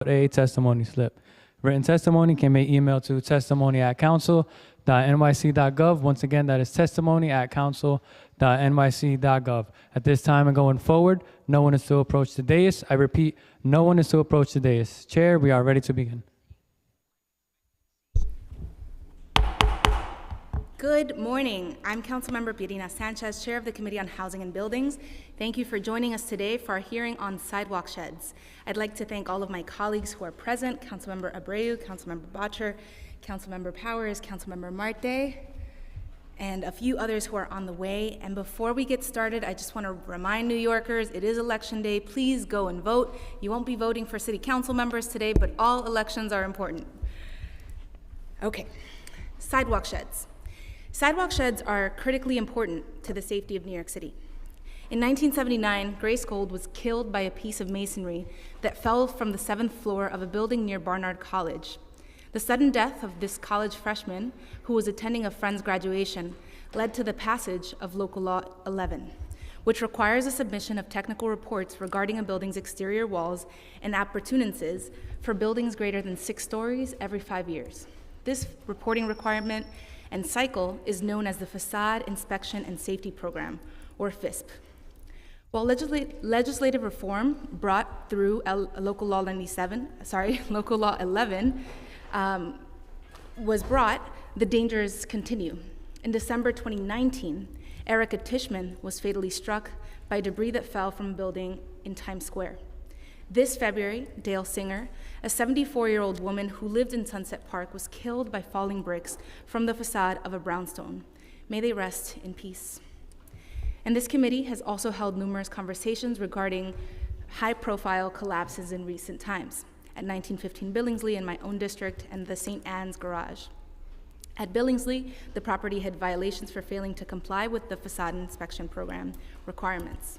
a testimony slip. Written testimony can be emailed to testimony@council.nyc.gov. Once again, that is testimony@council.nyc.gov. At this time and going forward, no one is to approach the dais. I repeat, no one is to approach the dais. Chair, we are ready to begin. Good morning. I'm Councilmember Pierina Ana Sanchez, Chair of the Committee on Housing and Buildings. Thank you for joining us today for our hearing on sidewalk sheds. I'd like to thank all of my colleagues who are present, Councilmember Abreu, Councilmember Botcher, Councilmember Powers, Councilmember Marte, and a few others who are on the way. And before we get started, I just want to remind New Yorkers, it is election day. Please go and vote. You won't be voting for city council members today, but all elections are important. Okay, sidewalk sheds. Sidewalk sheds are critically important to the safety of New York City. In 1979, Grace Gold was killed by a piece of masonry that fell from the 7th floor of a building near Barnard College. The sudden death of this college freshman, who was attending a friend's graduation, led to the passage of Local Law 11, which requires a submission of technical reports regarding a building's exterior walls and appurtenances for buildings greater than 6 stories every 5 years. This reporting requirement and cycle is known as the Façade Inspection and Safety Program, or FISP. While legislative reform brought through Local Law 11 was brought, the dangers continue. In December 2019, Erica Tishman was fatally struck by debris that fell from a building in Times Square. This February, Dale Singer, a 74-year-old woman who lived in Sunset Park, was killed by falling bricks from the facade of a brownstone. May they rest in peace. And this committee has also held numerous conversations regarding high-profile collapses in recent times at 1915 Billingsley in my own district and the St. Anne's Garage. At Billingsley, the property had violations for failing to comply with the facade inspection program requirements.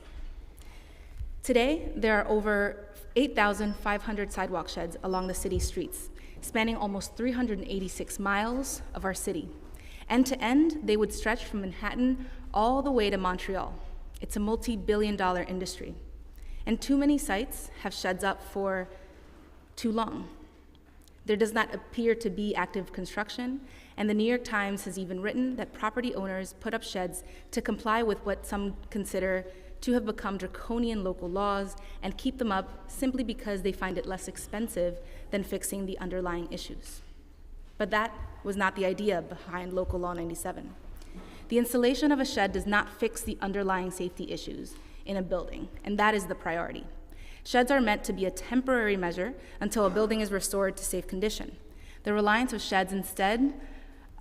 Today, there are over 8,500 sidewalk sheds along the city's streets, spanning almost 386 miles of our city. End to end, they would stretch from Manhattan all the way to Montreal. It's a multi-billion-dollar industry. And too many sites have sheds up for too long. There does not appear to be active construction, and the New York Times has even written that property owners put up sheds to comply with what some consider to have become draconian local laws and keep them up simply because they find it less expensive than fixing the underlying issues. But that was not the idea behind Local Law 97. The installation of a shed does not fix the underlying safety issues in a building, and that is the priority. Sheds are meant to be a temporary measure until a building is restored to safe condition. The reliance of sheds instead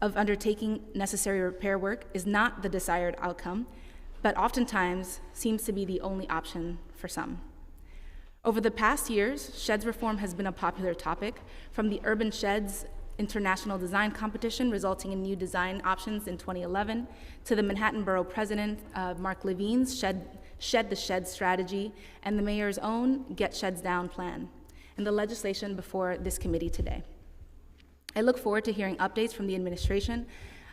of undertaking necessary repair work is not the desired outcome, but oftentimes seems to be the only option for some. Over the past years, sheds reform has been a popular topic, from the Urban Sheds International Design Competition resulting in new design options in 2011, to the Manhattan Borough President Mark Levine's Shed the Shed strategy, and the mayor's own Get Sheds Down plan, and the legislation before this committee today. I look forward to hearing updates from the administration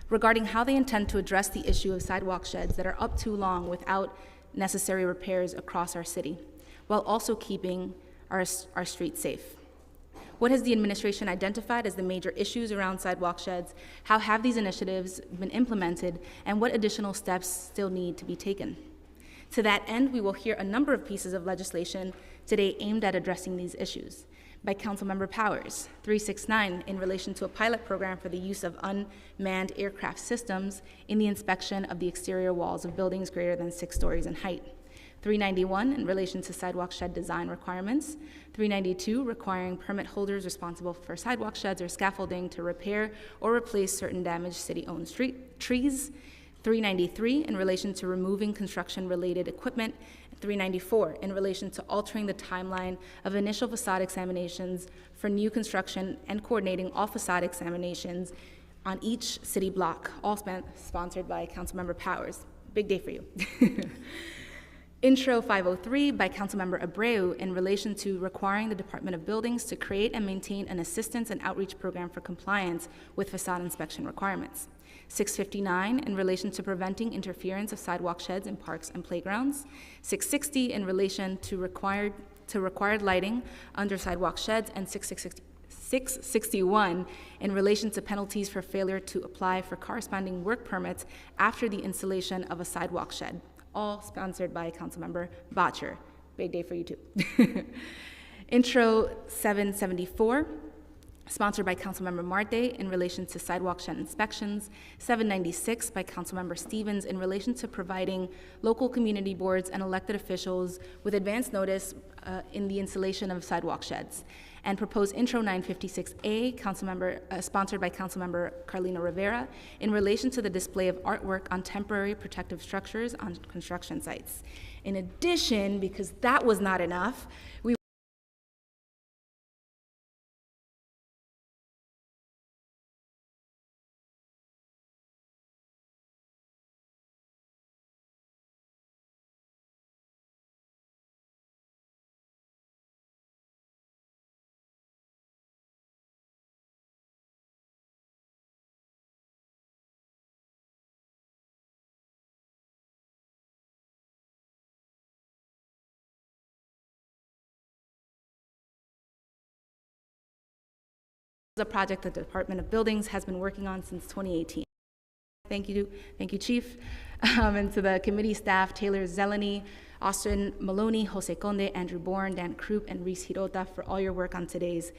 regarding how they intend to address the issue of sidewalk sheds that are up too long without necessary repairs across our city, while also keeping our streets safe. What has the administration identified as the major issues around sidewalk sheds? How have these initiatives been implemented, and what additional steps still need to be taken? To that end, we will hear a number of pieces of legislation today aimed at addressing these issues. By Councilmember Powers, 369 in relation to a pilot program for the use of unmanned aircraft systems in the inspection of the exterior walls of buildings greater than 6 stories in height. 391 in relation to sidewalk shed design requirements. 392 requiring permit holders responsible for sidewalk sheds or scaffolding to repair or replace certain damaged city-owned trees. 393 in relation to removing construction-related equipment. 394 in relation to altering the timeline of initial facade examinations for new construction and coordinating all facade examinations on each city block, all sponsored by Councilmember Powers. Big day for you. Intro 503 by Councilmember Abreu in relation to requiring the Department of Buildings to create and maintain an assistance and outreach program for compliance with facade inspection requirements. 659 in relation to preventing interference of sidewalk sheds in parks and playgrounds. 660 in relation to required to required lighting under sidewalk sheds and 661 in relation to penalties for failure to apply for corresponding work permits after the installation of a sidewalk shed, all sponsored by Councilmember Botcher. Big day for you too. Intro 774, sponsored by Councilmember Marte in relation to sidewalk shed inspections. 796 by Councilmember Stevens in relation to providing local community boards and elected officials with advance notice in the installation of sidewalk sheds. And proposed intro 956A, sponsored by Councilmember Carlina Rivera, in relation to the display of artwork on temporary protective structures on construction sites. In addition, because that was not enough, we a project that the Department of Buildings has been working on since 2018. Thank you, Chief. And to the committee staff, Taylor Zeleny, Austin Maloney, Jose Conde, Andrew Bourne, Dan Krupp, and Reese Hirota for all your work on today's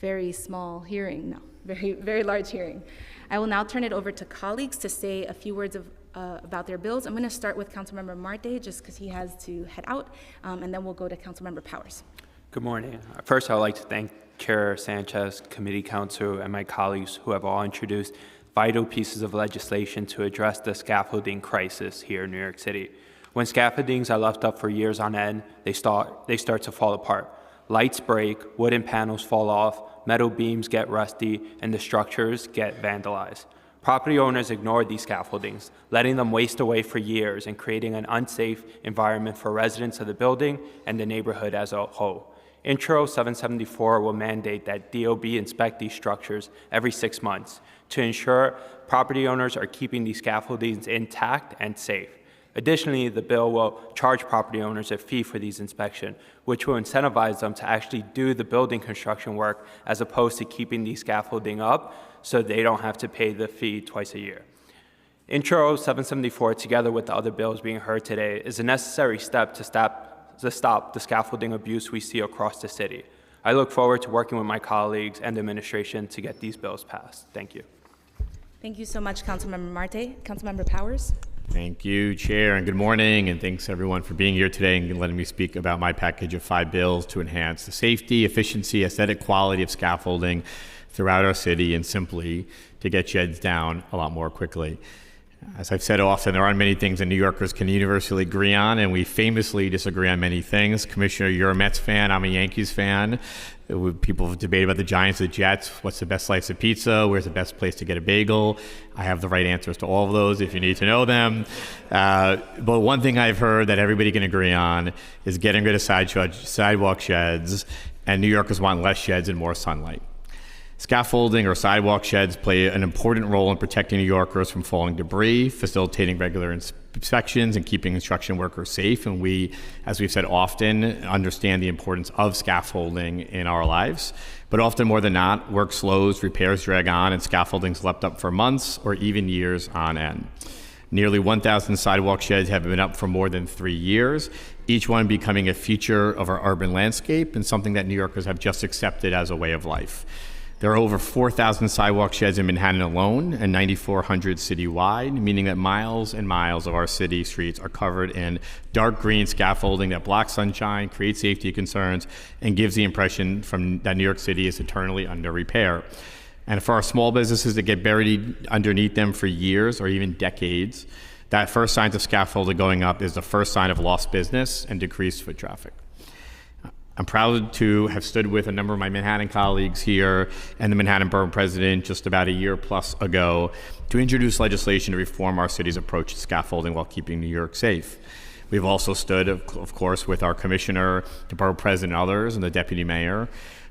very small hearing, no, very large hearing. I will now turn it over to colleagues to say a few words about their bills. I'm gonna start with Councilmember Marte, just because he has to head out, and then we'll go to Councilmember Powers. Good morning. First, I would like to thank Chair Sanchez, Committee Council, and my colleagues who have all introduced vital pieces of legislation to address the scaffolding crisis here in New York City. When scaffoldings are left up for years on end, they start to fall apart. Lights break, wooden panels fall off, metal beams get rusty, and the structures get vandalized. Property owners ignore these scaffoldings, letting them waste away for years and creating an unsafe environment for residents of the building and the neighborhood as a whole. Intro 774 will mandate that DOB inspect these structures every 6 months to ensure property owners are keeping these scaffoldings intact and safe. Additionally, the bill will charge property owners a fee for these inspections, which will incentivize them to actually do the building construction work as opposed to keeping these scaffolding up so they don't have to pay the fee twice a year. Intro 774, together with the other bills being heard today, is a necessary step to stop the scaffolding abuse we see across the city. I look forward to working with my colleagues and the administration to get these bills passed. Thank you. Thank you so much, Councilmember Marte. Councilmember Powers. Thank you, Chair, and good morning, and thanks everyone for being here today and letting me speak about my package of 5 bills to enhance the safety, efficiency, aesthetic quality of scaffolding throughout our city and simply to get sheds down a lot more quickly. As I've said often, there aren't many things that New Yorkers can universally agree on, and we famously disagree on many things. Commissioner, you're a Mets fan, I'm a Yankees fan. People debate about the Giants, the Jets, what's the best slice of pizza, where's the best place to get a bagel. I have the right answers to all of those if you need to know them. But one thing I've heard that everybody can agree on is getting rid of sidewalk sheds, and New Yorkers want less sheds and more sunlight. Scaffolding or sidewalk sheds play an important role in protecting New Yorkers from falling debris, facilitating regular inspections, and keeping construction workers safe. And we, as we've said often, understand the importance of scaffolding in our lives. But often more than not, work slows, repairs drag on, and scaffolding's left up for months or even years on end. Nearly 1,000 sidewalk sheds have been up for more than 3 years, each one becoming a feature of our urban landscape and something that New Yorkers have just accepted as a way of life. There are over 4,000 sidewalk sheds in Manhattan alone and 9,400 citywide, meaning that miles and miles of our city streets are covered in dark green scaffolding that blocks sunshine, creates safety concerns, and gives the impression that New York City is eternally under repair. And for our small businesses that get buried underneath them for years or even decades, that first signs of scaffolding going up is the first sign of lost business and decreased foot traffic. I'm proud to have stood with a number of my Manhattan colleagues here and the Manhattan Borough President just about a year plus ago to introduce legislation to reform our city's approach to scaffolding while keeping New York safe. We've also stood, of course, with our Commissioner, the Borough President, and others, and the Deputy Mayor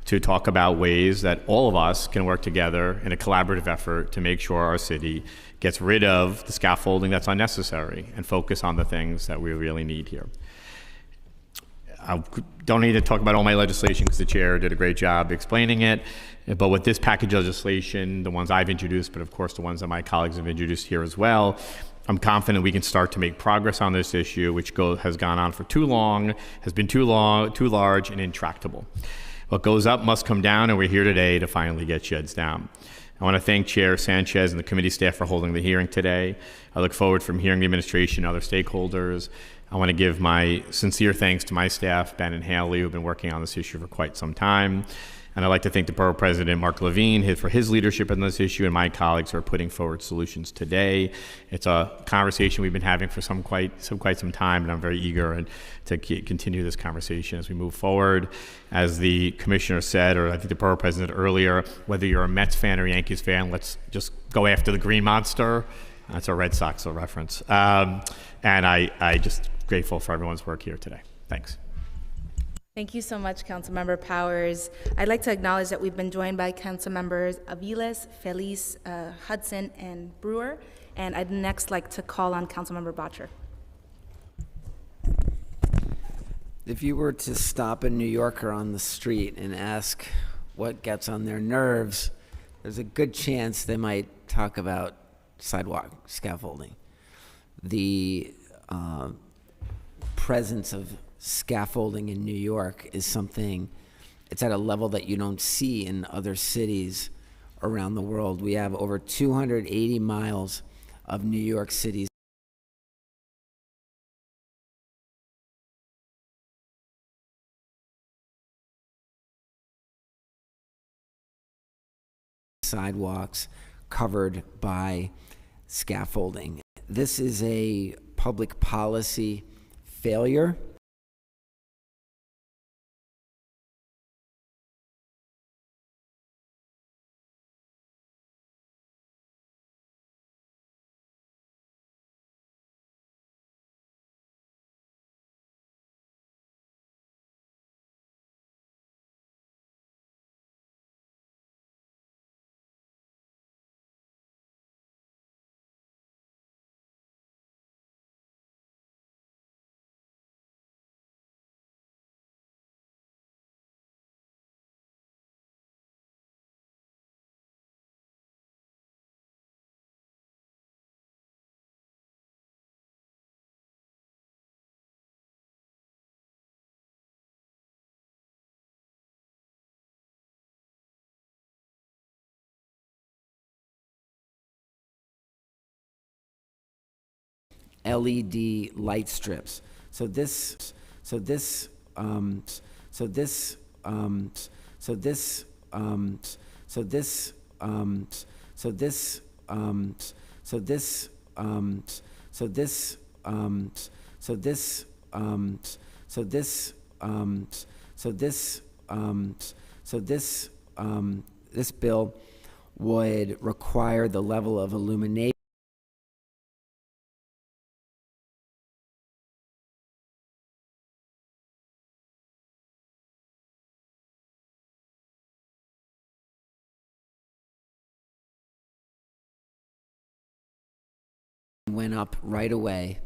to talk about ways that all of us can work together in a collaborative effort to make sure our city gets rid of the scaffolding that's unnecessary and focus on the things that we really need here. I don't need to talk about all my legislation because the chair did a great job explaining it. But with this package of legislation, the ones I've introduced, but of course the ones that my colleagues have introduced here as well, I'm confident we can start to make progress on this issue, which has gone on for too long, has been too large, and intractable. What goes up must come down, and we're here today to finally get sheds down. I want to thank Chair Sanchez and the committee staff for holding the hearing today. I look forward from hearing the administration and other stakeholders. I want to give my sincere thanks to my staff, Ben and Haley, who have been working on this issue for quite some time. And I'd like to thank the Borough President, Mark Levine, for his leadership in this issue, and my colleagues who are putting forward solutions today. It's a conversation we've been having for quite some time, and I'm very eager to continue this conversation as we move forward. As the commissioner said, or I think the Borough President earlier, whether you're a Mets fan or Yankees fan, let's just go after the Green Monster. That's a Red Sox reference. And I just grateful for everyone's work here today. Thanks. Thank you so much, Councilmember Powers. I'd like to acknowledge that we've been joined by Councilmembers Aviles, Feliz, Hudson, and Brewer. And I'd next like to call on Councilmember Botcher. If you were to stop a New Yorker on the street and ask what gets on their nerves, there's a good chance they might talk about sidewalk scaffolding. The presence of scaffolding in New York is something, it's at a level that you don't see in other cities around the world. We have over 280 miles of New York City's sidewalks covered by scaffolding. This is a public policy failure. LED light strips. So this bill would require the level of illumination went up right away,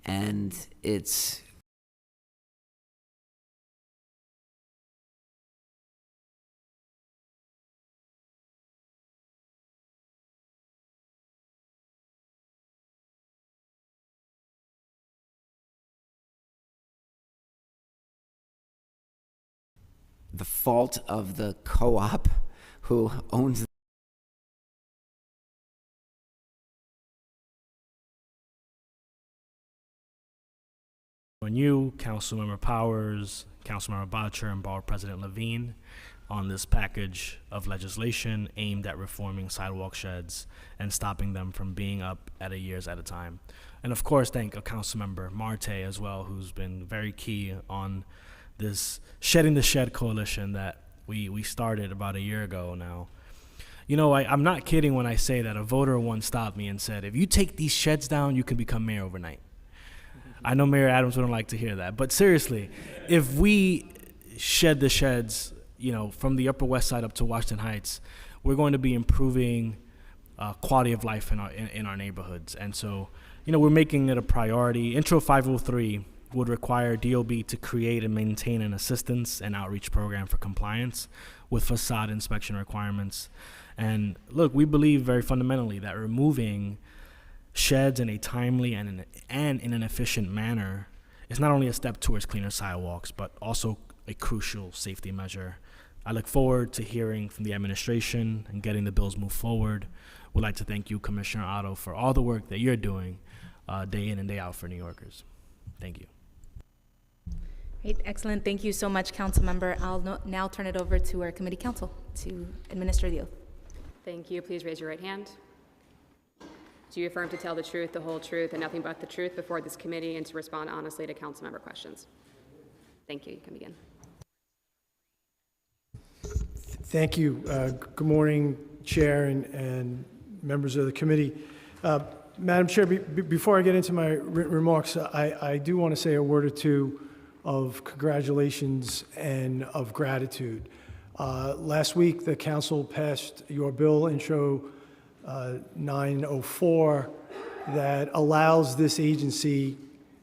and it's the fault of the co-op who owns on you, Councilmember Powers, Councilmember Botcher, and Borough President Levine on this package of legislation aimed at reforming sidewalk sheds and stopping them from being up at a years at a time. And of course, thank Councilmember Marte as well, who's been very key on this Shedding the Shed coalition that we started about a year ago now. You know, I'm not kidding when I say that a voter once stopped me and said, if you take these sheds down, you can become mayor overnight. I know Mayor Adams wouldn't like to hear that, but seriously, if we shed the sheds, you know, from the Upper West Side up to Washington Heights, we're going to be improving quality of life in our neighborhoods. And so, you know, we're making it a priority. Intro 503, would require DOB to create and maintain an assistance and outreach program for compliance with facade inspection requirements. And look, we believe very fundamentally that removing sheds in a timely and in an efficient manner is not only a step towards cleaner sidewalks, but also a crucial safety measure. I look forward to hearing from the administration and getting the bills moved forward. We'd like to thank you, Commissioner Otto, for all the work that you're doing day in and day out for New Yorkers. Thank you. Great, excellent. Thank you so much, Council Member. I'll now turn it over to our committee counsel to administer the oath. Thank you. Please raise your right hand. Do you affirm to tell the truth, the whole truth, and nothing but the truth before this committee and to respond honestly to council member questions? Thank you. You can begin. Thank you. Good morning, Chair and members of the committee. Madam Chair, before I get into my remarks, I do want to say a word or two of congratulations and of gratitude. Last week, the council passed your bill, Intro 904, that allows this agency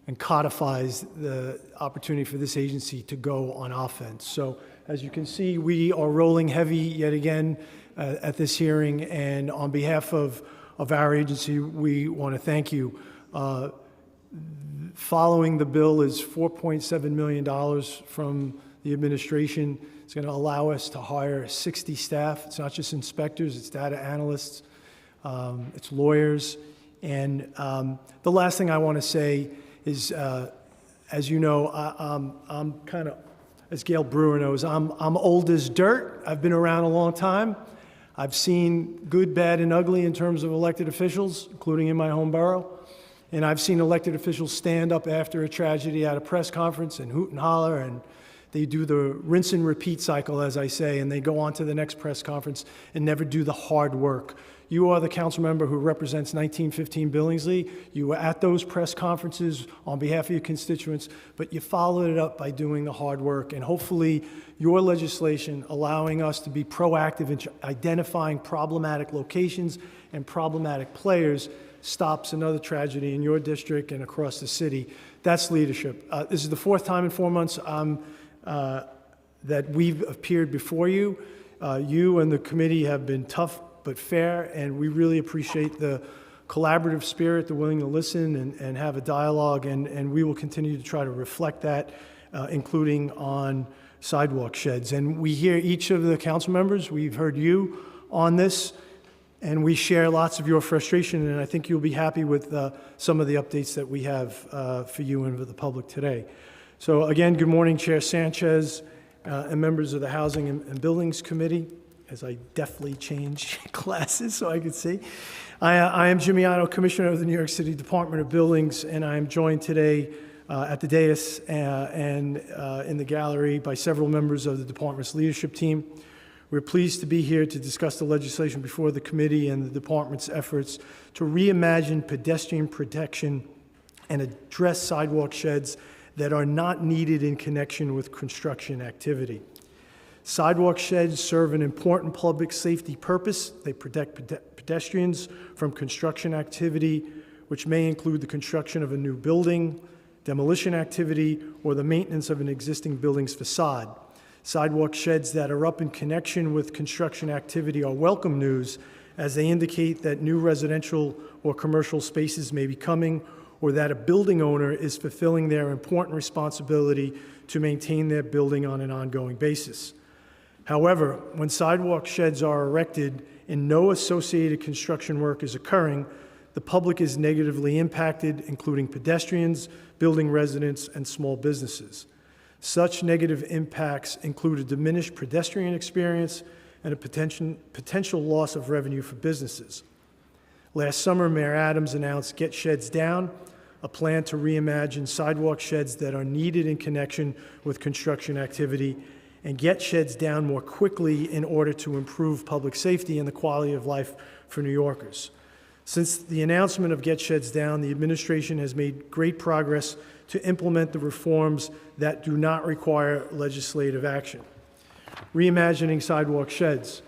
and codifies the opportunity for this agency to go on offense. So as you can see, we are rolling heavy yet again at this hearing, and on behalf of our agency, we want to thank you. Following the bill is $4.7 million from the administration. It's going to allow us to hire 60 staff. It's not just inspectors, it's data analysts, it's lawyers. And the last thing I want to say is, as you know, I'm kind of, as Gail Brewer knows, I'm old as dirt. I've been around a long time. I've seen good, bad, and ugly in terms of elected officials, including in my home borough. And I've seen elected officials stand up after a tragedy at a press conference and hoot and holler, and they do the rinse and repeat cycle, as I say, and they go on to the next press conference and never do the hard work. You are the council member who represents 1915 Billingsley. You were at those press conferences on behalf of your constituents, but you followed it up by doing the hard work. And hopefully your legislation allowing us to be proactive in identifying problematic locations and problematic players stops another tragedy in your district and across the city. That's leadership. This is the fourth time in 4 months that we've appeared before you. You and the committee have been tough but fair, and we really appreciate the collaborative spirit, the willing to listen and have a dialogue, and we will continue to try to reflect that, including on sidewalk sheds. And we hear each of the council members, we've heard you on this, and we share lots of your frustration, and I think you'll be happy with some of the updates that we have for you and for the public today. So again, good morning, Chair Sanchez and members of the Housing and Buildings Committee, as I deftly change glasses so I can see. I am Jimmy Otto, Commissioner of the New York City Department of Buildings, and I am joined today at the dais and in the gallery by several members of the department's leadership team. We're pleased to be here to discuss the legislation before the committee and the department's efforts to reimagine pedestrian protection and address sidewalk sheds that are not needed in connection with construction activity. Sidewalk sheds serve an important public safety purpose. They protect pedestrians from construction activity, which may include the construction of a new building, demolition activity, or the maintenance of an existing building's facade. Sidewalk sheds that are up in connection with construction activity are welcome news, as they indicate that new residential or commercial spaces may be coming, or that a building owner is fulfilling their important responsibility to maintain their building on an ongoing basis. However, when sidewalk sheds are erected and no associated construction work is occurring, the public is negatively impacted, including pedestrians, building residents, and small businesses. Such negative impacts include a diminished pedestrian experience and a potential loss of revenue for businesses. Last summer, Mayor Adams announced Get Sheds Down, a plan to reimagine sidewalk sheds that are needed in connection with construction activity and get sheds down more quickly in order to improve public safety and the quality of life for New Yorkers. Since the announcement of Get Sheds Down, the administration has made great progress to implement the reforms that do not require legislative action. Reimagining sidewalk sheds.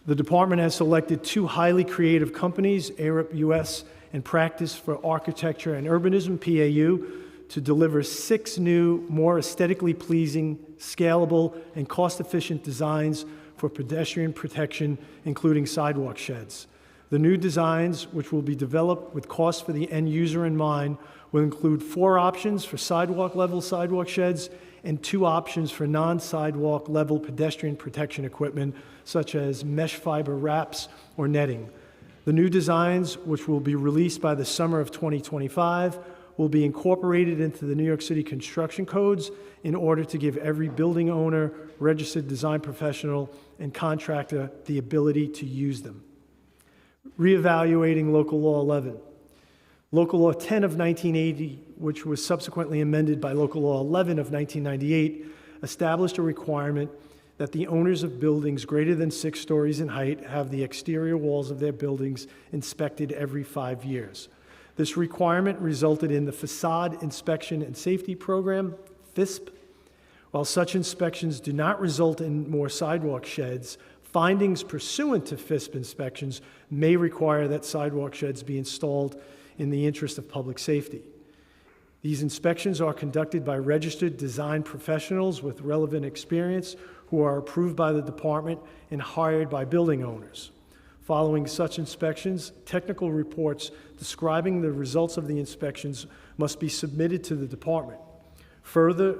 The department has selected two highly creative companies, Arup US and Practice for Architecture and Urbanism, PAU, to deliver 6 new, more aesthetically pleasing, scalable, and cost-efficient designs for pedestrian protection, including sidewalk sheds. The new designs, which will be developed with cost for the end user in mind, will include 4 options for sidewalk-level sidewalk sheds and 2 options for non-sidewalk level pedestrian protection equipment, such as mesh fiber wraps or netting. The new designs, which will be released by the summer of 2025, will be incorporated into the New York City construction codes in order to give every building owner, registered design professional, and contractor the ability to use them. Reevaluating Local Law 11. Local Law 10 of 1980, which was subsequently amended by Local Law 11 of 1998, established a requirement that the owners of buildings greater than 6 stories in height have the exterior walls of their buildings inspected every 5 years. This requirement resulted in the Facade Inspection and Safety Program, FISP. While such inspections do not result in more sidewalk sheds, findings pursuant to FISP inspections may require that sidewalk sheds be installed in the interest of public safety. These inspections are conducted by registered design professionals with relevant experience who are approved by the department and hired by building owners. Following such inspections, technical reports describing the results of the inspections must be submitted to the department. Further,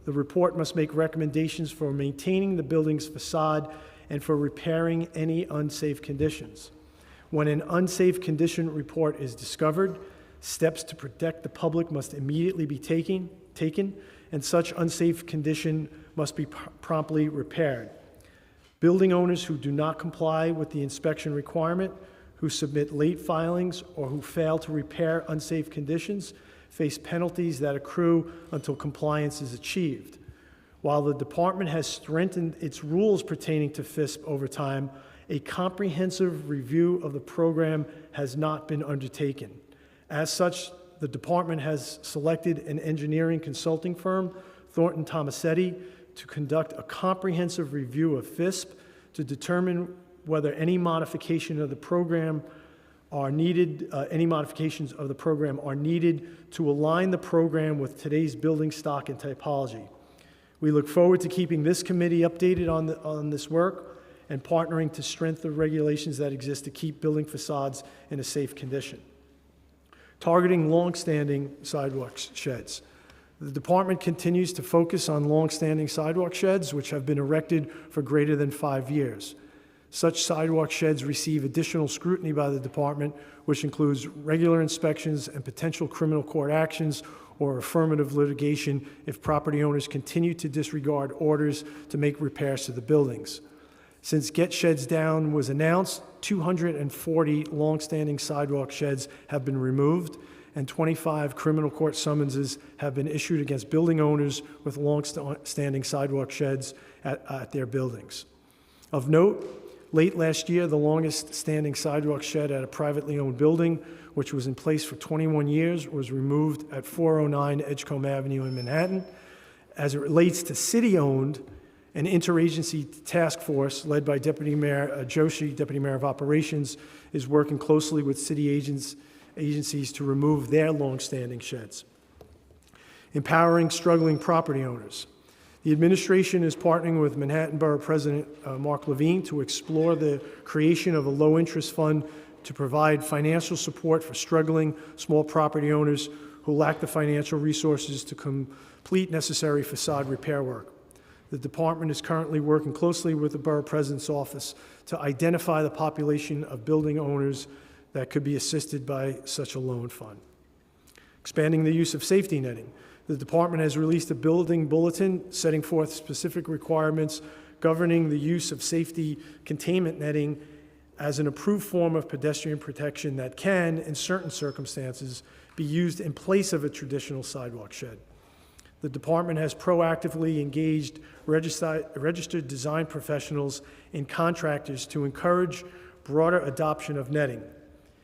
the report must make recommendations for maintaining the building's facade and for repairing any unsafe conditions. When an unsafe condition report is discovered, steps to protect the public must immediately be taken, and such unsafe condition must be promptly repaired. Building owners who do not comply with the inspection requirement, who submit late filings, or who fail to repair unsafe conditions face penalties that accrue until compliance is achieved. While the department has strengthened its rules pertaining to FISP over time, a comprehensive review of the program has not been undertaken. As such, the department has selected an engineering consulting firm, Thornton Tomasetti, to conduct a comprehensive review of FISP to determine whether any modification of the program are needed, to align the program with today's building stock and typology. We look forward to keeping this committee updated on this work and partnering to strengthen the regulations that exist to keep building facades in a safe condition. Targeting long-standing sidewalk sheds. The department continues to focus on long-standing sidewalk sheds which have been erected for greater than 5 years. Such sidewalk sheds receive additional scrutiny by the department, which includes regular inspections and potential criminal court actions or affirmative litigation if property owners continue to disregard orders to make repairs to the buildings. Since Get Sheds Down was announced, 240 long-standing sidewalk sheds have been removed, and 25 criminal court summonses have been issued against building owners with long-standing sidewalk sheds at their buildings. Of note, late last year, the longest-standing sidewalk shed at a privately owned building, which was in place for 21 years, was removed at 409 Edgecombe Avenue in Manhattan. As it relates to city-owned, an interagency task force led by Deputy Mayor Joshi, Deputy Mayor of Operations, is working closely with city agencies to remove their long-standing sheds. Empowering struggling property owners. The administration is partnering with Manhattan Borough President Mark Levine to explore the creation of a low-interest fund to provide financial support for struggling small property owners who lack the financial resources to complete necessary facade repair work. The department is currently working closely with the Borough President's office to identify the population of building owners that could be assisted by such a loan fund. Expanding the use of safety netting. The department has released a building bulletin setting forth specific requirements governing the use of safety containment netting as an approved form of pedestrian protection that can, in certain circumstances, be used in place of a traditional sidewalk shed. The department has proactively engaged registered design professionals and contractors to encourage broader adoption of netting.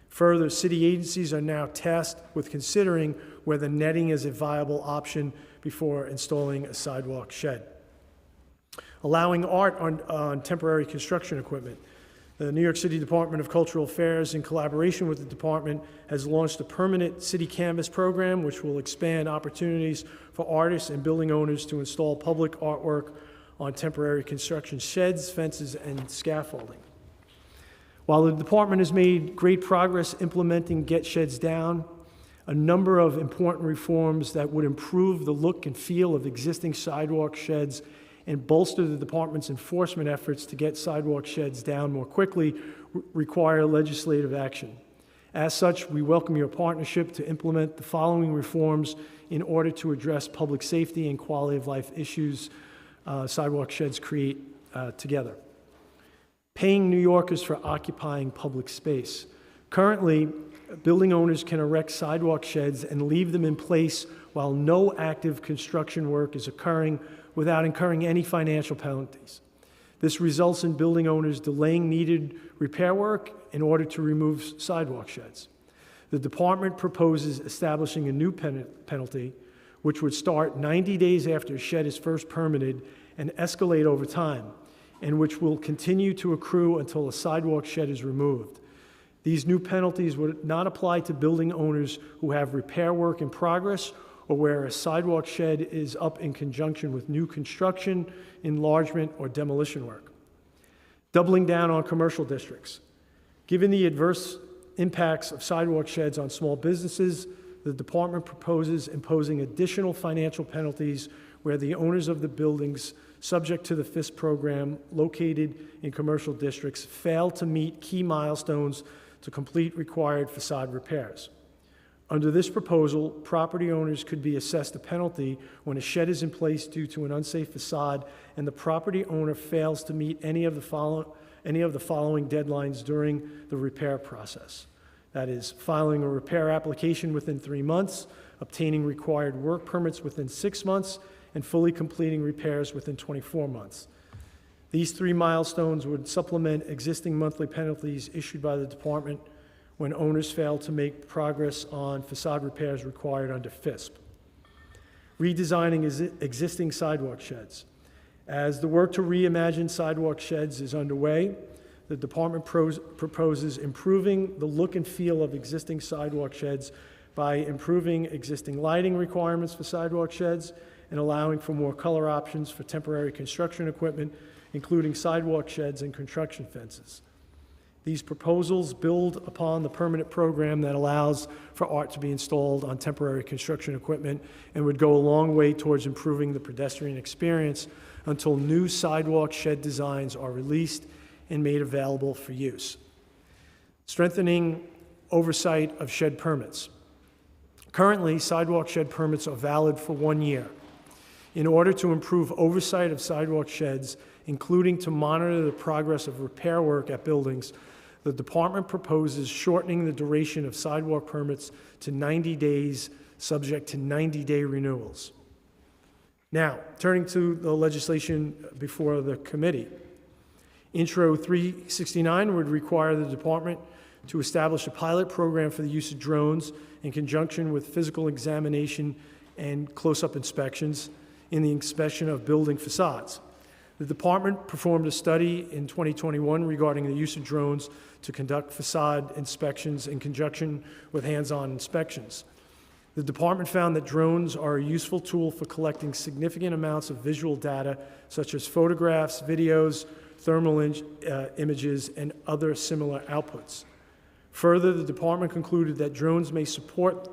Further, city agencies are now tasked with considering whether netting is a viable option before installing a sidewalk shed. Allowing art on temporary construction equipment. The New York City Department of Cultural Affairs, in collaboration with the department, has launched a permanent city canvas program which will expand opportunities for artists and building owners to install public artwork on temporary construction sheds, fences, and scaffolding. While the department has made great progress implementing Get Sheds Down, a number of important reforms that would improve the look and feel of existing sidewalk sheds and bolster the department's enforcement efforts to get sidewalk sheds down more quickly require legislative action. As such, we welcome your partnership to implement the following reforms in order to address public safety and quality of life issues sidewalk sheds create together. Paying New Yorkers for occupying public space. Currently, building owners can erect sidewalk sheds and leave them in place while no active construction work is occurring without incurring any financial penalties. This results in building owners delaying needed repair work in order to remove sidewalk sheds. The department proposes establishing a new penalty, which would start 90 days after a shed is first permitted and escalate over time, and which will continue to accrue until a sidewalk shed is removed. These new penalties would not apply to building owners who have repair work in progress or where a sidewalk shed is up in conjunction with new construction, enlargement, or demolition work. Doubling down on commercial districts. Given the adverse impacts of sidewalk sheds on small businesses, the department proposes imposing additional financial penalties where the owners of the buildings subject to the FISP program located in commercial districts fail to meet key milestones to complete required facade repairs. Under this proposal, property owners could be assessed a penalty when a shed is in place due to an unsafe facade and the property owner fails to meet any of the following deadlines during the repair process. That is, filing a repair application within 3 months, obtaining required work permits within 6 months, and fully completing repairs within 24 months. These 3 milestones would supplement existing monthly penalties issued by the department when owners fail to make progress on facade repairs required under FISP. Redesigning existing sidewalk sheds. As the work to reimagine sidewalk sheds is underway, the department proposes improving the look and feel of existing sidewalk sheds by improving existing lighting requirements for sidewalk sheds and allowing for more color options for temporary construction equipment, including sidewalk sheds and construction fences. These proposals build upon the permanent program that allows for art to be installed on temporary construction equipment and would go a long way towards improving the pedestrian experience until new sidewalk shed designs are released and made available for use. Strengthening oversight of shed permits. Currently, sidewalk shed permits are valid for 1 year. In order to improve oversight of sidewalk sheds, including to monitor the progress of repair work at buildings, the department proposes shortening the duration of sidewalk permits to 90 days, subject to 90-day renewals. Now, turning to the legislation before the committee. Intro 369 would require the department to establish a pilot program for the use of drones in conjunction with physical examination and close-up inspections in the inspection of building facades. The department performed a study in 2021 regarding the use of drones to conduct facade inspections in conjunction with hands-on inspections. The department found that drones are a useful tool for collecting significant amounts of visual data, such as photographs, videos, thermal images, and other similar outputs. Further, the department concluded that drones may support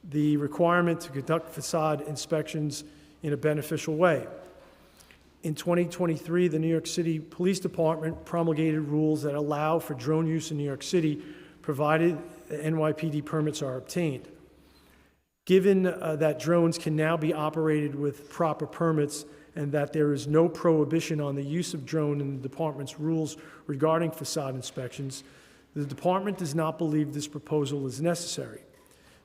the requirement to conduct facade inspections in a beneficial way. In 2023, the New York City Police Department promulgated rules that allow for drone use in New York City, provided the NYPD permits are obtained. Given that drones can now be operated with proper permits and that there is no prohibition on the use of drone in the department's rules regarding facade inspections, the department does not believe this proposal is necessary.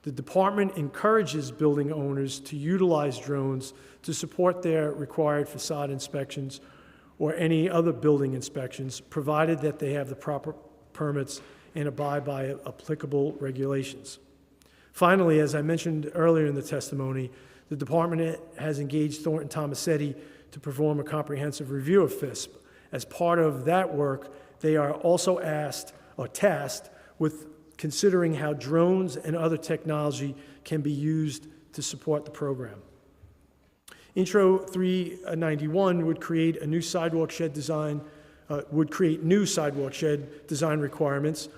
The department encourages building owners to utilize drones to support their required facade inspections or any other building inspections, provided that they have the proper permits and abide by applicable regulations. Finally, as I mentioned earlier in the testimony, the department has engaged Thornton Tomasetti to perform a comprehensive review of FISP. As part of that work, They are also tasked with considering how drones and other technology can be used to support the program. Intro 391 would create a new sidewalk shed design, new sidewalk shed design requirements,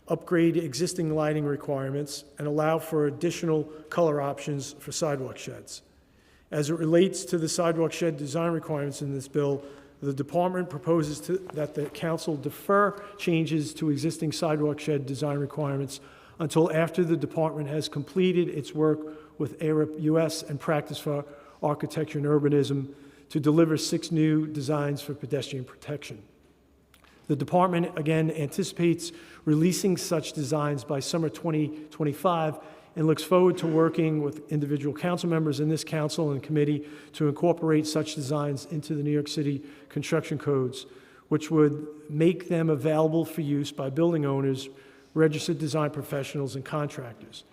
upgrade existing lighting requirements, and allow for additional color options for sidewalk sheds. As it relates to the sidewalk shed design requirements in this bill, the department proposes that the council defer changes to existing sidewalk shed design requirements until after the department has completed its work with ARIP US and Practice for Architecture and Urbanism to deliver 6 new designs for pedestrian protection. The department, again, anticipates releasing such designs by summer 2025 and looks forward to working with individual council members in this council and committee to incorporate such designs into the New York City construction codes, which would make them available for use by building owners, registered design professionals, and contractors.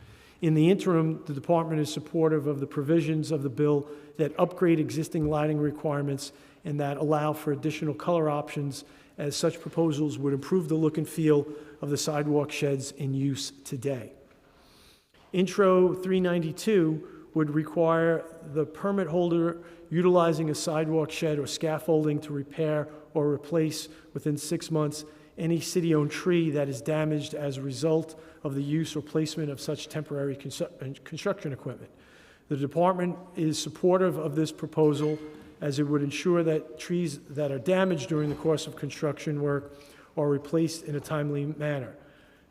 In the interim, the department is supportive of the provisions of the bill that upgrade existing lighting requirements and that allow for additional color options, as such proposals would improve the look and feel of the sidewalk sheds in use today. Intro 392 would require the permit holder utilizing a sidewalk shed or scaffolding to repair or replace within 6 months any city-owned tree that is damaged as a result of the use or placement of such temporary construction equipment. The department is supportive of this proposal, as it would ensure that trees that are damaged during the course of construction work are replaced in a timely manner.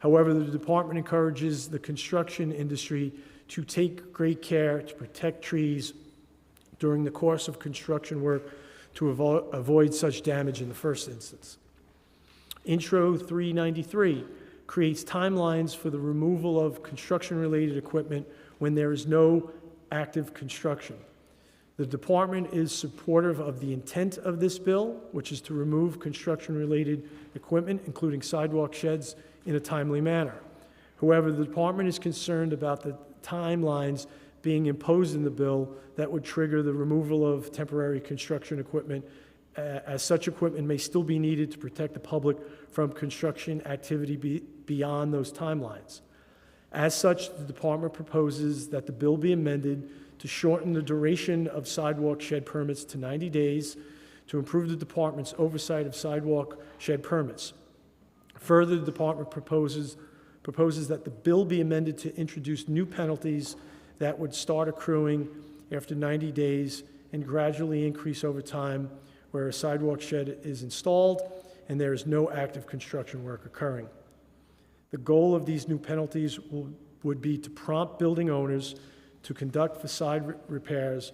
However, the department encourages the construction industry to take great care to protect trees during the course of construction work to avoid such damage in the first instance. Intro 393 creates timelines for the removal of construction-related equipment when there is no active construction. The department is supportive of the intent of this bill, which is to remove construction-related equipment, including sidewalk sheds, in a timely manner. However, the department is concerned about the timelines being imposed in the bill that would trigger the removal of temporary construction equipment, as such equipment may still be needed to protect the public from construction activity beyond those timelines. As such, the department proposes that the bill be amended to shorten the duration of sidewalk shed permits to 90 days to improve the department's oversight of sidewalk shed permits. Further, the department proposes that the bill be amended to introduce new penalties that would start accruing after 90 days and gradually increase over time where a sidewalk shed is installed and there is no active construction work occurring. The goal of these new penalties would be to prompt building owners to conduct facade repairs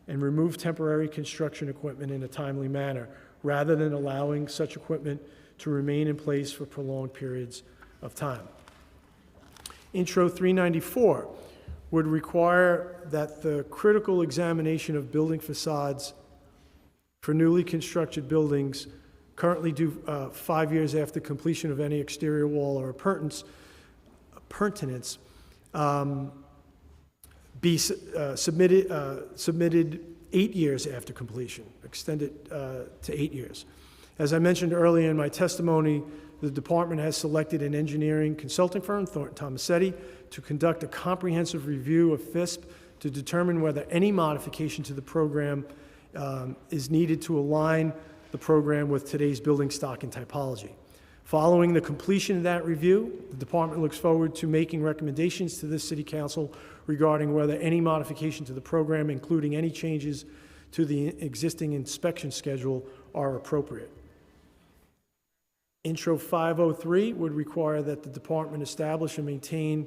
and remove temporary construction equipment in a timely manner, rather than allowing such equipment to remain in place for prolonged periods of time. Intro 394 would require that the critical examination of building facades for newly constructed buildings, currently due 5 years after completion of any exterior wall or appurtenance, be submitted 8 years after completion, extended to 8 years. As I mentioned earlier in my testimony, the department has selected an engineering consulting firm, Thornton Tomasetti, to conduct a comprehensive review of FISP to determine whether any modification to the program is needed to align the program with today's building stock and typology. Following the completion of that review, the department looks forward to making recommendations to this City Council regarding whether any modification to the program, including any changes to the existing inspection schedule, are appropriate. Intro 503 would require that the department establish and maintain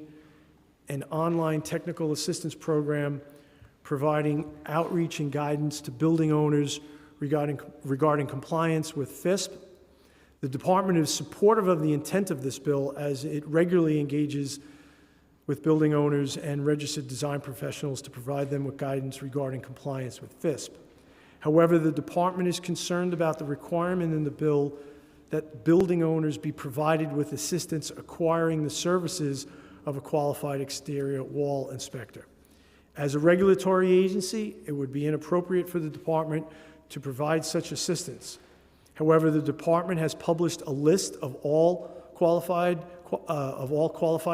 an online technical assistance program providing outreach and guidance to building owners regarding compliance with FISP. The department is supportive of the intent of this bill, as it regularly engages with building owners and registered design professionals to provide them with guidance regarding compliance with FISP. However, the department is concerned about the requirement in the bill that building owners be provided with assistance acquiring the services of a qualified exterior wall inspector. As a regulatory agency, it would be inappropriate for the department to provide such assistance. However, the department has published a list of all qualified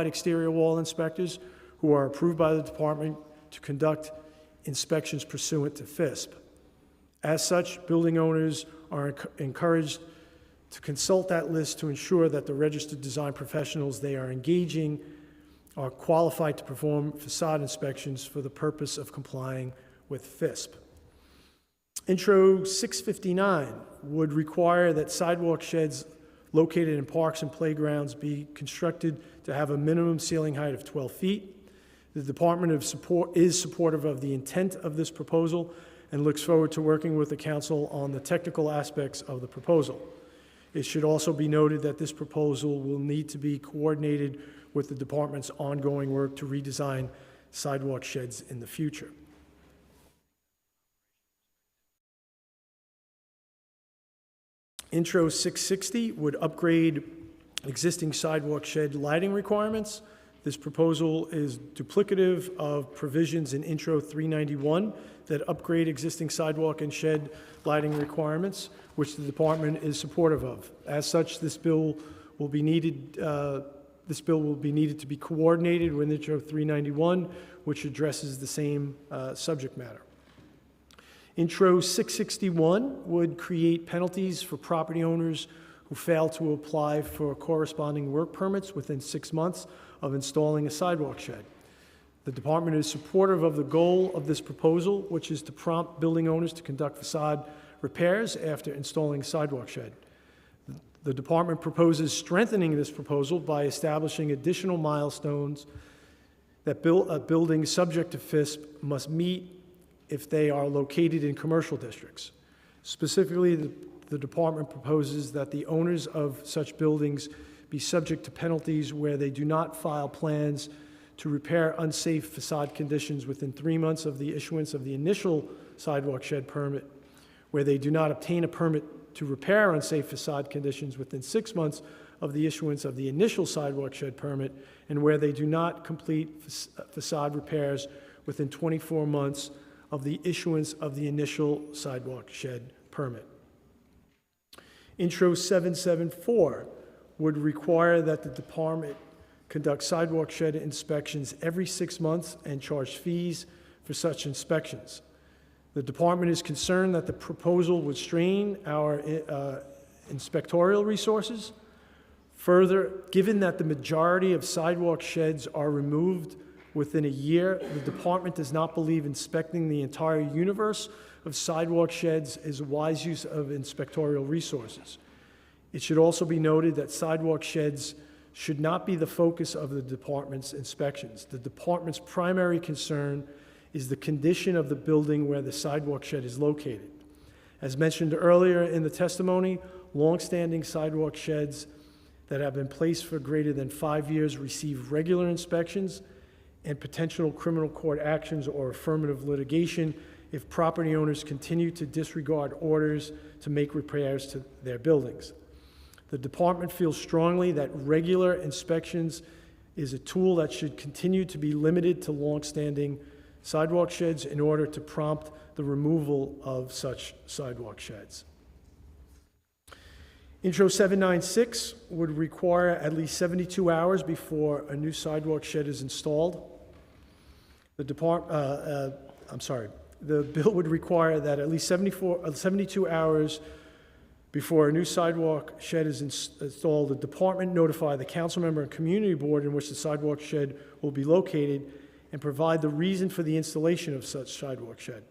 exterior wall inspectors who are approved by the department to conduct inspections pursuant to FISP. As such, building owners are encouraged to consult that list to ensure that the registered design professionals they are engaging are qualified to perform facade inspections for the purpose of complying with FISP. Intro 659 would require that sidewalk sheds located in parks and playgrounds be constructed to have a minimum ceiling height of 12 feet. The Department is supportive of the intent of this proposal and looks forward to working with the council on the technical aspects of the proposal. It should also be noted that this proposal will need to be coordinated with the department's ongoing work to redesign sidewalk sheds in the future. Intro 660 would upgrade existing sidewalk shed lighting requirements. This proposal is duplicative of provisions in Intro 391 that upgrade existing sidewalk and shed lighting requirements, which the department is supportive of. As such, this bill will be needed to be coordinated with Intro 391, which addresses the same subject matter. Intro 661 would create penalties for property owners who fail to apply for corresponding work permits within 6 months of installing a sidewalk shed. The department is supportive of the goal of this proposal, which is to prompt building owners to conduct facade repairs after installing a sidewalk shed. The department proposes strengthening this proposal by establishing additional milestones that buildings subject to FISP must meet if they are located in commercial districts. Specifically, the department proposes that the owners of such buildings be subject to penalties where they do not file plans to repair unsafe facade conditions within 3 months of the issuance of the initial sidewalk shed permit, where they do not obtain a permit to repair unsafe facade conditions within 6 months of the issuance of the initial sidewalk shed permit, and where they do not complete facade repairs within 24 months of the issuance of the initial sidewalk shed permit. Intro 774 would require that the department conduct sidewalk shed inspections every 6 months and charge fees for such inspections. The department is concerned that the proposal would strain our inspectorial resources. Further, given that the majority of sidewalk sheds are removed within a year, the department does not believe inspecting the entire universe of sidewalk sheds is a wise use of inspectorial resources. It should also be noted that sidewalk sheds should not be the focus of the department's inspections. The department's primary concern is the condition of the building where the sidewalk shed is located. As mentioned earlier in the testimony, long-standing sidewalk sheds that have been placed for greater than 5 years receive regular inspections and potential criminal court actions or affirmative litigation if property owners continue to disregard orders to make repairs to their buildings. The department feels strongly that regular inspections is a tool that should continue to be limited to long-standing sidewalk sheds in order to prompt the removal of such sidewalk sheds. Intro 796 would require at least 72 hours before a new sidewalk shed is installed. The bill would require that at least 72 hours before a new sidewalk shed is installed, the department notify the council member and community board in which the sidewalk shed will be located and provide the reason for the installation of such sidewalk shed.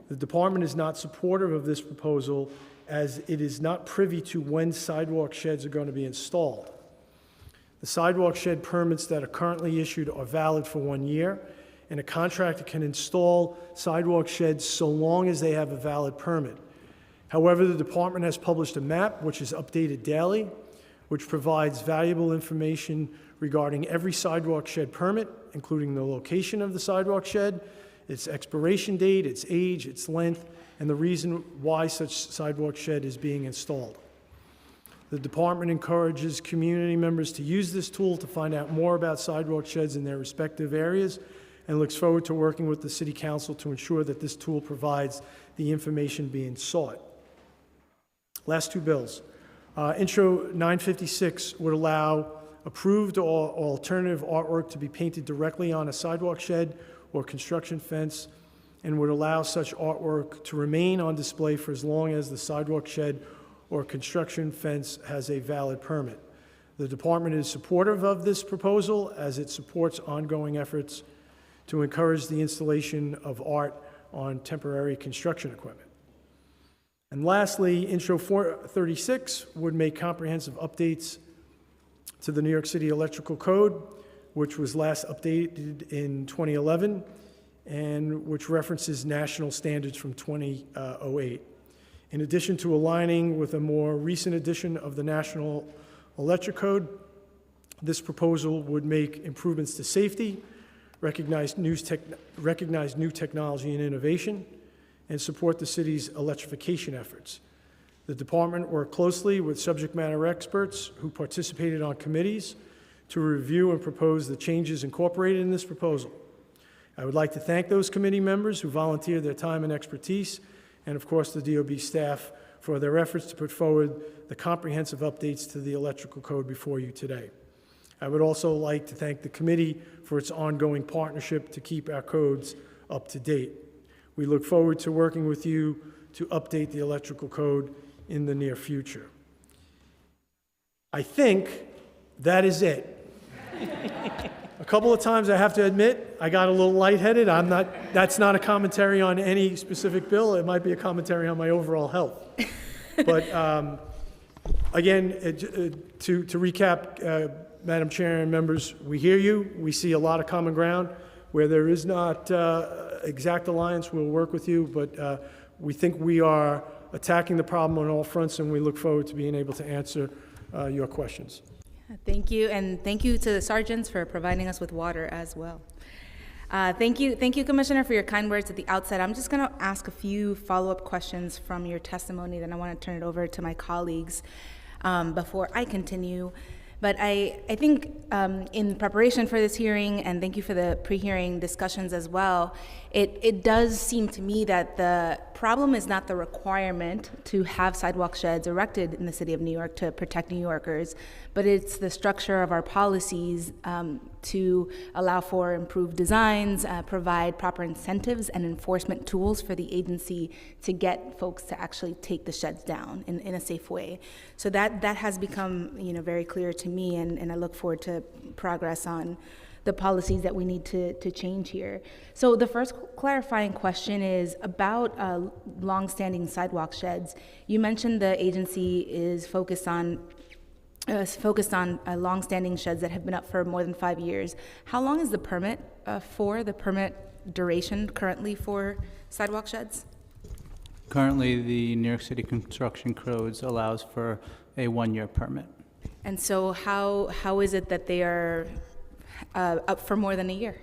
The department is not supportive of this proposal as it is not privy to when sidewalk sheds are going to be installed. The sidewalk shed permits that are currently issued are valid for 1 year, and a contractor can install sidewalk sheds so long as they have a valid permit. However, the department has published a map, which is updated daily, which provides valuable information regarding every sidewalk shed permit, including the location of the sidewalk shed, its expiration date, its age, its length, and the reason why such sidewalk shed is being installed. The department encourages community members to use this tool to find out more about sidewalk sheds in their respective areas and looks forward to working with the City Council to ensure that this tool provides the information being sought. Last two bills. Intro 956 would allow approved or alternative artwork to be painted directly on a sidewalk shed or construction fence, and would allow such artwork to remain on display for as long as the sidewalk shed or construction fence has a valid permit. The department is supportive of this proposal as it supports ongoing efforts to encourage the installation of art on temporary construction equipment. And lastly, Intro 436 would make comprehensive updates to the New York City Electrical Code, which was last updated in 2011 and which references national standards from 2008. In addition to aligning with a more recent edition of the National Electric Code, this proposal would make improvements to safety, recognize new technology and innovation, and support the city's electrification efforts. The department worked closely with subject matter experts who participated on committees to review and propose the changes incorporated in this proposal. I would like to thank those committee members who volunteered their time and expertise, and of course the DOB staff for their efforts to put forward the comprehensive updates to the electrical code before you today. I would also like to thank the committee for its ongoing partnership to keep our codes up to date. We look forward to working with you to update the electrical code in the near future. I think that is it. A couple of times I have to admit I got a little lightheaded. That's not a commentary on any specific bill. It might be a commentary on my overall health. But again, to recap, Madam Chair and members, we hear you. We see a lot of common ground. Where there is not exact alliance, we'll work with you, but we think we are attacking the problem on all fronts, and we look forward to being able to answer your questions. Thank you, and thank you to the sergeants for providing us with water as well. Thank you, Commissioner, for your kind words at the outset. I'm just going to ask a few follow-up questions from your testimony, then I want to turn it over to my colleagues before I continue. But I think in preparation for this hearing, and thank you for the pre-hearing discussions as well, it does seem to me that the problem is not the requirement to have sidewalk sheds erected in the city of New York to protect New Yorkers, but it's the structure of our policies to allow for improved designs, provide proper incentives and enforcement tools for the agency to get folks to actually take the sheds down in a safe way. So that has become very clear to me, and I look forward to progress on the policies that we need to change here. So the first clarifying question is about long-standing sidewalk sheds. You mentioned the agency is focused on long-standing sheds that have been up for more than 5 years. How long is the permit duration currently for sidewalk sheds? Currently, the New York City construction codes allows for a 1-year permit. And so how is it that they are up for more than a year?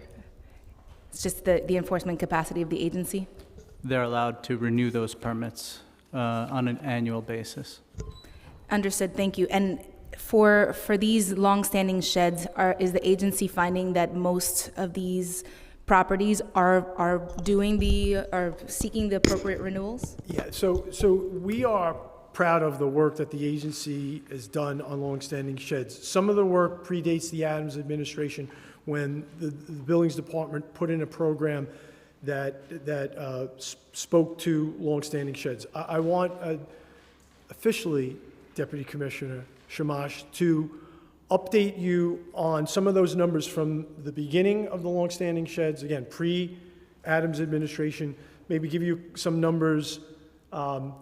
It's just the enforcement capacity of the agency? They're allowed to renew those permits on an annual basis. Understood, thank you. And for these long-standing sheds, is the agency finding that most of these properties are seeking the appropriate renewals? Yeah, so we are proud of the work that the agency has done on long-standing sheds. Some of the work predates the Adams administration when the buildings department put in a program that spoke to long-standing sheds. I want officially, Deputy Commissioner Shamash, to update you on some of those numbers from the beginning of the long-standing sheds, again, pre-Adams administration, maybe give you some numbers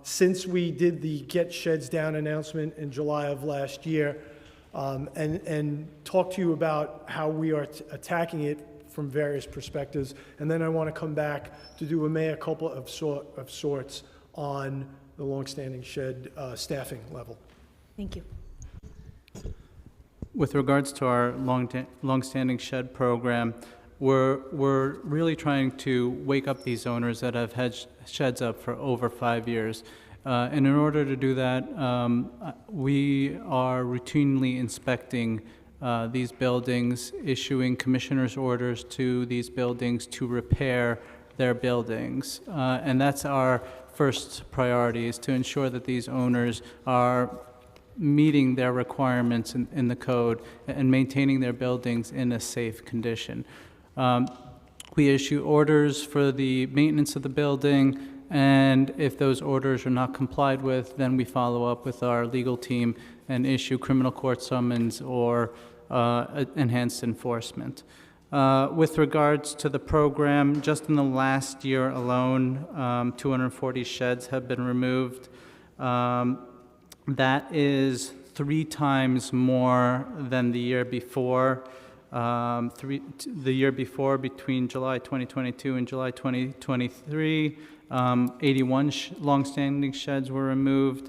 since we did the Get Sheds Down announcement in July of last year, and talk to you about how we are attacking it from various perspectives. And then I want to come back to do a mea culpa of sorts on the longstanding shed staffing level. Thank you. With regards to our longstanding shed program, we're really trying to wake up these owners that have had sheds up for over 5 years. And in order to do that, we are routinely inspecting these buildings, issuing commissioner's orders to these buildings to repair their buildings. And that's our first priority is to ensure that these owners are meeting their requirements in the code and maintaining their buildings in a safe condition. We issue orders for the maintenance of the building, and if those orders are not complied with, then we follow up with our legal team and issue criminal court summons or enhanced enforcement. With regards to the program, just in the last year alone, 240 sheds have been removed. That is 3 times more than the year before. The year before, between July 2022 and July 2023, 81 longstanding sheds were removed.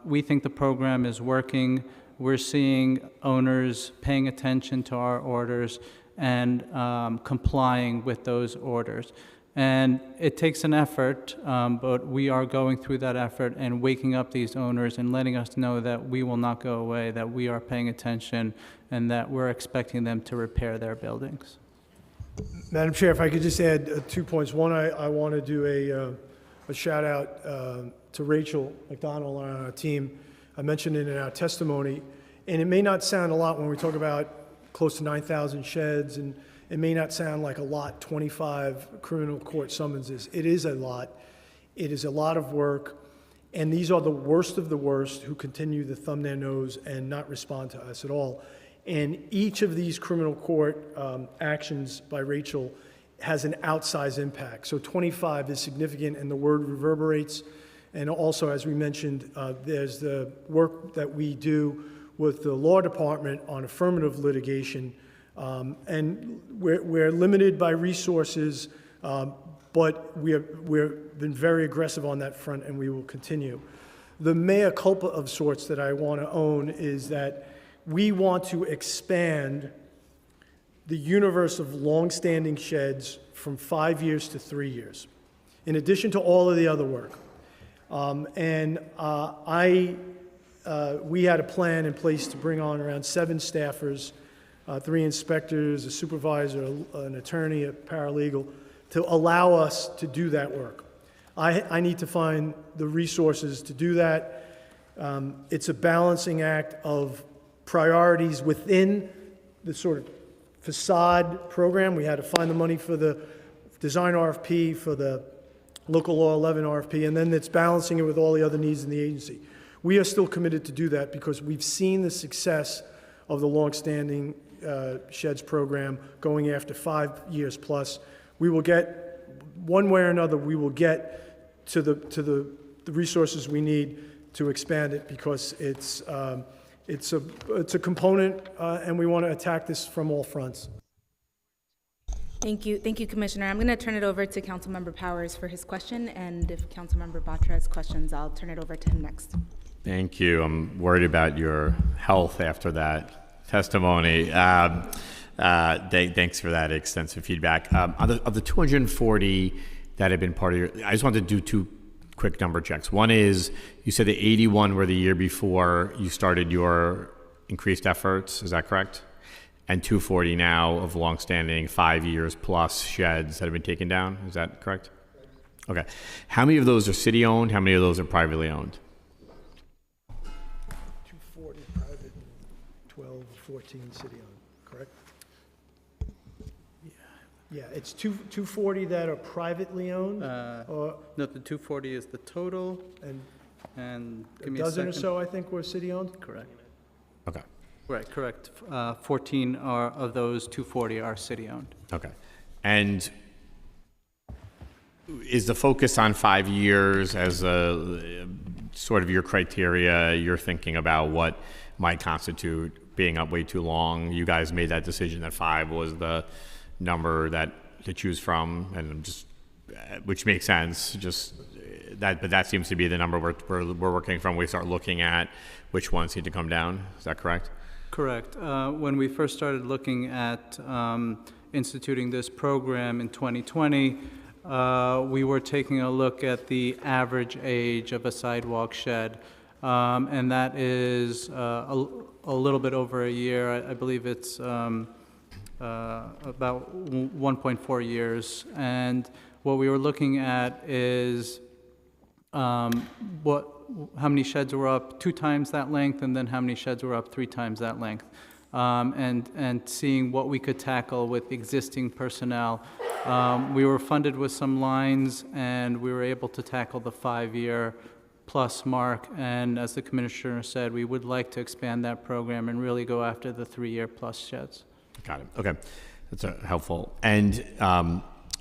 We think the program is working. We're seeing owners paying attention to our orders and complying with those orders. And it takes an effort, but we are going through that effort and waking up these owners and letting us know that we will not go away, that we are paying attention, and that we're expecting them to repair their buildings. Madam Chair, if I could just add 2 points. One, I want to do a shout out to Rachel McDonald on our team. I mentioned it in our testimony, and it may not sound a lot when we talk about close to 9,000 sheds, and it may not sound like a lot, 25 criminal court summonses. It is a lot. It is a lot of work, and these are the worst of the worst who continue to thumb their nose and not respond to us at all. And each of these criminal court actions by Rachel has an outsized impact. So 25 is significant, and the word reverberates. And also, as we mentioned, there's the work that we do with the law department on affirmative litigation. And we're limited by resources, but we've been very aggressive on that front, and we will continue. The mea culpa of sorts that I want to own is that we want to expand the universe of longstanding sheds from 5 years to 3 years, in addition to all of the other work. We had a plan in place to bring on around 7 staffers, 3 inspectors, a supervisor, an attorney, a paralegal, to allow us to do that work. I need to find the resources to do that. It's a balancing act of priorities within the sort of facade program. We had to find the money for the design RFP, for the local law 11 RFP, and then it's balancing it with all the other needs in the agency. We are still committed to do that because we've seen the success of the longstanding sheds program going after 5 years plus. We will get, one way or another, we will get to the resources we need to expand it because it's a component, and we want to attack this from all fronts. Thank you, Commissioner. I'm going to turn it over to Councilmember Powers for his question, and if Councilmember Batra has questions, I'll turn it over to him next. Thank you. I'm worried about your health after that testimony. Thanks for that extensive feedback. Of the 240 that have been part of your, I just wanted to do 2 quick number checks. One is, you said the 81 were the year before you started your increased efforts, is that correct? And 240 now of longstanding 5 years plus sheds that have been taken down, is that correct? Okay. How many of those are city owned? How many of those are privately owned? 240 private, 12, 14 city owned, correct? Yeah, it's 240 that are privately owned? No, the 240 is the total, and A give me a dozen or second. so, I think, were city owned? Correct. Okay. Right, correct. 14 of those 240 are city-owned. Okay. And is the focus on 5 years as a sort of your criteria? You're thinking about what might constitute being up way too long. You guys made that decision that 5 was the number to choose from, and just which makes sense. Just that, but that seems to be the number we're working from. We start looking at which ones need to come down. Is that correct? Correct. When we first started looking at instituting this program in 2020, we were taking a look at the average age of a sidewalk shed, and that is a little bit over a year. I believe it's about 1.4 years. And what we were looking at is how many sheds were up 2 times that length, and then how many sheds were up 3 times that length, and seeing what we could tackle with existing personnel. We were funded with some lines, and we were able to tackle the 5-year plus mark, and as the commissioner said, we would like to expand that program and really go after the 3-year plus sheds. Got it. Okay, that's helpful. And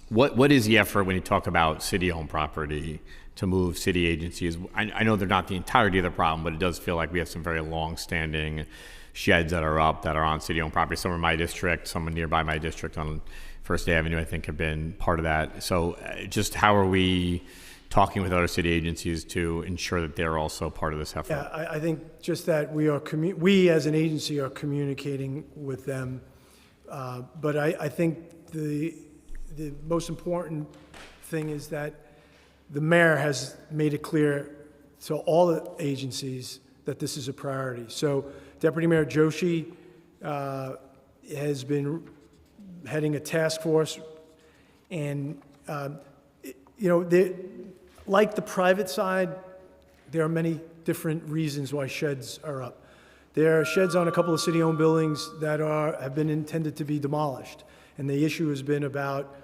what is the effort when you talk about city-owned property to move city agencies? I know they're not the entirety of the problem, but it does feel like we have some very long-standing sheds that are up that are on city-owned property. Some are my district, some are nearby my district on First Avenue, I think, have been part of that. So just how are we talking with other city agencies to ensure that they're also part of this effort? Yeah, I think just that we as an agency are communicating with them. But I think the most important thing is that the mayor has made it clear to all the agencies that this is a priority. So Deputy Mayor Joshi has been heading a task force, and like the private side, there are many different reasons why sheds are up. There are sheds on a couple of city-owned buildings that have been intended to be demolished, and the issue has been about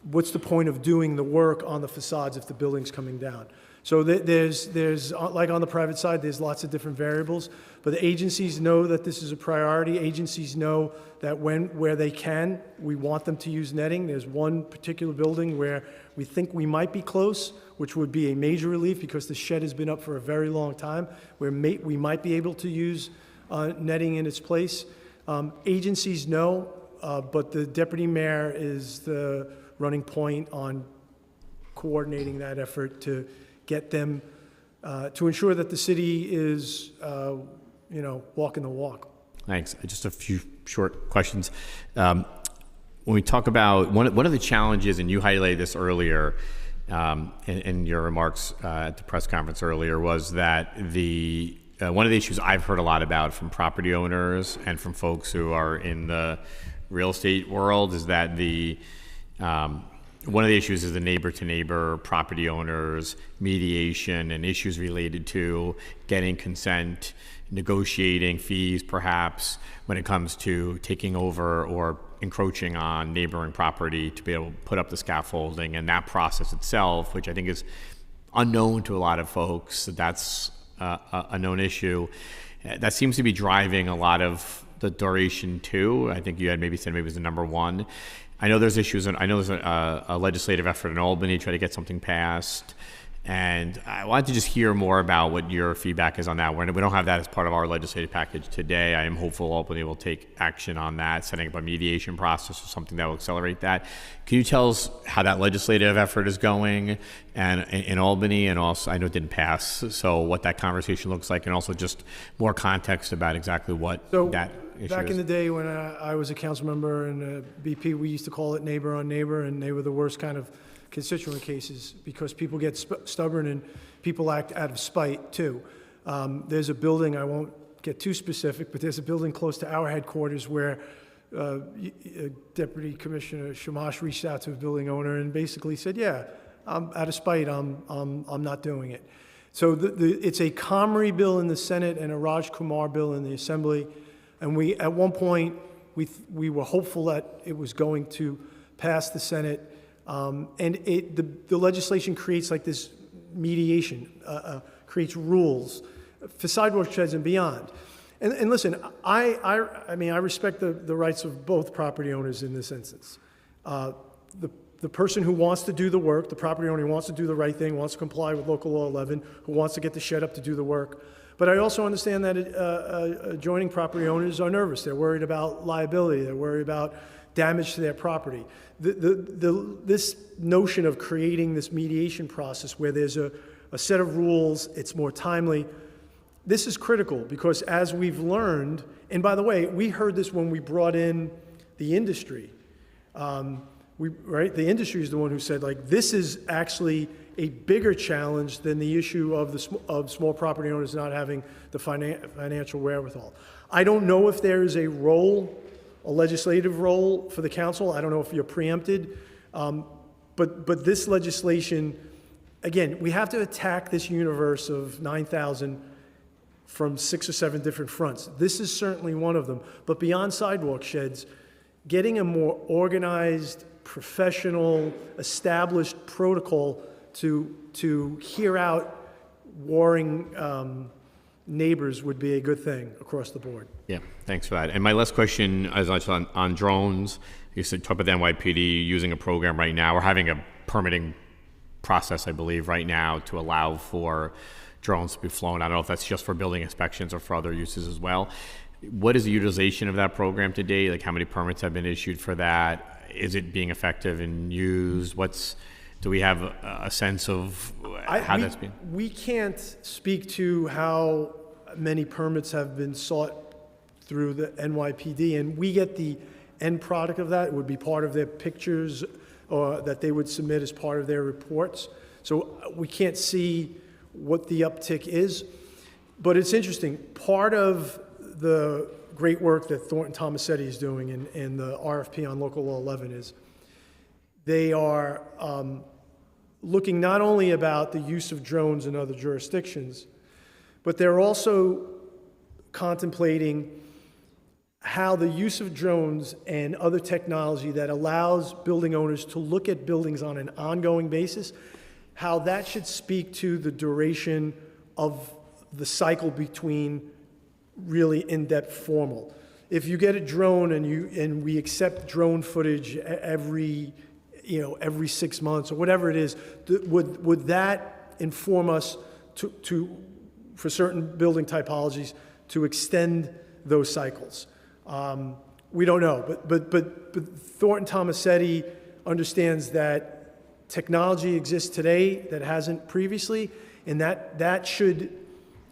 what's the point of doing the work on the facades if the building's coming down. So there's like on the private side, there's lots of different variables, but the agencies know that this is a priority. Agencies know that where they can, we want them to use netting. There's one particular building where we think we might be close, which would be a major relief because the shed has been up for a very long time, where we might be able to use netting in its place. Agencies know, but the deputy mayor is the running point on coordinating that effort to get them, to ensure that the city is, walking the walk. Thanks. Just a few short questions. When we talk about one of the challenges, and you highlighted this earlier in your remarks at the press conference earlier, was that one of the issues I've heard a lot about from property owners and from folks who are in the real estate world is that one of the issues is the neighbor-to-neighbor property owners, mediation, and issues related to getting consent, negotiating fees, perhaps, when it comes to taking over or encroaching on neighboring property to be able to put up the scaffolding, and that process itself, which I think is unknown to a lot of folks. That's a known issue. That seems to be driving a lot of the duration too. I think you had maybe said maybe it was the number one. I know there's issues, and I know there's a legislative effort in Albany to try to get something passed. And I wanted to just hear more about what your feedback is on that. We don't have that as part of our legislative package today. I am hopeful Albany will take action on that, setting up a mediation process or something that will accelerate that. Can you tell us how that legislative effort is going and in Albany, and also, I know it didn't pass, so what that conversation looks like, and also just more context about exactly what that issue Back is. in the day when I was a council member in BP, we used to call it neighbor on neighbor, and they were the worst kind of constituent cases because people get stubborn and people act out of spite too. There's a building, I won't get too specific, but there's a building close to our headquarters where Deputy Commissioner Shamash reached out to a building owner and basically said, yeah, I'm out of spite, I'm not doing it. So it's a Comrie bill in the Senate and a Raj Kumar bill in the Assembly, and we, at one point, we were hopeful that it was going to pass the Senate. And the legislation creates like this mediation, creates rules for sidewalk sheds and beyond. And listen, I mean, I respect the rights of both property owners in this instance. The person who wants to do the work, the property owner who wants to do the right thing, wants to comply with local law 11, who wants to get the shed up to do the work. But I also understand that adjoining property owners are nervous. They're worried about liability. They're worried about damage to their property. This notion of creating this mediation process where there's a set of rules, it's more timely, this is critical because as we've learned, and by the way, we heard this when we brought in the industry. The industry is the one who said, like, this is actually a bigger challenge than the issue of small property owners not having the financial wherewithal. I don't know if there is a legislative role for the council. I don't know if you're preempted, but this legislation again, we have to attack this universe of 9,000 from 6 or 7 different fronts. This is certainly one of them. But beyond sidewalk sheds, getting a more organized, professional, established protocol to hear out warring neighbors would be a good thing across the board. Yeah, thanks for that. And my last question is on drones. You said talk about the NYPD using a program right now. We're having a permitting process, I believe, right now to allow for drones to be flown. I don't know if that's just for building inspections or for other uses as well. What is the utilization of that program today? Like, how many permits have been issued for that? Is it being effective and used? Do we have a sense of how that's been? We can't speak to how many permits have been sought through the NYPD, and we get the end product of that. It would be part of their pictures or that they would submit as part of their reports. So we can't see what the uptick is. But it's interesting. Part of the great work that Thornton Tomasetti is doing in the RFP on Local Law 11 is they are looking not only about the use of drones in other jurisdictions, but they're also contemplating how the use of drones and other technology that allows building owners to look at buildings on an ongoing basis, how that should speak to the duration of the cycle between really in-depth formal. If you get a drone and we accept drone footage every 6 months or whatever it is, would that inform us for certain building typologies to extend those cycles? We don't know, but Thornton Tomasetti understands that technology exists today that hasn't previously, and that should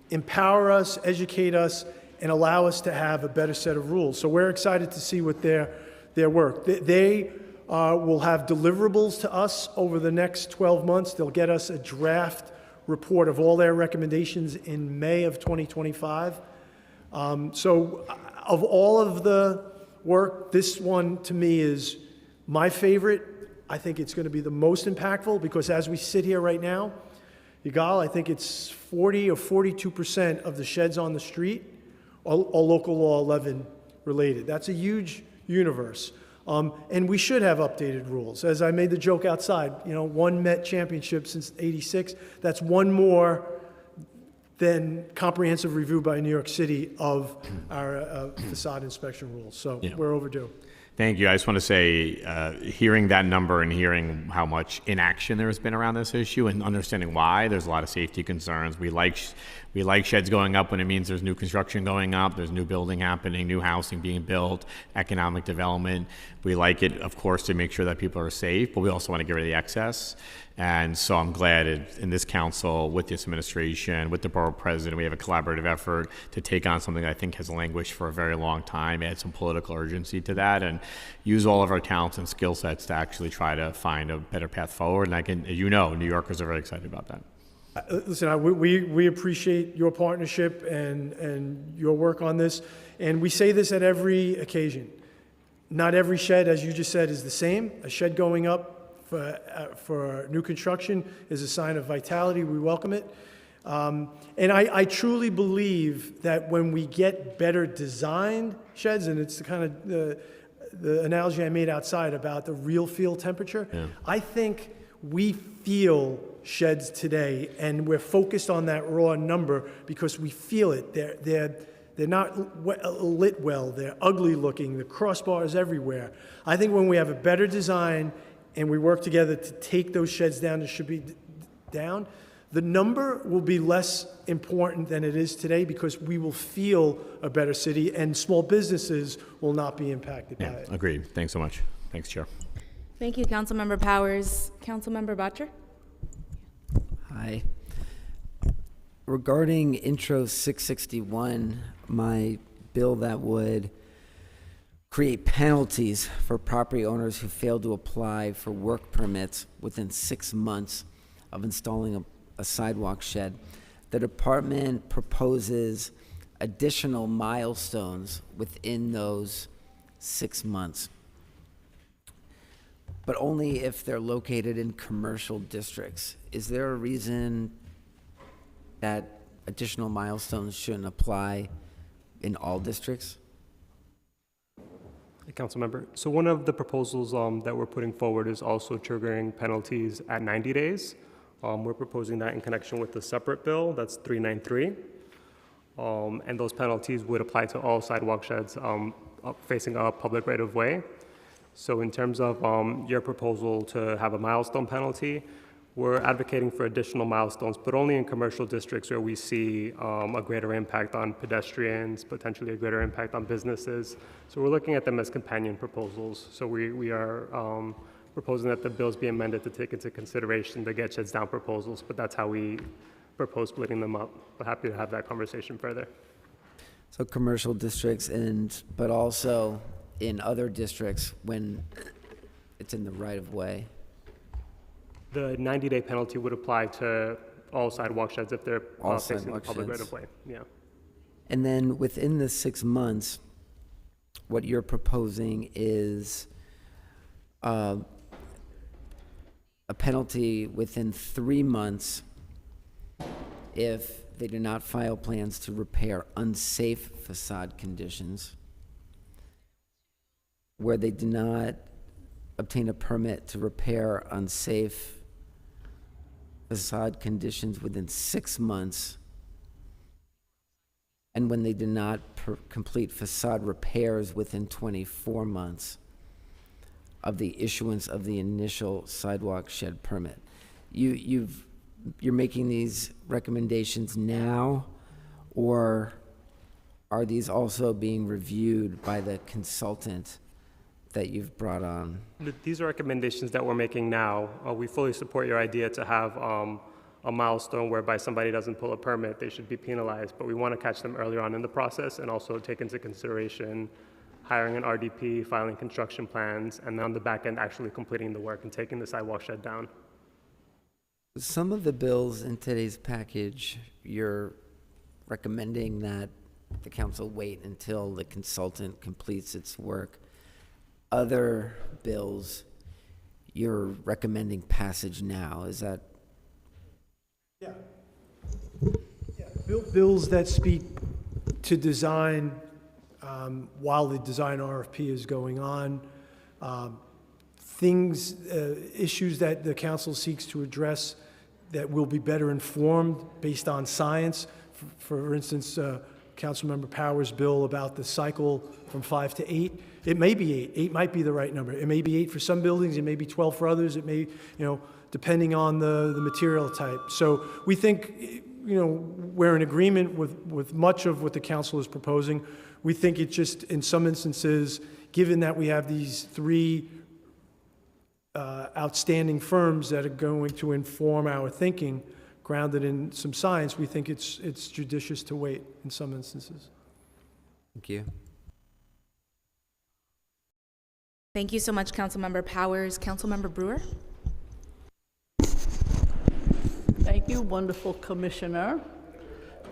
empower us, educate us, and allow us to have a better set of rules. So we're excited to see what their work. They will have deliverables to us over the next 12 months. They'll get us a draft report of all their recommendations in May of 2025. So of all of the work, this one to me is my favorite. I think it's going to be the most impactful because as we sit here right now, Yigal, I think it's 40 or 42% of the sheds on the street are Local Law 11 related. That's a huge universe. And we should have updated rules. As I made the joke outside, one Met championship since '86, that's one more than comprehensive review by New York City of our facade inspection rules. So we're overdue. Thank you. I just want to say, hearing that number and hearing how much inaction there has been around this issue and understanding why, there's a lot of safety concerns. We like sheds going up when it means there's new construction going up, there's new building happening, new housing being built, economic development. We like it, of course, to make sure that people are safe, but we also want to get rid of the excess. And so I'm glad in this council, with this administration, with the borough president, we have a collaborative effort to take on something that I think has languished for a very long time, add some political urgency to that, and use all of our talents and skill sets to actually try to find a better path forward. And New Yorkers are very excited about that. Listen, we appreciate your partnership and your work on this. And we say this at every occasion. Not every shed, as you just said, is the same. A shed going up for new construction is a sign of vitality. We welcome it. And I truly believe that when we get better designed sheds, and it's the kind of the analogy I made outside about the real field temperature, I think we feel sheds today, and we're focused on that raw number because we feel it. They're not lit well. They're ugly looking. The crossbars everywhere. I think when we have a better design and we work together to take those sheds down that should be down, the number will be less important than it is today because we will feel a better city and small businesses will not be impacted by it. Agreed. Thanks so much. Thanks, Chair. Thank you, Councilmember Powers. Councilmember Butcher? Hi. Regarding Intro 661, my bill that would create penalties for property owners who fail to apply for work permits within 6 months of installing a sidewalk shed, the department proposes additional milestones within those 6 months. but only if they're located in commercial districts. Is there a reason that additional milestones shouldn't apply in all districts? Councilmember. So one of the proposals that we're putting forward is also triggering penalties at 90 days. We're proposing that in connection with the separate bill, that's 393. And those penalties would apply to all sidewalk sheds facing a public right-of-way. So in terms of your proposal to have a milestone penalty, we're advocating for additional milestones, but only in commercial districts where we see a greater impact on pedestrians, potentially a greater impact on businesses. So we're looking at them as companion proposals. So we are proposing that the bills be amended to take into consideration the Get Sheds Down proposals, but that's how we propose splitting them up. We're happy to have that conversation further. So commercial districts, but also in other districts when it's in the right-of-way. The 90-day penalty would apply to all sidewalk sheds if they're facing the public right-of-way. Yeah. And then within the 6 months, what you're proposing is a penalty within 3 months if they do not file plans to repair unsafe facade conditions, where they do not obtain a permit to repair unsafe facade conditions within 6 months, and when they do not complete facade repairs within 24 months of the issuance of the initial sidewalk shed permit. You're making these recommendations now, or are these also being reviewed by the consultant that you've brought on? These are recommendations that we're making now. We fully support your idea to have a milestone whereby somebody doesn't pull a permit, they should be penalized, but we want to catch them earlier on in the process and also take into consideration hiring an RDP, filing construction plans, and then on the back end actually completing the work and taking the sidewalk shed down. Some of the bills in today's package, you're recommending that the council wait until the consultant completes its work. Other bills, you're recommending passage now. Is that? Yeah. Bills that speak to design while the design RFP is going on, issues that the council seeks to address that will be better informed based on science. For instance, Councilmember Powers' bill about the cycle from 5 to 8. It may be 8. 8 might be the right number. It may be 8 for some buildings. It may be 12 for others. It may, depending on the material type. So we think, we're in agreement with much of what the council is proposing. We think it just, in some instances, given that we have these 3 outstanding firms that are going to inform our thinking, grounded in some science, we think it's judicious to wait in some instances. Thank you. Thank you so much, Councilmember Powers. Councilmember Brewer? Thank you, wonderful commissioner.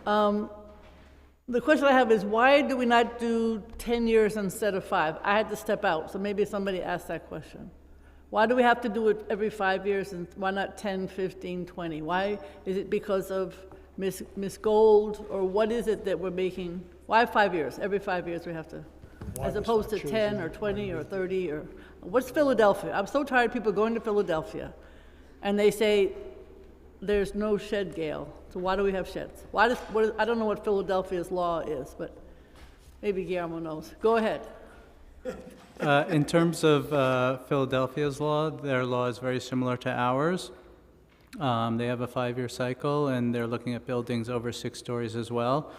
The question I have is, why do we not do 10 years instead of 5? I had to step out, so maybe somebody asked that question. Why do we have to do it every 5 years, and why not 10, 15, 20? Why? Is it because of Miss Gold, or what is it that we're making? Why 5 years? Every 5 years we have to, as opposed to 10 or 20 or 30 or, what's Philadelphia? I'm so tired of people going to Philadelphia, and they say, there's no shed gale. So why do we have sheds? I don't know what Philadelphia's law is, but maybe Guillermo knows. Go ahead. In terms of Philadelphia's law, their law is very similar to ours. They have a 5-year cycle, and they're looking at buildings over 6 stories as well.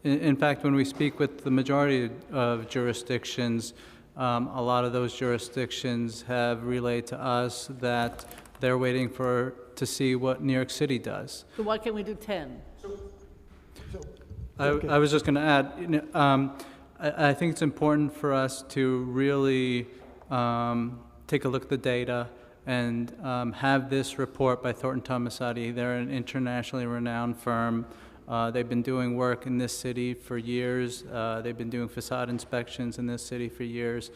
In fact, when we speak with the majority of jurisdictions, a lot of those jurisdictions have relayed to us that they're waiting to see what New York City does. So why can't we do 10? I was just going to add, I think it's important for us to really take a look at the data and have this report by Thornton Tomasati. They're an internationally renowned firm. They've been doing work in this city for years. They've been doing facade inspections in this city for years.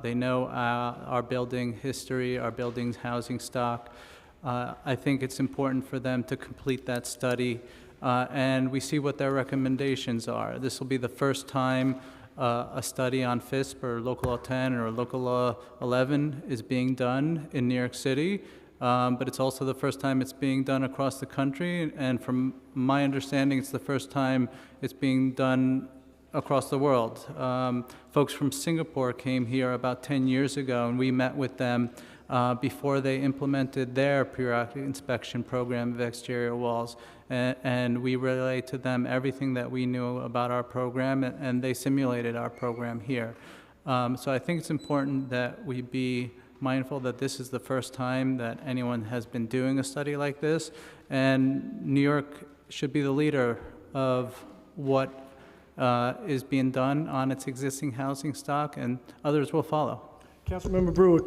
They know our building history, our building's housing stock. I think it's important for them to complete that study, and we see what their recommendations are. This will be the first time a study on FISP or Local Law 10 or Local Law 11 is being done in New York City, but it's also the first time it's being done across the country, and from my understanding, it's the first time it's being done across the world. Folks from Singapore came here about 10 years ago, and we met with them before they implemented their periodic inspection program of exterior walls. And we relayed to them everything that we knew about our program, and they simulated our program here. So I think it's important that we be mindful that this is the first time that anyone has been doing a study like this, and New York should be the leader of what is being done on its existing housing stock, and others will follow. Councilmember Brewer,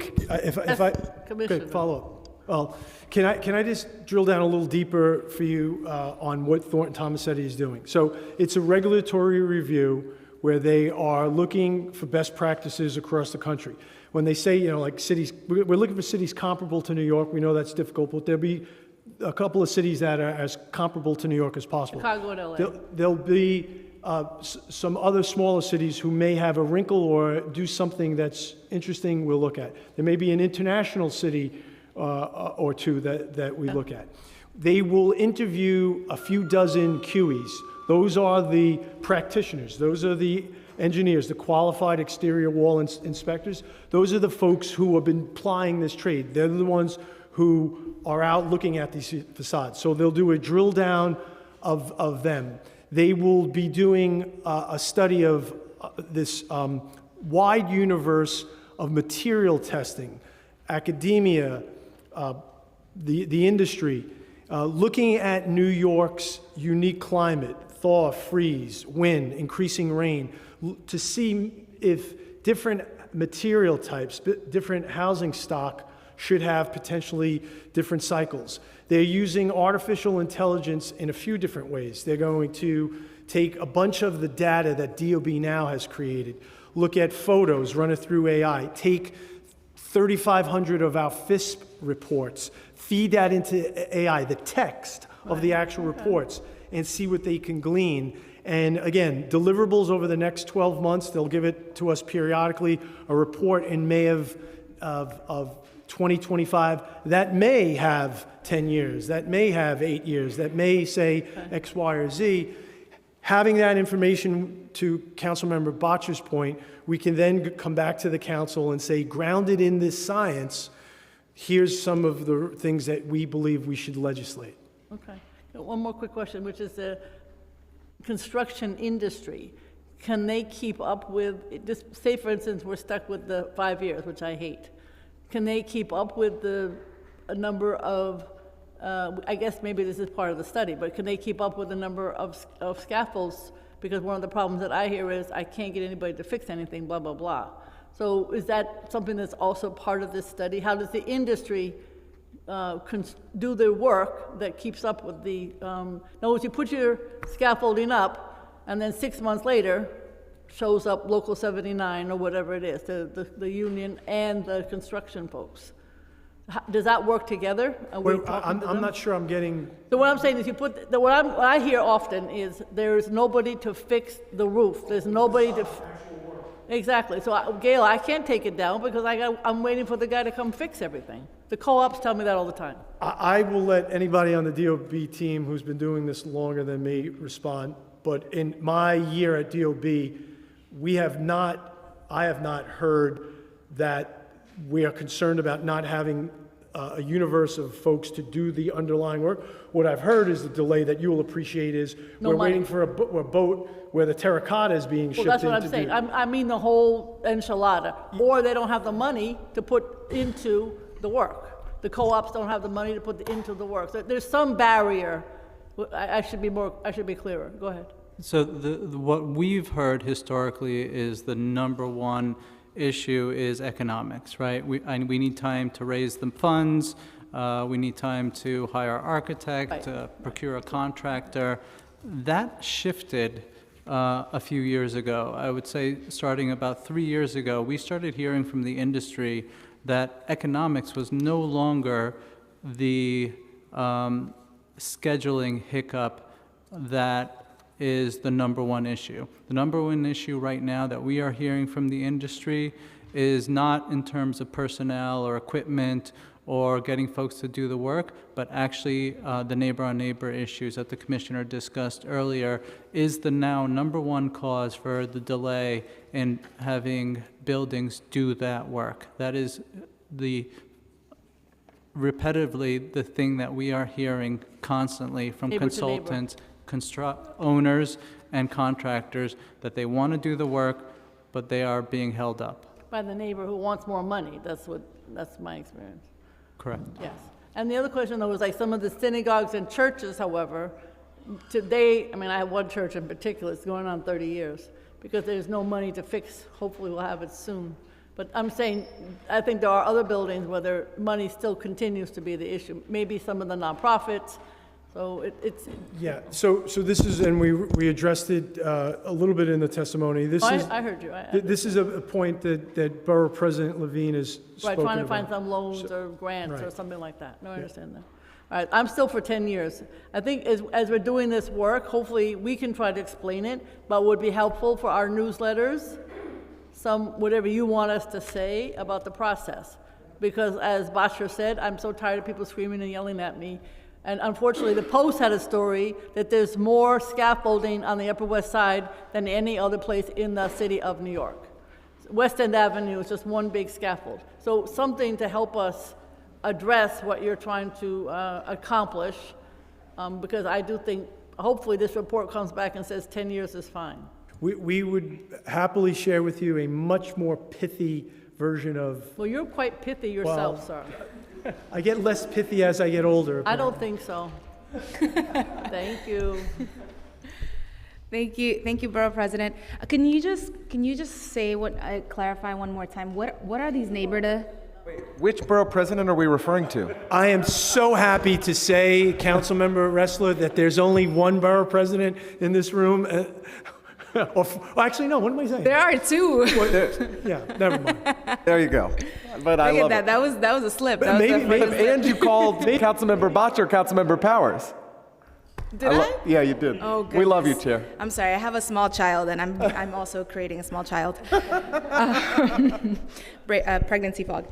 if I could follow up. Well, can I just drill down a little deeper for you on what Thornton Tomasetti is doing? So it's a regulatory review where they are looking for best practices across the country. When they say, like cities, we're looking for cities comparable to New York. We know that's difficult, but there'll be a couple of cities that are as comparable to New York as possible. Chicago and LA. There'll be some other smaller cities who may have a wrinkle or do something that's interesting we'll look at. There may be an international city or two that we look at. They will interview a few dozen QEs. Those are the practitioners. Those are the engineers, the qualified exterior wall inspectors. Those are the folks who have been plying this trade. They're the ones who are out looking at these facades. So they'll do a drill down of them. They will be doing a study of this wide universe of material testing, academia, the industry, looking at New York's unique climate, thaw, freeze, wind, increasing rain, to see if different material types, different housing stock should have potentially different cycles. They're using artificial intelligence in a few different ways. They're going to take a bunch of the data that DOB now has created, look at photos, run it through AI, take 3,500 of our FISP reports, feed that into AI, the text of the actual reports, and see what they can glean. And again, deliverables over the next 12 months, they'll give it to us periodically, a report in May of 2025 that may have 10 years, that may have 8 years, that may say X, Y, or Z. Having that information, to Councilmember Botcher's point, we can then come back to the council and say, grounded in this science, here's some of the things that we believe we should legislate. Okay. One more quick question, which is the construction industry. Can they keep up with, just say for instance, we're stuck with the 5 years, which I hate. Can they keep up with a number of, I guess maybe this is part of the study, but can they keep up with the number of scaffolds? Because one of the problems that I hear is I can't get anybody to fix anything, blah, blah, blah. So is that something that's also part of this study? How does the industry do their work that keeps up with the, in other words, you put your scaffolding up, and then 6 months later, shows up Local 79 or whatever it is, the union and the construction folks. Does that work together? I'm not sure I'm getting... So what I'm saying is what I hear often is there's nobody to fix the roof. There's nobody to... Exactly. So Gail, I can't take it down because I'm waiting for the guy to come fix everything. The co-ops tell me that all the time. I will let anybody on the DOB team who's been doing this longer than me respond, but in my year at DOB, I have not heard that we are concerned about not having a universe of folks to do the underlying work. What I've heard is the delay that you will appreciate is we're waiting for a boat where the terracotta is being shipped in. Well, that's what I'm saying. I mean the whole enchilada. Or they don't have the money to put into the work. The co-ops don't have the money to put into the work. So there's some barrier. I should be clearer. Go ahead. So what we've heard historically is the number one issue is economics, right? We need time to raise the funds. We need time to hire an architect, procure a contractor. That shifted a few years ago. I would say starting about 3 years ago, we started hearing from the industry that economics was no longer the scheduling hiccup that is the number one issue. The number one issue right now that we are hearing from the industry is not in terms of personnel or equipment or getting folks to do the work, but actually the neighbor-on-neighbor issues that the commissioner discussed earlier is the now number one cause for the delay in having buildings do that work. That is repetitively the thing that we are hearing constantly from Neighbor to neighbor. consultants, owners, and contractors, that they want to do the work, but they are being held up. By the neighbor who wants more money. That's my experience. Correct. Yes. And the other question, though, was like some of the synagogues and churches, however, today, I mean, I have one church in particular, it's going on 30 years, because there's no money to fix. Hopefully we'll have it soon. But I'm saying, I think there are other buildings where money still continues to be the issue. Maybe some of the nonprofits. So it's. Yeah, so this is, and we addressed it a little bit in the testimony. I heard you. This is a point that Borough President Levine has Right, spoken trying to find about. some loans or grants or right. something like that. No, I understand that. All right, I'm still for 10 years. I think as we're doing this work, hopefully we can try to explain it, but would be helpful for our newsletters, whatever you want us to say about the process. Because as Bashir said, I'm so tired of people screaming and yelling at me. And unfortunately, the Post had a story that there's more scaffolding on the Upper West Side than any other place in the city of New York. West End Avenue is just one big scaffold. So something to help us address what you're trying to accomplish, because I do think, hopefully this report comes back and says 10 years is fine. We would happily share with you a much more pithy version of, Well, you're quite pithy yourself, Well, sir. I get less pithy as I get older. I don't think so. Thank you. Thank you, Borough President. Can you just say clarify one more time? What are these neighbor to? Which borough president are we referring to? I am so happy to say, Councilmember Ressler, that there's only one borough president in this room. Actually, no, what am I saying? There are two. Yeah, never mind. There you go. But I Look love at that. it. That was a slip. But That was maybe- the first slip. And you called Councilmember Bottcher Councilmember Powers. Did I? Yeah, you did. Oh, We love you, goodness. Chair. I'm sorry. I have a small child, and I'm also creating a small child. Pregnancy fog.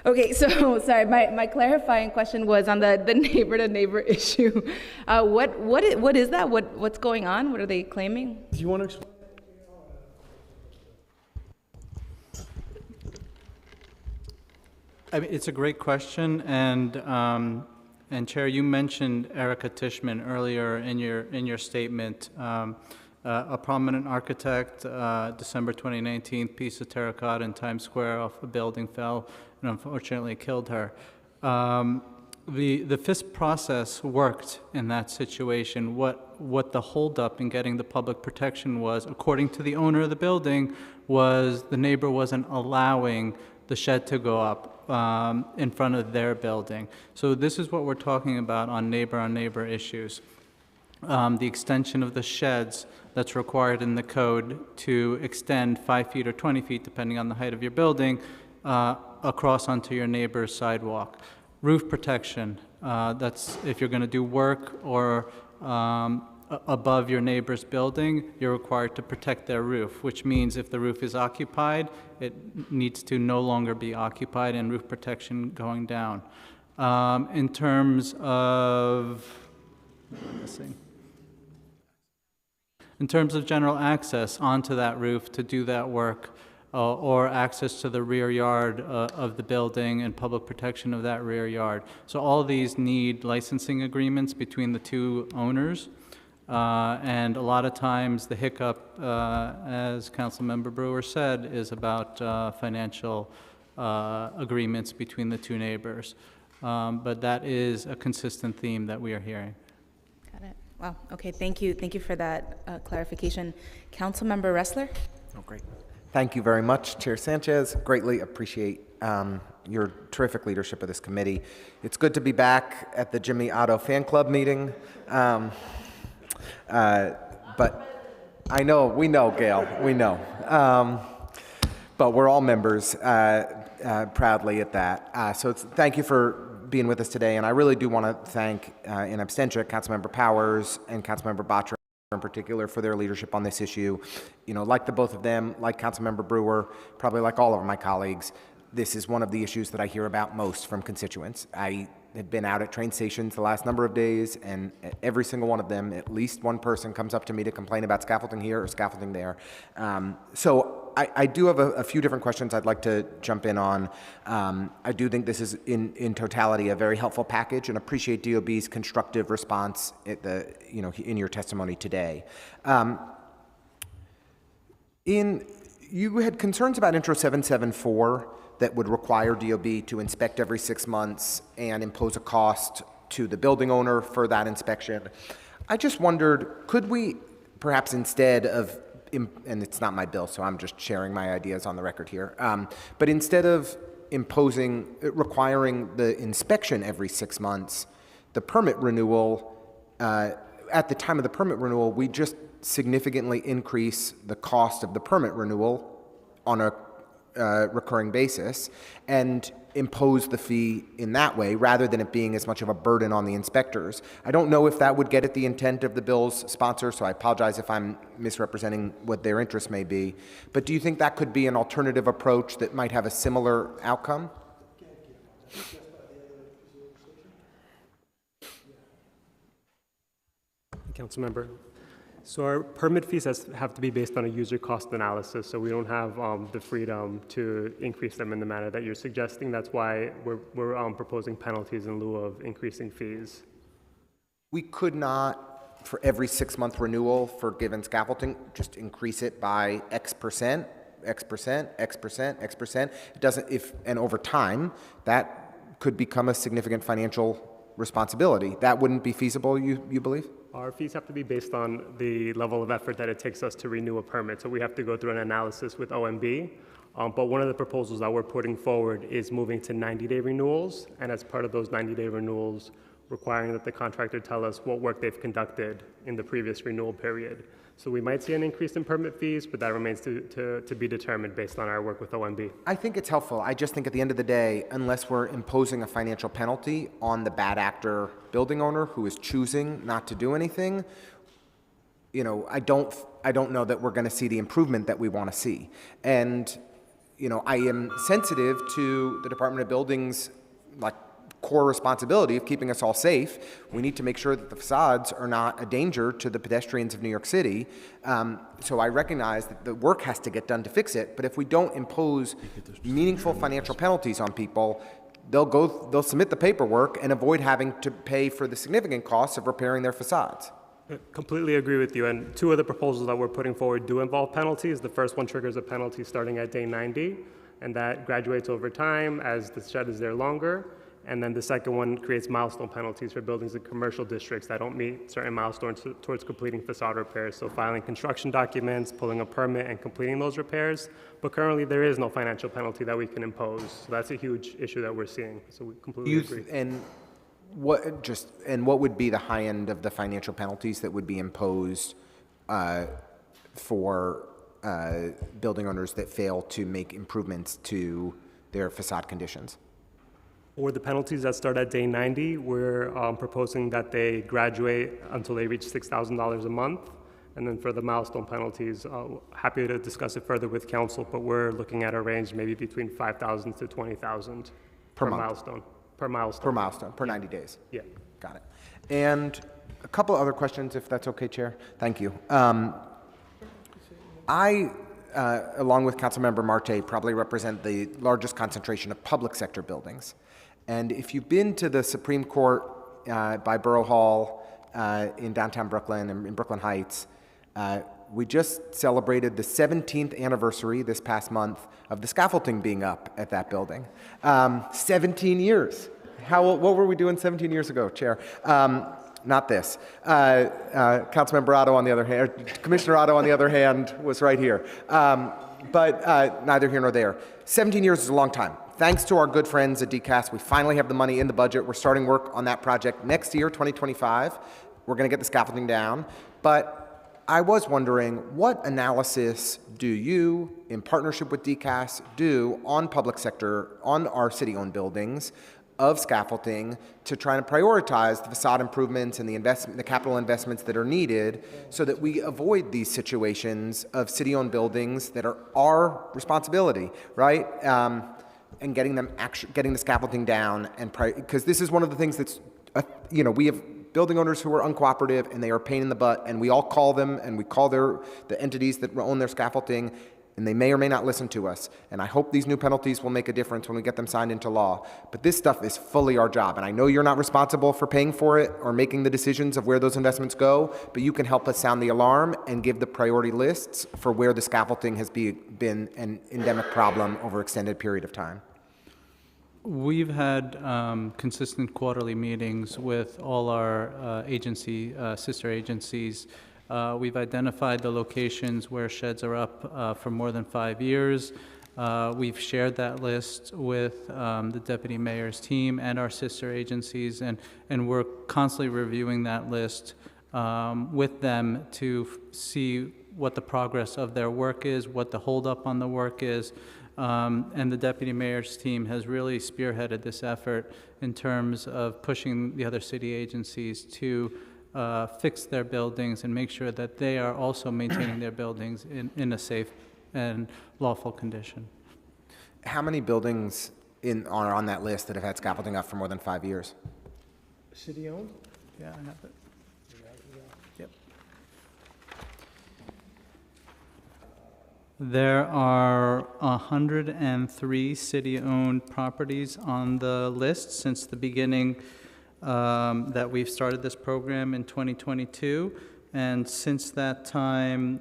Okay, so sorry. My clarifying question was on the neighbor to neighbor issue. What is that? What's going on? What are they claiming? Do you want to explain? I mean, it's a great question, and Chair, you mentioned Erica Tishman earlier in your statement. A prominent architect, December 2019, piece of terracotta in Times Square off a building fell and unfortunately killed her. The FISP process worked in that situation. What the holdup in getting the public protection was, according to the owner of the building, was the neighbor wasn't allowing the shed to go up in front of their building. So this is what we're talking about on neighbor issues. The extension of the sheds that's required in the code to extend 5 feet or 20 feet, depending on the height of your building, across onto your neighbor's sidewalk. Roof protection, that's if you're going to do work or above your neighbor's building, you're required to protect their roof, which means if the roof is occupied, it needs to no longer be occupied and roof protection going down. In terms of, what am I missing? In terms of general access onto that roof to do that work, or access to the rear yard of the building and public protection of that rear yard. So all these need licensing agreements between the two owners. And a lot of times the hiccup, as Councilmember Brewer said, is about financial agreements between the two neighbors. But that is a consistent theme that we are hearing. Got it. Wow. Okay. Thank you. Thank you for that clarification. Councilmember Ressler. Oh, great. Thank you very much, Chair Sanchez. Greatly appreciate your terrific leadership of this committee. It's good to be back at the Jimmy Otto fan club meeting. But I know, we know, Gail, we know. But we're all members proudly at that. So thank you for being with us today, and I really do want to thank, in absentia, Councilmember Powers and Councilmember Bottcher in particular for their leadership on this issue. You know, like the both of them, like Councilmember Brewer, probably like all of my colleagues, this is one of the issues that I hear about most from constituents. I have been out at train stations the last number of days, and at every single one of them, at least one person comes up to me to complain about scaffolding here or scaffolding there. So I do have a few different questions I'd like to jump in on. I do think this is, in totality, a very helpful package, and appreciate DOB's constructive response in your testimony today. You had concerns about Intro 774 that would require DOB to inspect every 6 months and impose a cost to the building owner for that inspection. I just wondered, could we perhaps instead of, and it's not my bill, so I'm just sharing my ideas on the record here, but instead of requiring the inspection every 6 months, the permit renewal, at the time of the permit renewal, we just significantly increase the cost of the permit renewal on a recurring basis and impose the fee in that way rather than it being as much of a burden on the inspectors. I don't know if that would get at the intent of the bill's sponsor, so I apologize if I'm misrepresenting what their interest may be. But do you think that could be an alternative approach that might have a similar outcome? Councilmember. So our permit fees have to be based on a user cost analysis, so we don't have the freedom to increase them in the manner that you're suggesting. That's why we're proposing penalties in lieu of increasing fees. We could not, for every 6-month renewal for given scaffolding, just increase it by X percent, X percent, X percent, X percent. It doesn't, and over time, that could become a significant financial responsibility. That wouldn't be feasible, you believe? Our fees have to be based on the level of effort that it takes us to renew a permit. So we have to go through an analysis with OMB. But one of the proposals that we're putting forward is moving to 90-day renewals. And as part of those 90-day renewals, requiring that the contractor tell us what work they've conducted in the previous renewal period. So we might see an increase in permit fees, but that remains to be determined based on our work with OMB. I think it's helpful. I just think at the end of the day, unless we're imposing a financial penalty on the bad actor building owner who is choosing not to do anything, you know, I don't know that we're going to see the improvement that we want to see. And, you know, I am sensitive to the Department of Buildings, like, core responsibility of keeping us all safe. We need to make sure that the facades are not a danger to the pedestrians of New York City. So I recognize that the work has to get done to fix it, but if we don't impose meaningful financial penalties on people, they'll submit the paperwork and avoid having to pay for the significant costs of repairing their facades. I completely agree with you, and two of the proposals that we're putting forward do involve penalties. The first one triggers a penalty starting at day 90, and that graduates over time as the shed is there longer. And then the second one creates milestone penalties for buildings in commercial districts that don't meet certain milestones towards completing facade repairs. So filing construction documents, pulling a permit, and completing those repairs. But currently there is no financial penalty that we can impose. So that's a huge issue that we're seeing. So we completely agree. And what would be the high end of the financial penalties that would be imposed for building owners that fail to make improvements to their facade conditions? For the penalties that start at day 90, we're proposing that they graduate until they reach $6,000 a month. And then for the milestone penalties, happy to discuss it further with council, but we're looking at a range maybe between $5,000 to $20,000 per milestone. Per milestone. Per milestone, per 90 days. Yeah. Got it. And a couple other questions, if that's okay, Chair. Thank you. I, along with Councilmember Marte, probably represent the largest concentration of public sector buildings. And if you've been to the Supreme Court by Borough Hall in downtown Brooklyn and in Brooklyn Heights, we just celebrated the 17th anniversary this past month of the scaffolding being up at that building. 17 years. What were we doing 17 years ago, Chair? Not this. Councilmember Otto, on the other hand, Commissioner Otto, on the other hand, was right here. But neither here nor there. 17 years is a long time. Thanks to our good friends at DCAS, we finally have the money in the budget. We're starting work on that project next year, 2025. We're going to get the scaffolding down. But I was wondering, what analysis do you, in partnership with DCAS, do on public sector, on our city-owned buildings, of scaffolding to try and prioritize the facade improvements and the capital investments that are needed so that we avoid these situations of city-owned buildings that are our responsibility, right? And getting the scaffolding down, and because this is one of the things that's, we have building owners who are uncooperative and they are a pain in the butt, and we all call them and we call the entities that own their scaffolding, and they may or may not listen to us. And I hope these new penalties will make a difference when we get them signed into law. But this stuff is fully our job, and I know you're not responsible for paying for it or making the decisions of where those investments go, but you can help us sound the alarm and give the priority lists for where the scaffolding has been an endemic problem over an extended period of time. We've had consistent quarterly meetings with all our sister agencies. We've identified the locations where sheds are up for more than 5 years. We've shared that list with the deputy mayor's team and our sister agencies, and we're constantly reviewing that list with them to see what the progress of their work is, what the holdup on the work is. And the deputy mayor's team has really spearheaded this effort in terms of pushing the other city agencies to fix their buildings and make sure that they are also maintaining their buildings in a safe and lawful condition. How many buildings are on that list that have had scaffolding up for more than 5 years? City-owned? Yeah, I have it. Yep. There are 103 city-owned properties on the list since the beginning that we've started this program in 2022. And since that time,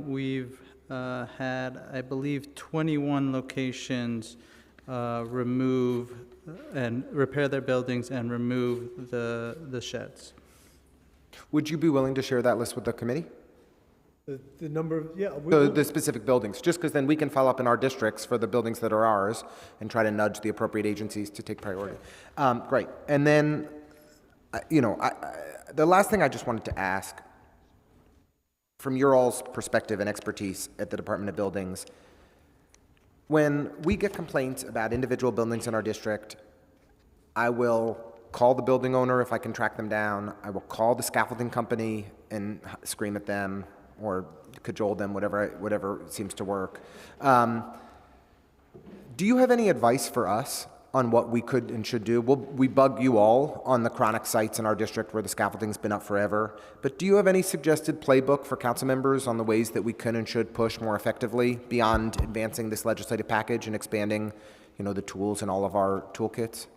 we've had, I believe, 21 locations remove and repair their buildings and remove the sheds. Would you be willing to share that list with the committee? The number of, yeah. The specific buildings, just because then we can follow up in our districts for the buildings that are ours and try to nudge the appropriate agencies to take priority. Great. And then, the last thing I just wanted to ask, from your all's perspective and expertise at the Department of Buildings, when we get complaints about individual buildings in our district, I will call the building owner if I can track them down. I will call the scaffolding company and scream at them or cajole them, whatever seems to work. Do you have any advice for us on what we could and should do? We bug you all on the chronic sites in our district where the scaffolding's been up forever, but do you have any suggested playbook for council members on the ways that we can and should push more effectively beyond advancing this legislative package and expanding, the tools in all of our toolkits?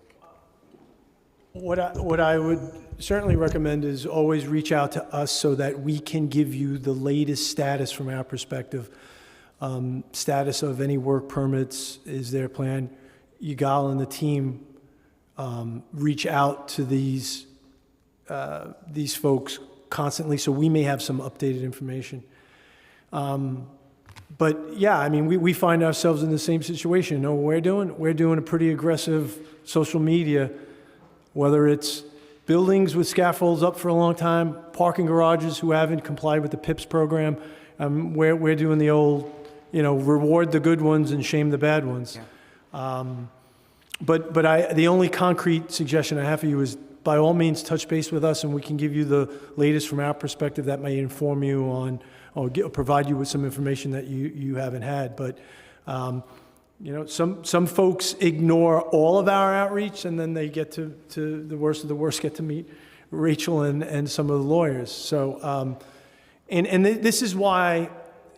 What I would certainly recommend is always reach out to us so that we can give you the latest status from our perspective. Status of any work permits, is there a plan? Yigal and the team reach out to these folks constantly, so we may have some updated information. But yeah, we find ourselves in the same situation. You know what we're doing? We're doing a pretty aggressive social media, whether it's buildings with scaffolds up for a long time, parking garages who haven't complied with the PIPS program. We're doing the old, reward the good ones and shame the bad ones. Yeah. But the only concrete suggestion I have for you is, by all means, touch base with us, and we can give you the latest from our perspective that may inform you on, or provide you with some information that you haven't had. But some folks ignore all of our outreach, and then they get to the worst of the worst, get to meet Rachel and some of the lawyers. So, this is why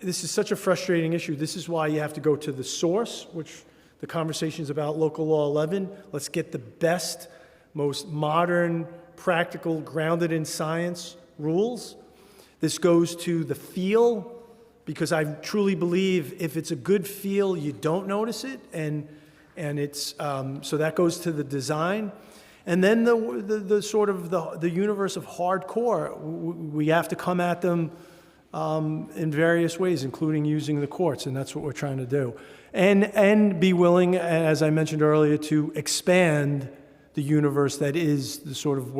this is such a frustrating issue. This is why you have to go to the source, which the conversation is about Local Law 11. Let's get the best, most modern, practical, grounded in science rules. This goes to the feel, because I truly believe if it's a good feel, you don't notice it, and it's so that goes to the design, and then the sort of the universe of hardcore. We have to come at them in various ways, including using the courts, and that's what we're trying to do, and be willing, as I mentioned earlier, to expand the universe that is the sort of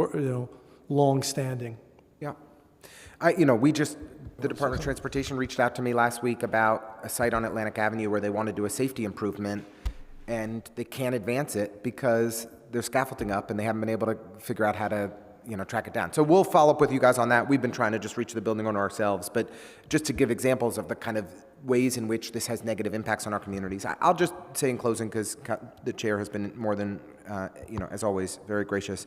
long-standing. Yeah, we just The Department of Transportation reached out to me last week about a site on Atlantic Avenue where they want to do a safety improvement, and they can't advance it because there's scaffolding up and they haven't been able to figure out how to, track it down. So we'll follow up with you guys on that. We've been trying to just reach the building owner ourselves, but just to give examples of the kind of ways in which this has negative impacts on our communities. I'll just say in closing, because the chair has been more than, as always, very gracious.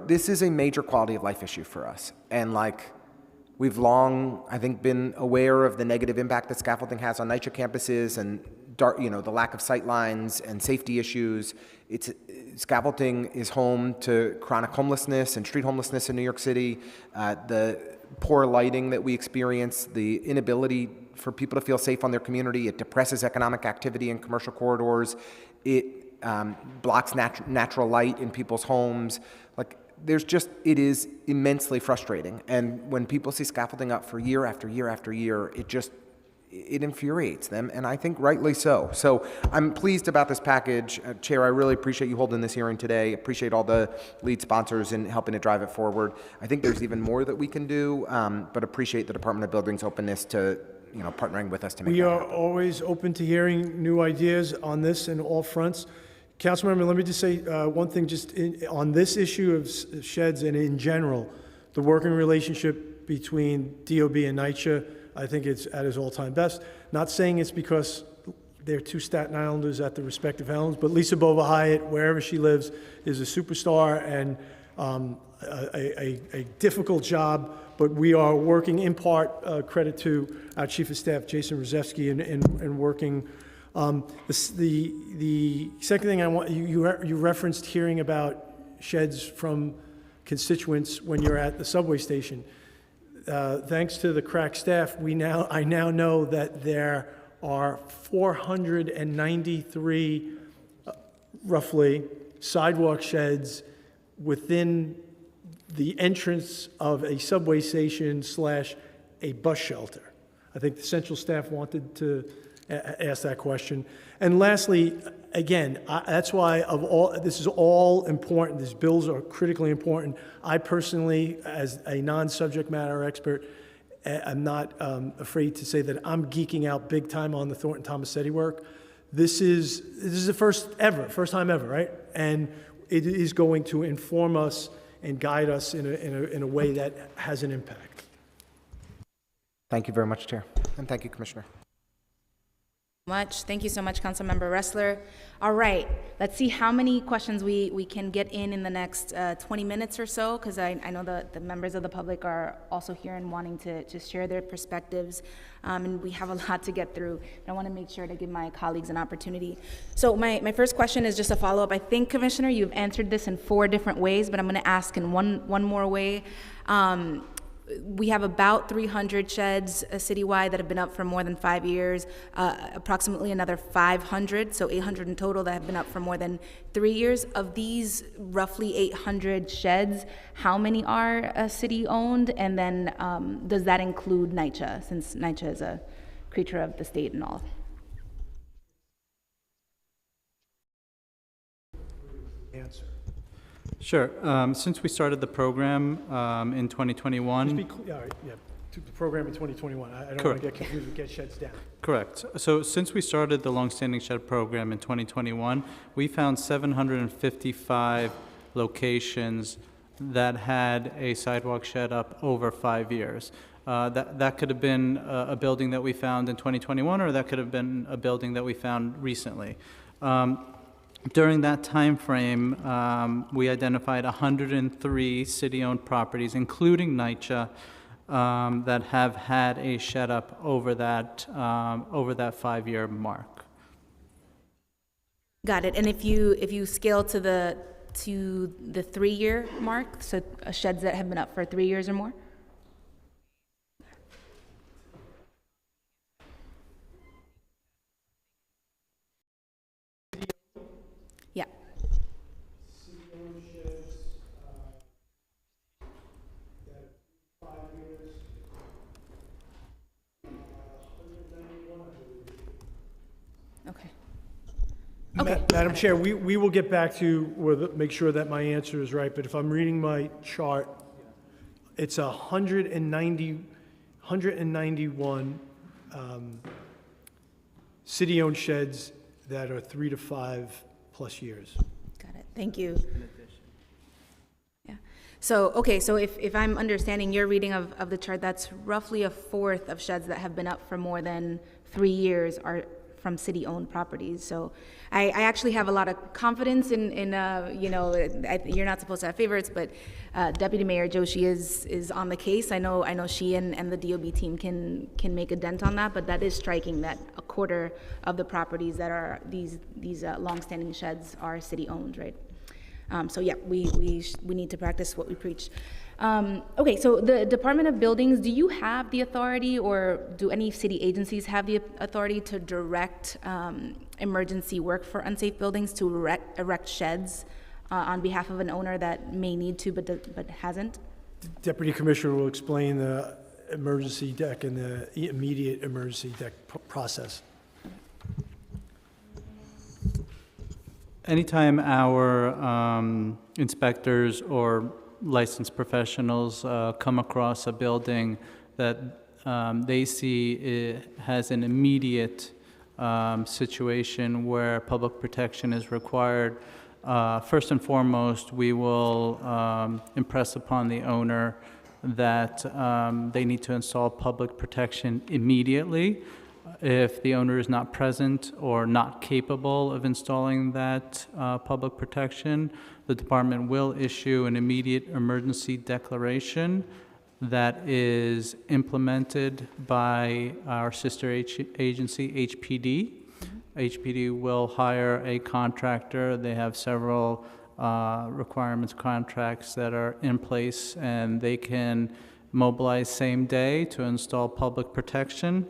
This is a major quality of life issue for us. And we've long, I think, been aware of the negative impact that scaffolding has on NYCHA campuses and, the lack of sight lines and safety issues. Scaffolding is home to chronic homelessness and street homelessness in New York City. The poor lighting that we experience, the inability for people to feel safe on their community, it depresses economic activity in commercial corridors. It blocks natural light in people's homes. It is immensely frustrating. And when people see scaffolding up for year after year after year, it infuriates them, and I think rightly so. So I'm pleased about this package. Chair, I really appreciate you holding this hearing today. Appreciate all the lead sponsors in helping to drive it forward. I think there's even more that we can do, but appreciate the Department of Building's openness to partnering with us to make We that are happen. always open to hearing new ideas on this and all fronts. Councilmember, let me just say one thing on this issue of sheds and in general, the working relationship between DOB and NYCHA, I think it's at its all-time best. Not saying it's because they're two Staten Islanders at the respective helms, but Lisa Bova Hyatt, wherever she lives, is a superstar and a difficult job, but we are working in part, credit to our Chief of Staff, Jason Rozewski, in working. The second thing I want, you referenced hearing about sheds from constituents when you're at the subway station. Thanks to the crack staff, I now know that there are 493, roughly, sidewalk sheds within the entrance of a subway station / a bus shelter. I think the central staff wanted to ask that question. And lastly, again, that's why this is all important. These bills are critically important. I personally, as a non-subject matter expert, I'm not afraid to say that I'm geeking out big time on the Thornton Tomasetti work. This is the first time ever, right? And it is going to inform us and guide us in a way that has an impact. Thank you very much, Chair. And thank you, Commissioner. Thank you so much, Councilmember Ressler. All right, let's see how many questions we can get in the next 20 minutes or so, because I know the members of the public are also here and wanting to share their perspectives, and we have a lot to get through. I want to make sure to give my colleagues an opportunity. So my first question is just a follow-up. I think, Commissioner, you've answered this in 4 different ways, but I'm going to ask in one more way. We have about 300 sheds citywide that have been up for more than 5 years, approximately another 500, so 800 in total that have been up for more than 3 years. Of these roughly 800 sheds, how many are city-owned? And then does that include NYCHA, since NYCHA is a creature of the state and all? Answer. Sure. Since we started the program in 2021. Just be clear, all right, yeah, the program in 2021. I don't want to get confused with Get Sheds Down. Correct. So since we started the longstanding shed program in 2021, we found 755 locations that had a sidewalk shed up over 5 years. That could have been a building that we found in 2021, or that could have been a building that we found recently. During that time frame, we identified 103 city-owned properties, including NYCHA, that have had a shed up over that 5-year mark. Got it. And if you scale to the 3-year mark, so sheds that have been up for 3 years or more? Yeah. Okay. Okay. Madam Chair, we will get back to you with, make sure that my answer is right, but if I'm reading my chart, It's 191 city-owned sheds that are 3 to 5 plus years. Got it. Thank you. Yeah. So, okay, so if I'm understanding your reading of the chart, that's roughly a fourth of sheds that have been up for more than 3 years are from city-owned properties. So I actually have a lot of confidence in you know, you're not supposed to have favorites, but Deputy Mayor Joshi is on the case. I know she and the DOB team can make a dent on that, but that is striking that a quarter of the properties that are these longstanding sheds are city-owned, right? So yeah, we need to practice what we preach. Okay, so the Department of Buildings, do you have the authority, or do any city agencies have the authority to direct emergency work for unsafe buildings, to erect sheds on behalf of an owner that may need to but hasn't? Deputy Commissioner will explain the emergency deck and the immediate emergency deck process. Anytime our inspectors or licensed professionals come across a building that they see it has an immediate situation where public protection is required, first and foremost, we will impress upon the owner that they need to install public protection immediately. If the owner is not present or not capable of installing that public protection, the department will issue an immediate emergency declaration that is implemented by our sister agency, HPD. HPD will hire a contractor. They have several requirements contracts that are in place, and they can mobilize same day to install public protection.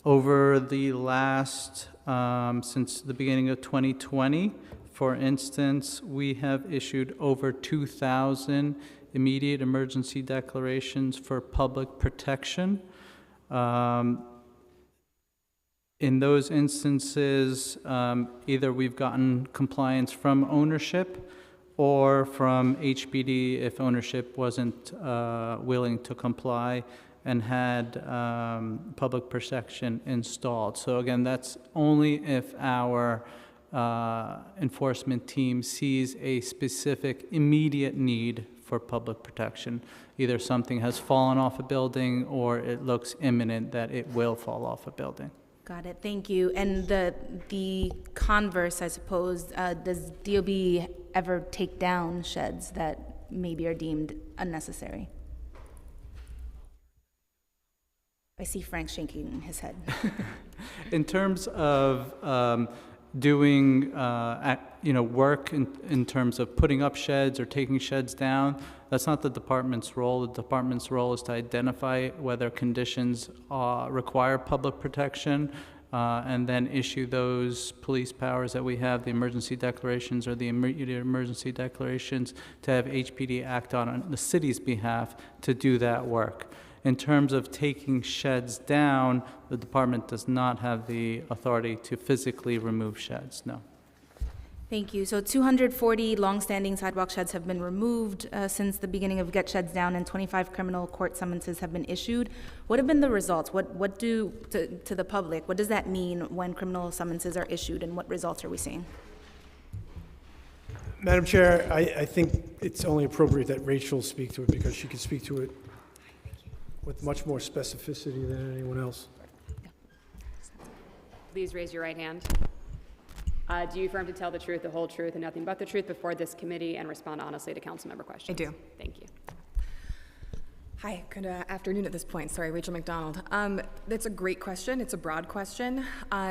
Over the last, since the beginning of 2020, for instance, we have issued over 2,000 immediate emergency declarations for public protection. In those instances, either we've gotten compliance from ownership or from HPD if ownership wasn't willing to comply and had public protection installed. So again, that's only if our enforcement team sees a specific immediate need for public protection. Either something has fallen off a building or it looks imminent that it will fall off a building. Got it, thank you. And the converse, I suppose, does DOB ever take down sheds that maybe are deemed unnecessary? I see Frank shaking his head. In terms of doing work in terms of putting up sheds or taking sheds down, that's not the department's role. The department's role is to identify whether conditions require public protection and then issue those police powers that we have, the emergency declarations or the immediate emergency declarations, to have HPD act on the city's behalf to do that work. In terms of taking sheds down, the department does not have the authority to physically remove sheds, no. Thank you. So 240 longstanding sidewalk sheds have been removed since the beginning of Get Sheds Down, and 25 criminal court summonses have been issued. What have been the results? What do, to the public, what does that mean when criminal summonses are issued, and what results are we seeing? Madam Chair, I think it's only appropriate that Rachel speak to it because she can speak to it with much more specificity than anyone else. Please raise your right hand. Do you affirm to tell the truth, the whole truth, and nothing but the truth before this committee and respond honestly to council member questions? I do. Thank you. Hi, good afternoon at this point. Sorry, Rachel McDonald. That's a great question. It's a broad question.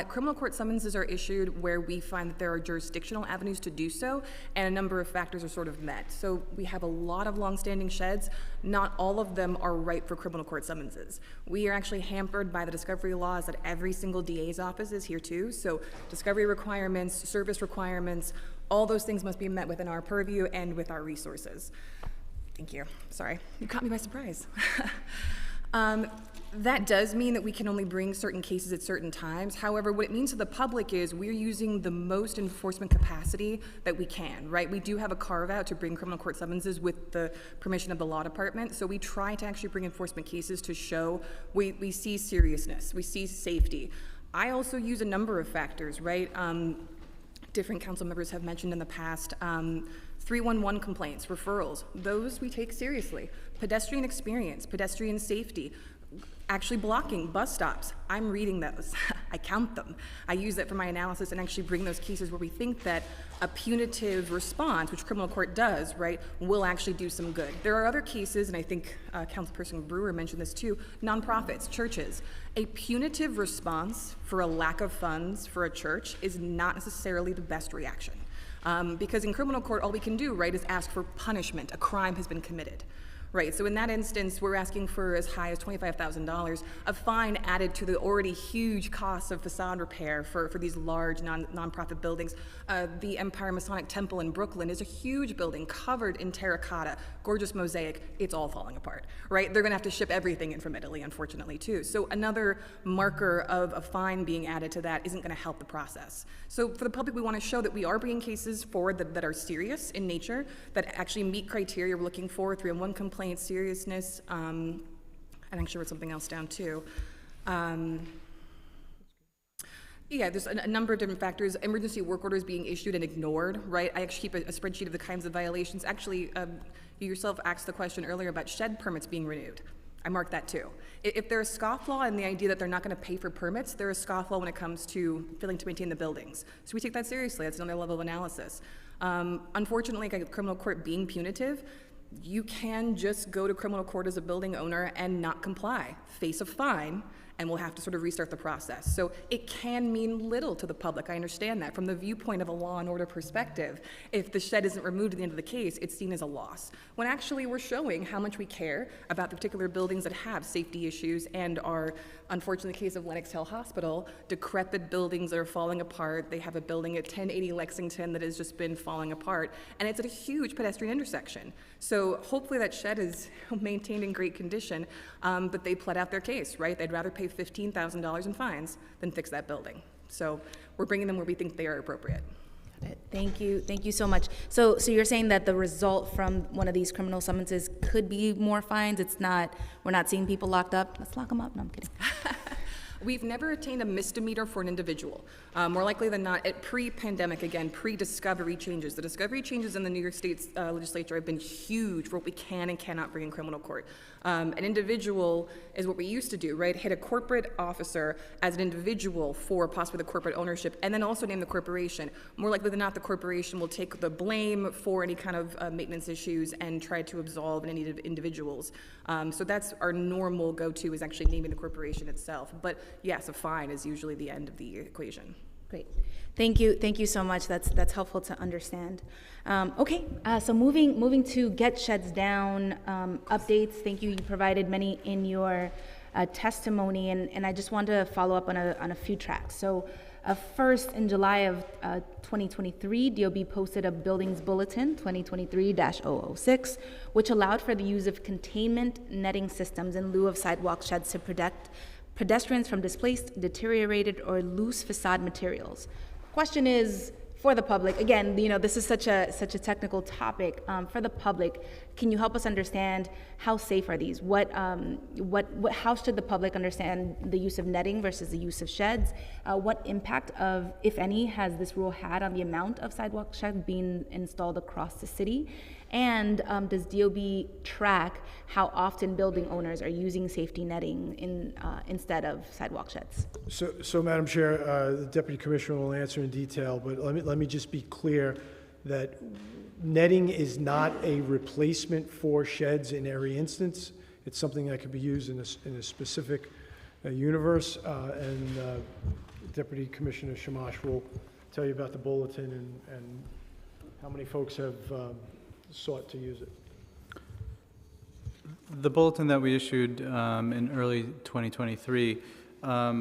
Criminal court summonses are issued where we find that there are jurisdictional avenues to do so, and a number of factors are sort of met. So we have a lot of longstanding sheds. Not all of them are ripe for criminal court summonses. We are actually hampered by the discovery laws that every single DA's office is here too. So discovery requirements, service requirements, all those things must be met within our purview and with our resources. Thank you. Sorry, you caught me by surprise. That does mean that we can only bring certain cases at certain times. However, what it means to the public is we're using the most enforcement capacity that we can, right? We do have a carve-out to bring criminal court summonses with the permission of the law department, so we try to actually bring enforcement cases to show we see seriousness, we see safety. I also use a number of factors, right? Different council members have mentioned in the past, 311 complaints, referrals, those we take seriously. Pedestrian experience, pedestrian safety, actually blocking bus stops. I'm reading those. I count them. I use that for my analysis and actually bring those cases where we think that a punitive response, which criminal court does, right, will actually do some good. There are other cases, and I think Councilperson Brewer mentioned this too, nonprofits, churches. A punitive response for a lack of funds for a church is not necessarily the best reaction. Because in criminal court, all we can do, right, is ask for punishment. A crime has been committed. Right, so in that instance, we're asking for as high as $25,000, a fine added to the already huge costs of facade repair for these large nonprofit buildings. The Empire Masonic Temple in Brooklyn is a huge building covered in terracotta, gorgeous mosaic. It's all falling apart, right? They're gonna have to ship everything in from Italy, unfortunately, too. So another marker of a fine being added to that isn't gonna help the process. So for the public, we wanna show that we are bringing cases forward that are serious in nature, that actually meet criteria we're looking for, 311 complaints, seriousness, and actually wrote something else down too. Yeah, there's a number of different factors. Emergency work orders being issued and ignored, right? I actually keep a spreadsheet of the kinds of violations. Actually, you yourself asked the question earlier about shed permits being renewed. I marked that too. If there's scofflaw in the idea that they're not going to pay for permits, there is scofflaw when it comes to failing to maintain the buildings. So we take that seriously. That's another level of analysis. Unfortunately, like a criminal court being punitive, you can just go to criminal court as a building owner and not comply, face a fine, and we'll have to sort of restart the process. So it can mean little to the public. I understand that. From the viewpoint of a law and order perspective, if the shed isn't removed at the end of the case, it's seen as a loss. When actually we're showing how much we care about the particular buildings that have safety issues and are, unfortunately, the case of Lenox Hill Hospital, decrepit buildings that are falling apart. They have a building at 1080 Lexington that has just been falling apart, and it's at a huge pedestrian intersection. So hopefully that shed is maintained in great condition, but they pled out their case, right? They'd rather pay $15,000 in fines than fix that building. So we're bringing them where we think they are appropriate. Thank you so much. So you're saying that the result from one of these criminal summonses could be more fines? It's not, we're not seeing people locked up? Let's lock them up. No, I'm kidding. We've never attained a misdemeanor for an individual. More likely than not, at pre-pandemic, again, pre-discovery changes. The discovery changes in the New York State legislature have been huge for what we can and cannot bring in criminal court. An individual is what we used to do, right? Hit a corporate officer as an individual for possibly the corporate ownership, and then also name the corporation. More likely than not, the corporation will take the blame for any kind of maintenance issues and try to absolve any individuals. So that's our normal go-to, is actually naming the corporation itself. But yes, a fine is usually the end of the equation. Great. Thank you so much. That's helpful to understand. Okay, so moving to Get Sheds Down updates. Thank you. You provided many in your testimony, and I just want to follow up on a few tracks. So first, in July of 2023, DOB posted a Buildings Bulletin 2023-006, which allowed for the use of containment netting systems in lieu of sidewalk sheds to protect pedestrians from displaced, deteriorated, or loose facade materials. Question is, for the public, again, this is such a technical topic. For the public, can you help us understand how safe are these? How should the public understand the use of netting versus the use of sheds? What impact if any, has this rule had on the amount of sidewalk sheds being installed across the city? And does DOB track how often building owners are using safety netting instead of sidewalk sheds? So Madam Chair, the Deputy Commissioner will answer in detail, but let me just be clear that netting is not a replacement for sheds in every instance. It's something that could be used in a specific universe, and Deputy Commissioner Shamash will tell you about the bulletin and how many folks have sought to use it. The bulletin that we issued in early 2023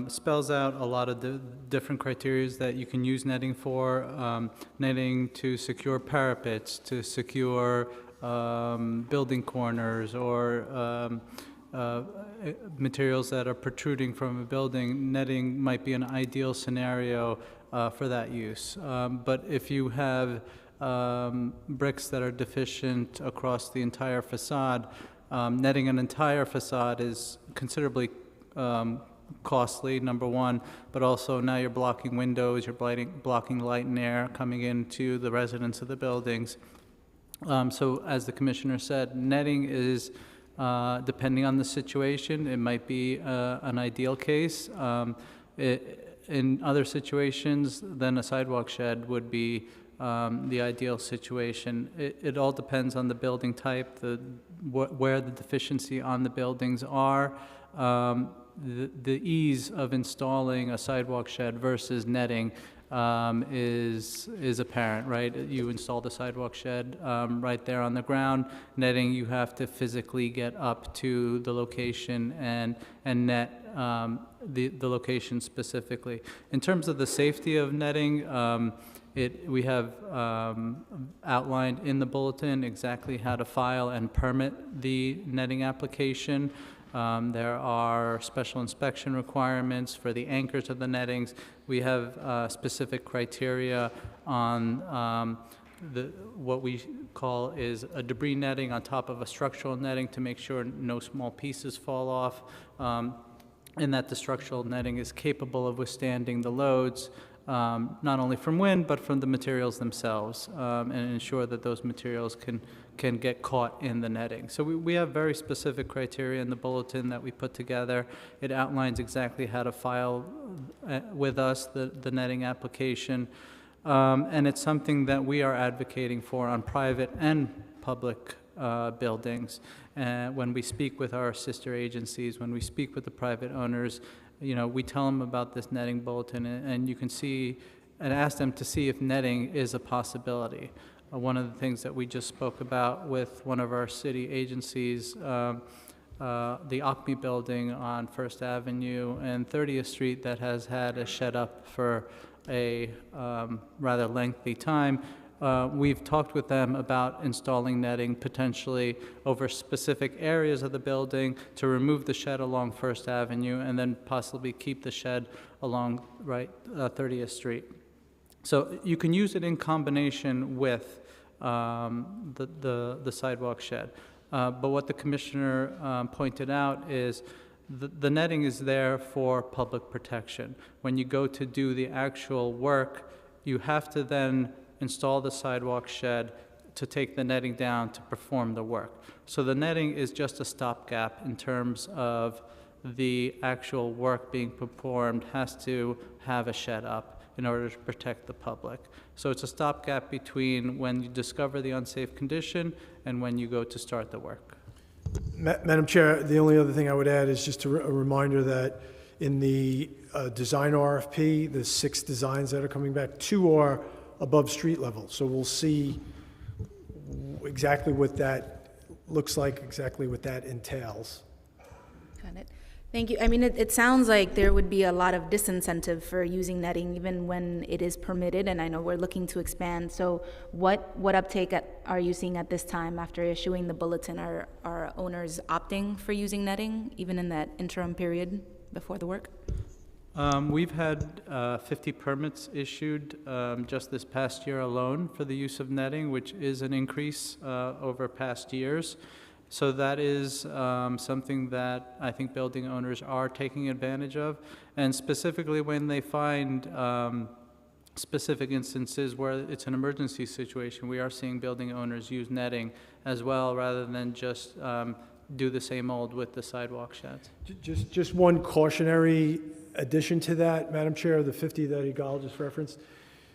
spells out a lot of the different criteria that you can use netting for. Netting to secure parapets, to secure building corners, or materials that are protruding from a building, netting might be an ideal scenario for that use. But if you have bricks that are deficient across the entire facade, netting an entire facade is considerably costly, number one, but also now you're blocking windows, you're blocking light and air coming into the residents of the buildings. So as the commissioner said, netting is, depending on the situation, it might be an ideal case. In other situations, then a sidewalk shed would be the ideal situation. It all depends on the building type, where the deficiency on the buildings are, the ease of installing a sidewalk shed versus netting is apparent, right? You install the sidewalk shed right there on the ground. Netting, you have to physically get up to the location and net the location specifically. In terms of the safety of netting, we have outlined in the bulletin exactly how to file and permit the netting application. There are special inspection requirements for the anchors of the nettings. We have specific criteria on what we call is a debris netting on top of a structural netting to make sure no small pieces fall off, and that the structural netting is capable of withstanding the loads, not only from wind, but from the materials themselves, and ensure that those materials can get caught in the netting. So we have very specific criteria in the bulletin that we put together. It outlines exactly how to file with us the netting application, and it's something that we are advocating for on private and public buildings. And when we speak with our sister agencies, when we speak with the private owners, we tell them about this netting bulletin, and you can see and ask them to see if netting is a possibility. One of the things that we just spoke about with one of our city agencies, the Acme building on First Avenue and 30th Street that has had a shed up for a rather lengthy time. We've talked with them about installing netting potentially over specific areas of the building to remove the shed along First Avenue and then possibly keep the shed along 30th Street. So you can use it in combination with the sidewalk shed. But what the commissioner pointed out is the netting is there for public protection. When you go to do the actual work, you have to then install the sidewalk shed to take the netting down to perform the work. So the netting is just a stopgap in terms of the actual work being performed has to have a shed up in order to protect the public. So it's a stopgap between when you discover the unsafe condition and when you go to start the work. Madam Chair, the only other thing I would add is just a reminder that in the design RFP, the 6 designs that are coming back, 2 are above street level. So we'll see exactly what that looks like, exactly what that entails. Got it. Thank you. I mean, it sounds like there would be a lot of disincentive for using netting even when it is permitted, and I know we're looking to expand. So what uptake are you seeing at this time after issuing the bulletin? Are owners opting for using netting even in that interim period before the work? We've had 50 permits issued just this past year alone for the use of netting, which is an increase over past years. So that is something that I think building owners are taking advantage of, and specifically when they find specific instances where it's an emergency situation, we are seeing building owners use netting as well rather than just do the same old with the sidewalk sheds. Just one cautionary addition to that, Madam Chair, the 50 that Igal just referenced.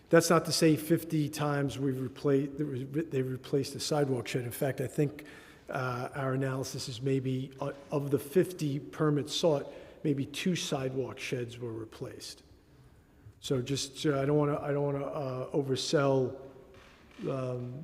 That's not to say 50 times they've replaced the sidewalk shed. In fact, I think our analysis is maybe of the 50 permits sought, maybe 2 sidewalk sheds were replaced. So just I don't want to oversell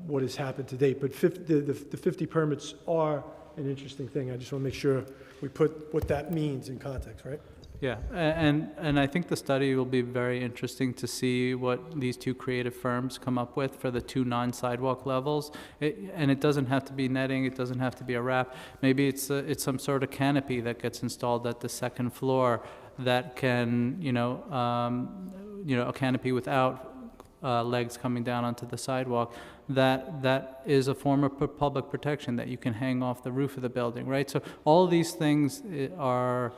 what has happened to date, but the 50 permits are an interesting thing. I just want to make sure we put what that means in context, right? Yeah, and I think the study will be very interesting to see what these two creative firms come up with for the two non-sidewalk levels. And it doesn't have to be netting, it doesn't have to be a wrap. Maybe it's some sort of canopy that gets installed at the second floor that can, a canopy without legs coming down onto the sidewalk. That is a form of public protection that you can hang off the roof of the building, right? So all these things are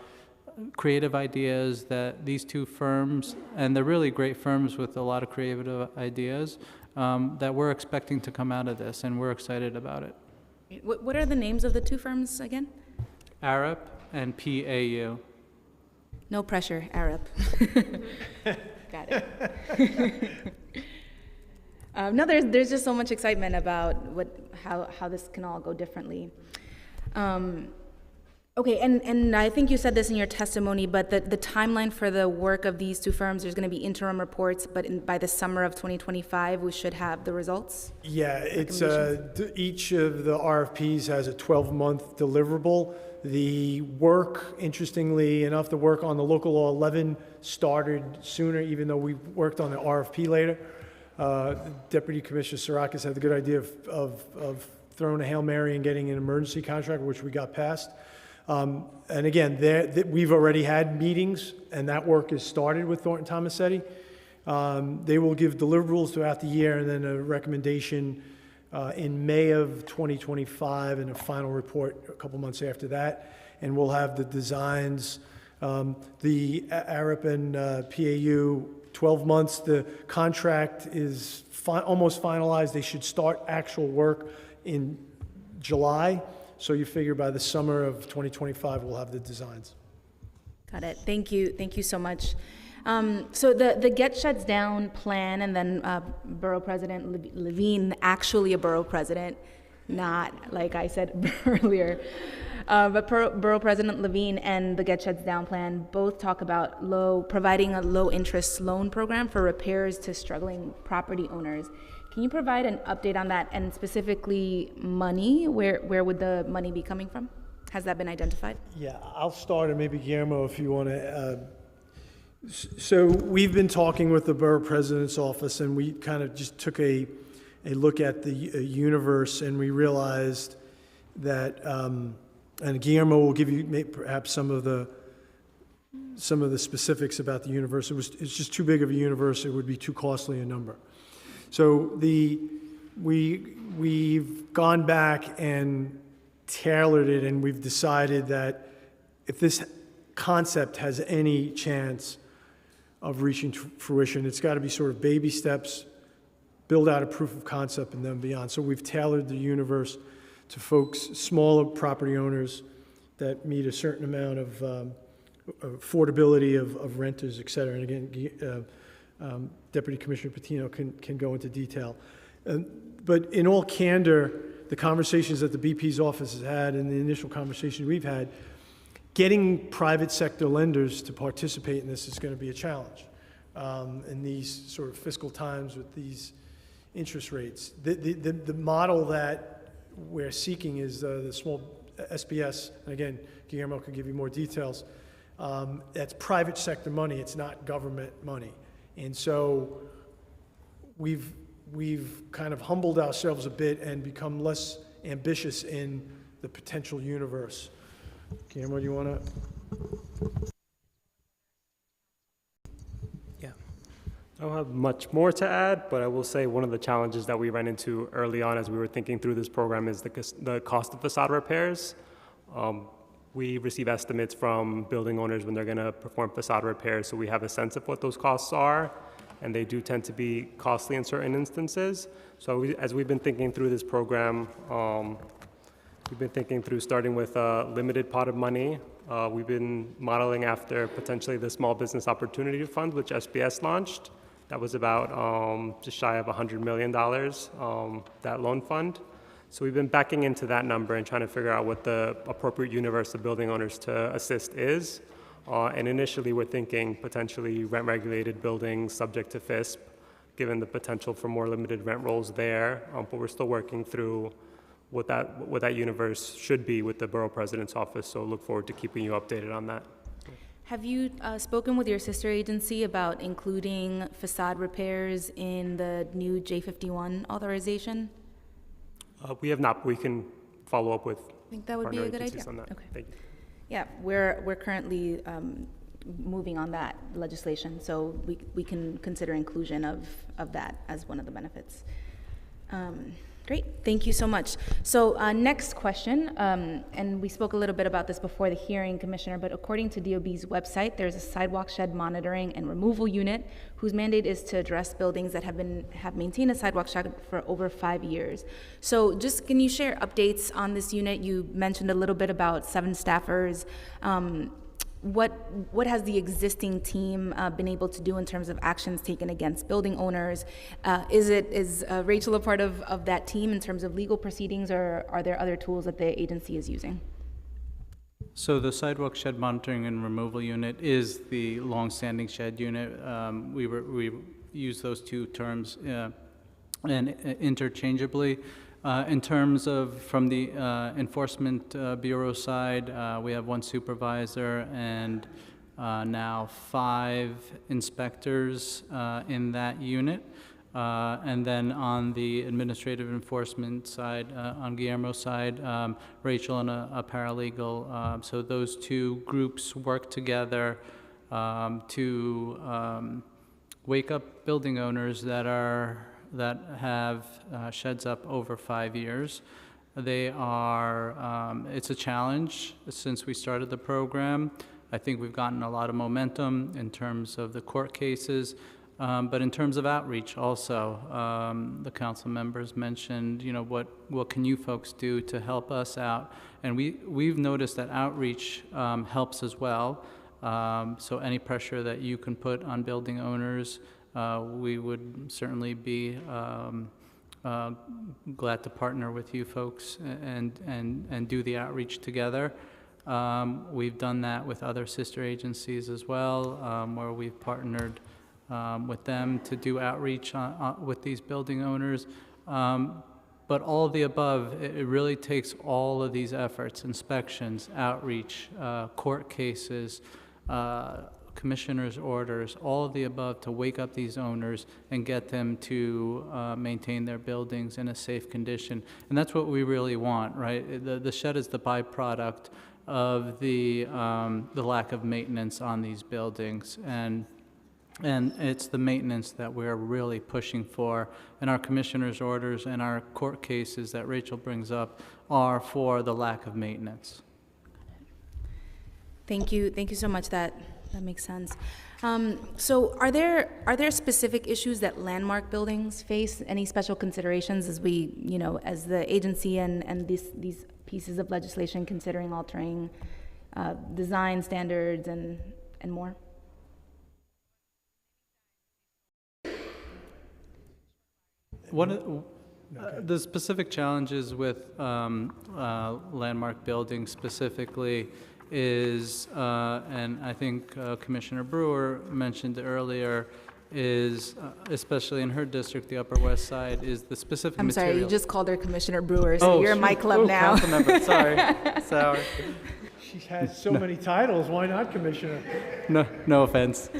creative ideas that these two firms, and they're really great firms with a lot of creative ideas, that we're expecting to come out of this, and we're excited about it. What are the names of the two firms again? Arup and PAU. No pressure, Arup. Got it. No, there's just so much excitement about how this can all go differently. Okay, and I think you said this in your testimony, but the timeline for the work of these two firms, there's going to be interim reports, but by the summer of 2025, we should have the results? Yeah, it's each of the RFPs has a 12-month deliverable. The work, interestingly enough, the work on the local law 11 started sooner, even though we worked on the RFP later. Deputy Commissioner Sarakis had the good idea of throwing a Hail Mary and getting an emergency contract, which we got passed. And again, we've already had meetings, and that work is started with Thornton Tomasetti. They will give deliverables throughout the year, and then a recommendation in May of 2025, and a final report a couple months after that. And we'll have the designs, the Arup and PAU, 12 months. The contract is almost finalized. They should start actual work in July. So you figure by the summer of 2025, we'll have the designs. Got it. Thank you. Thank you so much. So the Get Sheds Down plan, and then Borough President Levine, actually a borough president, not like I said earlier, but Borough President Levine and the Get Sheds Down plan both talk about providing a low interest loan program for repairs to struggling property owners. Can you provide an update on that, and specifically money? Where would the money be coming from? Has that been identified? Yeah, I'll start, and maybe Guillermo, if you want to. So we've been talking with the Borough President's Office, and we kind of just took a look at the universe, and we realized that, and Guillermo will give you perhaps some of the specifics about the universe. It's just too big of a universe. It would be too costly a number. So we've gone back and tailored it, and we've decided that if this concept has any chance of reaching fruition, it's got to be sort of baby steps, build out a proof of concept, and then beyond. So we've tailored the universe to folks, smaller property owners that meet a certain amount of affordability of renters, et cetera. And again, Deputy Commissioner Patino can go into detail. But in all candor, the conversations that the BP's office has had and the initial conversations we've had, getting private sector lenders to participate in this is going to be a challenge in these sort of fiscal times with these interest rates. The model that we're seeking is the small SBS, and again, Guillermo can give you more details. That's private sector money, it's not government money. And so we've kind of humbled ourselves a bit and become less ambitious in the potential universe. Guillermo, do you want to? Yeah. I don't have much more to add, but I will say one of the challenges that we ran into early on as we were thinking through this program is the cost of facade repairs. We receive estimates from building owners when they're going to perform facade repairs, so we have a sense of what those costs are, and they do tend to be costly in certain instances. So as we've been thinking through this program, we've been thinking through starting with a limited pot of money. We've been modeling after potentially the Small Business Opportunity Fund, which SBS launched. That was about just shy of $100 million, that loan fund. So we've been backing into that number and trying to figure out what the appropriate universe of building owners to assist is. And initially we're thinking potentially rent-regulated buildings subject to FISP, given the potential for more limited rent rolls there. But we're still working through what that universe should be with the Borough President's Office. So look forward to keeping you updated on that. Have you spoken with your sister agency about including facade repairs in the new J51 authorization? We have not. We can follow up with I think that would be a partner good agencies idea. on that. Okay. Thank you. Yeah, we're currently moving on that legislation, so we can consider inclusion of that as one of the benefits. Great, thank you so much. So next question, and we spoke a little bit about this before the hearing, Commissioner, but according to DOB's website, there's a sidewalk shed monitoring and removal unit whose mandate is to address buildings that have maintained a sidewalk shed for over 5 years. So just can you share updates on this unit? You mentioned a little bit about 7 staffers. What has the existing team been able to do in terms of actions taken against building owners? Is Rachel a part of that team in terms of legal proceedings, or are there other tools that the agency is using? So the sidewalk shed monitoring and removal unit is the long-standing shed unit. We use those two terms and interchangeably. In terms of from the Enforcement Bureau side, we have 1 supervisor and now 5 inspectors in that unit. And then on the administrative enforcement side, on Guillermo's side, Rachel and a paralegal. So those 2 groups work together to wake up building owners that have sheds up over 5 years. They are, it's a challenge since we started the program. I think we've gotten a lot of momentum in terms of the court cases, but in terms of outreach also, the council members mentioned, you know, what can you folks do to help us out? And we've noticed that outreach helps as well. So any pressure that you can put on building owners, we would certainly be glad to partner with you folks and do the outreach together. We've done that with other sister agencies as well, where we've partnered with them to do outreach with these building owners. But all of the above, it really takes all of these efforts: inspections, outreach, court cases, commissioner's orders, all of the above, to wake up these owners and get them to maintain their buildings in a safe condition. And that's what we really want, right? The shed is the byproduct of the lack of maintenance on these buildings, and it's the maintenance that we're really pushing for. And our commissioner's orders and our court cases that Rachel brings up are for the lack of maintenance. Thank you so much. That makes sense. So are there specific issues that landmark buildings face? Any special considerations as we, you know, as the agency and these pieces of legislation considering altering design standards and more? One of the specific challenges with landmark buildings specifically is, and I think Commissioner Brewer mentioned earlier, is, especially in her district, the Upper West Side, is the specific I'm material. sorry, you just called her Commissioner Brewer, so you're in my club now. Council member, sorry. She has so many titles, why not Commissioner? No offense.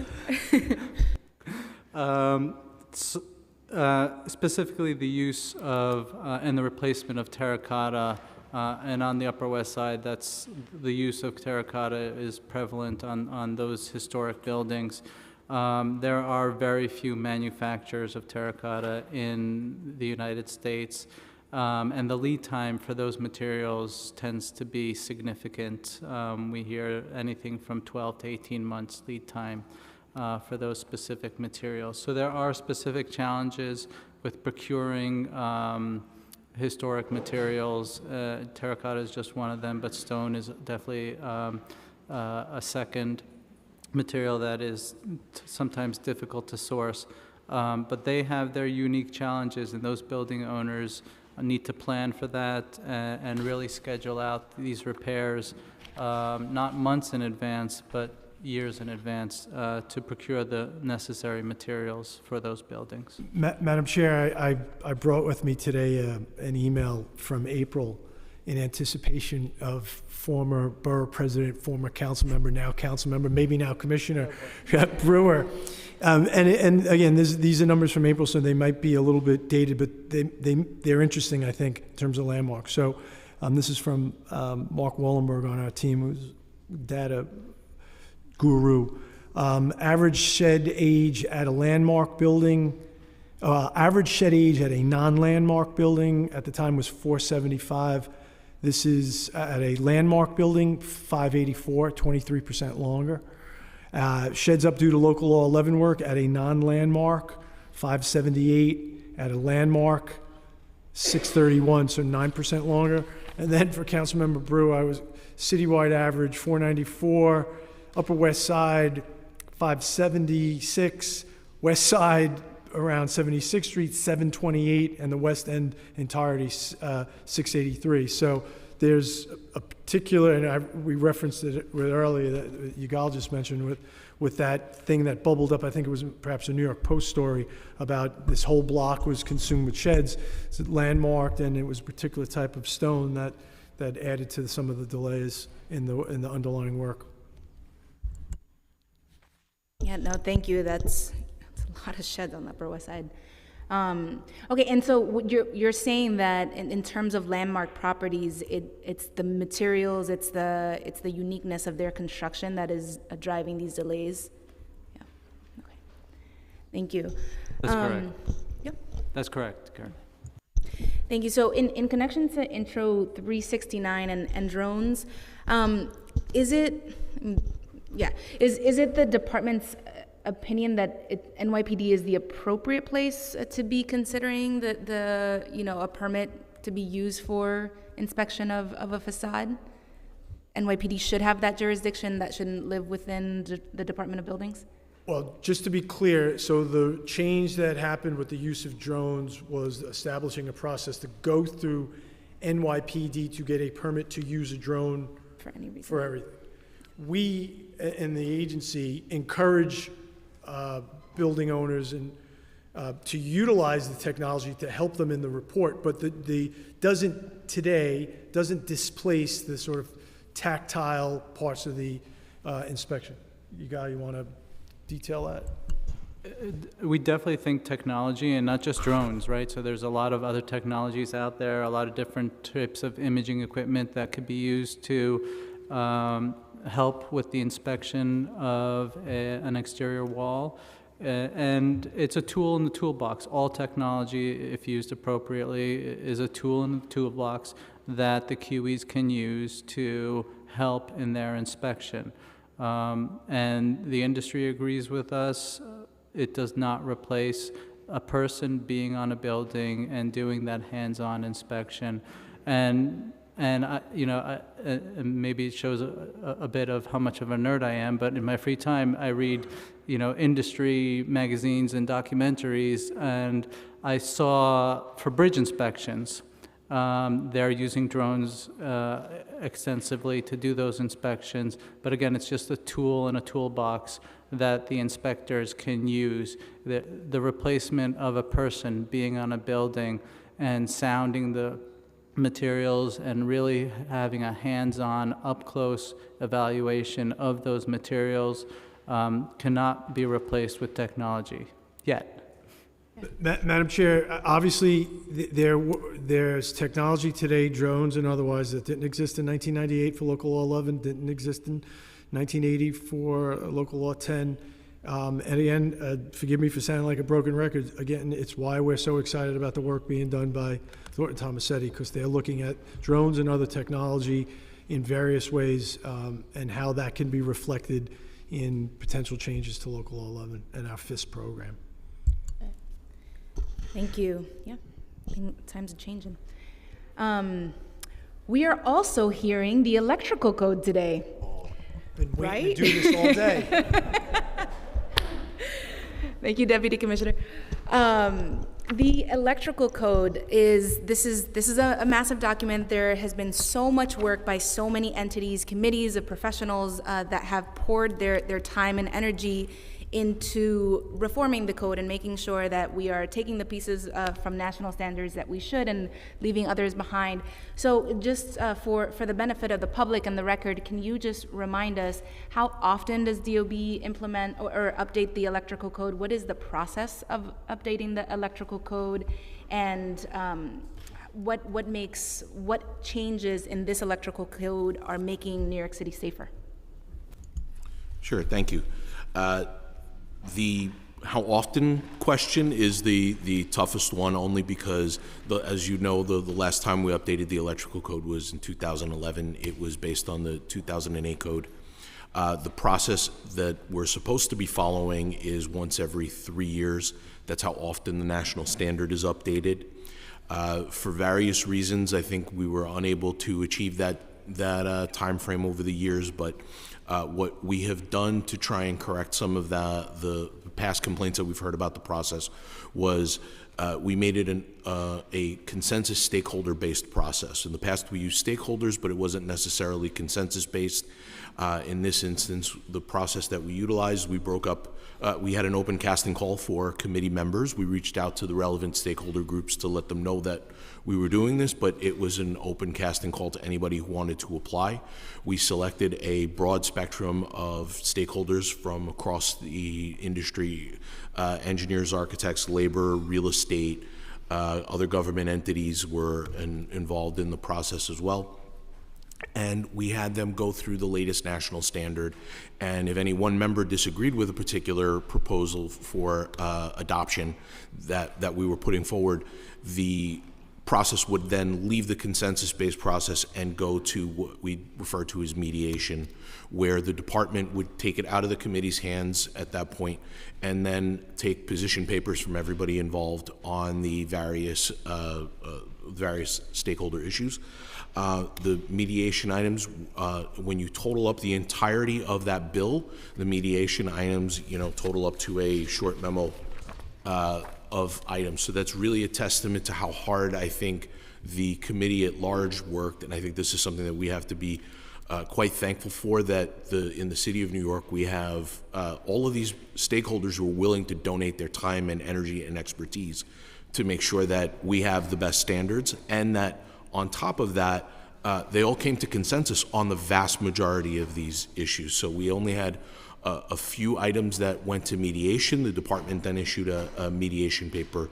Specifically the use of and the replacement of terracotta, and on the Upper West Side, that's the use of terracotta is prevalent on those historic buildings. There are very few manufacturers of terracotta in the United States, and the lead time for those materials tends to be significant. We hear anything from 12 to 18 months lead time for those specific materials. So there are specific challenges with procuring historic materials. Terracotta is just one of them, but stone is definitely a second material that is sometimes difficult to source. But they have their unique challenges, and those building owners need to plan for that and really schedule out these repairs, not months in advance, but years in advance to procure the necessary materials for those buildings. Madam Chair, I brought with me today an email from April, in anticipation of former borough president, former council member, now council member, maybe now Commissioner Brewer. And again, these are numbers from April, so they might be a little bit dated, but they're interesting, I think, in terms of landmarks. So this is from Mark Wallenberg on our team, who's data guru. Average shed age at a landmark building, average shed age at a non-landmark building at the time was 475. This is at a landmark building, 584, 23% longer. Sheds up due to local law 11 work at a non-landmark, 578. At a landmark, 631, so 9% longer. And then for Councilmember Brew, I was citywide average 494, Upper West Side 576, West Side around 76th Street 728, and the West End entirety 683. So there's a particular, and we referenced it earlier that Yigal just mentioned with that thing that bubbled up. I think it was perhaps a New York Post story about this whole block was consumed with sheds. It's landmarked, and it was a particular type of stone that added to some of the delays in the underlying work. Yeah, no, thank you. That's a lot of sheds on the Upper West Side. Okay, and so you're saying that in terms of landmark properties, it's the materials, it's the uniqueness of their construction that is driving these delays. Yeah. Okay. Thank you. That's correct. Yep. That's correct, Karen. Thank you. So in connection to Intro 369 and drones, is it the department's opinion that NYPD is the appropriate place to be considering a permit to be used for inspection of a facade? NYPD should have that jurisdiction, that shouldn't live within the Department of Buildings? Well, just to be clear, so the change that happened with the use of drones was establishing a process to go through NYPD to get a permit to use a drone for any reason. For everything. We in the agency encourage building owners and to utilize the technology to help them in the report, but doesn't displace the sort of tactile parts of the inspection. You want to detail that? We definitely think technology, and not just drones, right? So there's a lot of other technologies out there, a lot of different types of imaging equipment that could be used to help with the inspection of an exterior wall. And it's a tool in the toolbox. All technology, if used appropriately, is a tool in the toolbox that the QEs can use to help in their inspection. And the industry agrees with us. It does not replace a person being on a building and doing that hands-on inspection. And maybe it shows a bit of how much of a nerd I am, but in my free time, I read, industry magazines and documentaries, and I saw for bridge inspections, they're using drones extensively to do those inspections. But again, it's just a tool in a toolbox that the inspectors can use. The replacement of a person being on a building and sounding the materials and really having a hands-on, up-close evaluation of those materials cannot be replaced with technology yet. Madam Chair, obviously there's technology today, drones and otherwise, that didn't exist in 1998 for Local Law 11, didn't exist in 1980 for Local Law 10. And again, forgive me for sounding like a broken record. Again, it's why we're so excited about the work being done by Thornton Tomasetti, because they're looking at drones and other technology in various ways and how that can be reflected in potential changes to Local Law 11 and our FIST program. Thank you. Yeah, times are changing. We are also hearing the electrical code today. Been waiting to do this all day. Thank you, Deputy Commissioner. The electrical code is a massive document. There has been so much work by so many entities, committees of professionals that have poured their time and energy into reforming the code and making sure that we are taking the pieces from national standards that we should and leaving others behind. So just for the benefit of the public and the record, can you just remind us, how often does DOB implement or update the electrical code? What is the process of updating the electrical code? And what changes in this electrical code are making New York City safer? Sure, thank you. The how often question is the toughest one, only because, as you know, the last time we updated the electrical code was in 2011. It was based on the 2008 code. The process that we're supposed to be following is once every 3 years. That's how often the national standard is updated. For various reasons, I think we were unable to achieve that time frame over the years, but what we have done to try and correct some of the past complaints that we've heard about the process was we made it a consensus stakeholder-based process. In the past, we used stakeholders, but it wasn't necessarily consensus-based. In this instance, the process that we utilized, we broke up. We had an open casting call for committee members. We reached out to the relevant stakeholder groups to let them know that we were doing this, but it was an open casting call to anybody who wanted to apply. We selected a broad spectrum of stakeholders from across the industry, engineers, architects, labor, real estate, other government entities were involved in the process as well. And we had them go through the latest national standard, and if any one member disagreed with a particular proposal for adoption that we were putting forward, the process would then leave the consensus-based process and go to what we refer to as mediation, where the department would take it out of the committee's hands at that point and then take position papers from everybody involved on the various stakeholder issues. The mediation items, when you total up the entirety of that bill, the mediation items, total up to a short memo of items. So that's really a testament to how hard I think the committee at large worked, and I think this is something that we have to be quite thankful for, that in the city of New York we have all of these stakeholders who are willing to donate their time and energy and expertise to make sure that we have the best standards, and that on top of that, they all came to consensus on the vast majority of these issues. So we only had a few items that went to mediation. The department then issued a mediation paper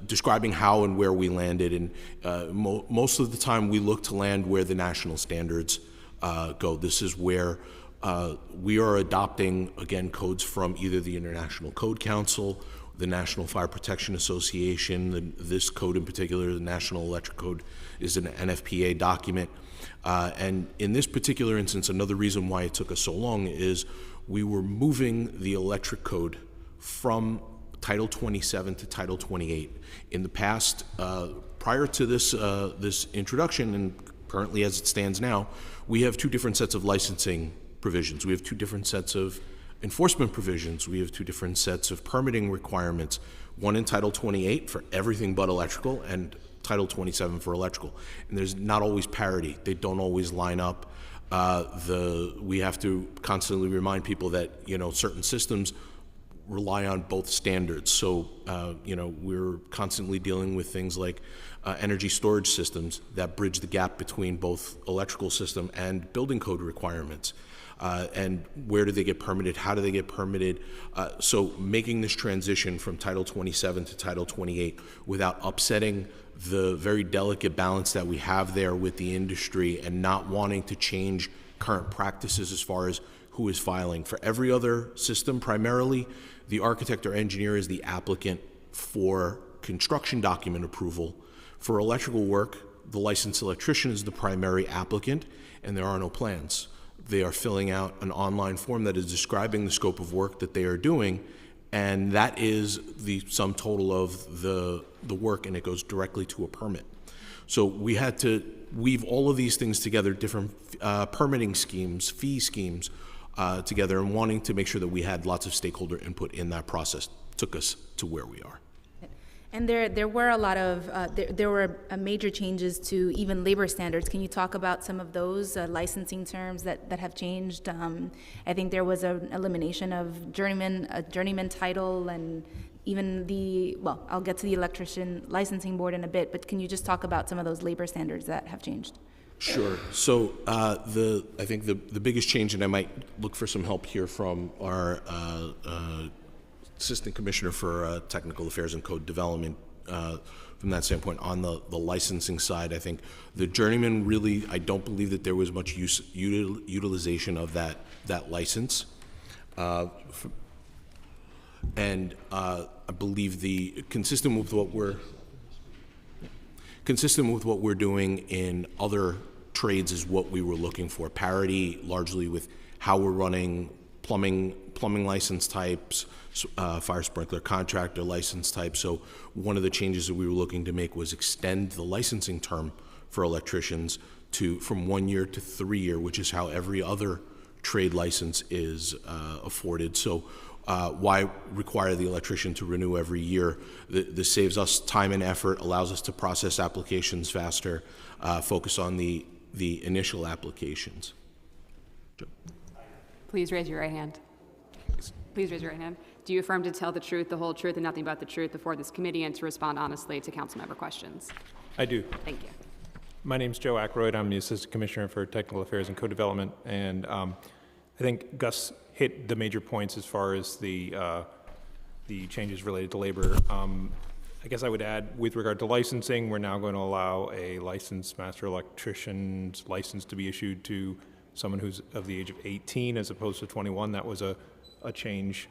describing how and where we landed. And most of the time we look to land where the national standards go. This is where we are adopting, again, codes from either the International Code Council, the National Fire Protection Association. This code in particular, the National Electric Code, is an NFPA document. And in this particular instance, another reason why it took us so long is we were moving the electric code from Title 27 to Title 28. In the past, prior to this introduction, and currently as it stands now, we have two different sets of licensing provisions. We have two different sets of enforcement provisions. We have two different sets of permitting requirements, one in Title 28 for everything but electrical, and Title 27 for electrical. And there's not always parity. They don't always line up. We have to constantly remind people that, certain systems rely on both standards. So, we're constantly dealing with things like energy storage systems that bridge the gap between both electrical system and building code requirements. And where do they get permitted? How do they get permitted? So making this transition from Title 27 to Title 28 without upsetting the very delicate balance that we have there with the industry, and not wanting to change current practices as far as who is filing. For every other system, primarily, the architect or engineer is the applicant for construction document approval. For electrical work, the licensed electrician is the primary applicant, and there are no plans. They are filling out an online form that is describing the scope of work that they are doing, and that is the sum total of the work, and it goes directly to a permit. So we had to weave all of these things together, different permitting schemes, fee schemes together, and wanting to make sure that we had lots of stakeholder input in that process took us to where we are. And there were a lot of, there were major changes to even labor standards. Can you talk about some of those licensing terms that have changed? I think there was an elimination of a journeyman title, and even well, I'll get to the electrician licensing board in a bit, but can you just talk about some of those labor standards that have changed? Sure. So I think the biggest change, and I might look for some help here from our Assistant Commissioner for Technical Affairs and Code Development, from that standpoint, on the licensing side, I think the journeyman really, I don't believe that there was much utilization of that license. And I believe consistent with what we're doing in other trades is what we were looking for. Parity largely with how we're running plumbing license types, fire sprinkler contractor license type. So one of the changes that we were looking to make was extend the licensing term for electricians from 1 year to 3 year, which is how every other trade license is afforded. So why require the electrician to renew every year? This saves us time and effort, allows us to process applications faster, focus on the initial applications. Please raise your right hand. Please raise your right hand. Do you affirm to tell the truth, the whole truth, and nothing but the truth before this committee and to respond honestly to council member questions? I do. Thank you. My name's Joe Ackroyd. I'm the Assistant Commissioner for Technical Affairs and Co-Development, and I think Gus hit the major points as far as the changes related to labor. I guess I would add, with regard to licensing, we're now going to allow a licensed master electrician's license to be issued to someone who's of the age of 18 as opposed to 21. That was a change.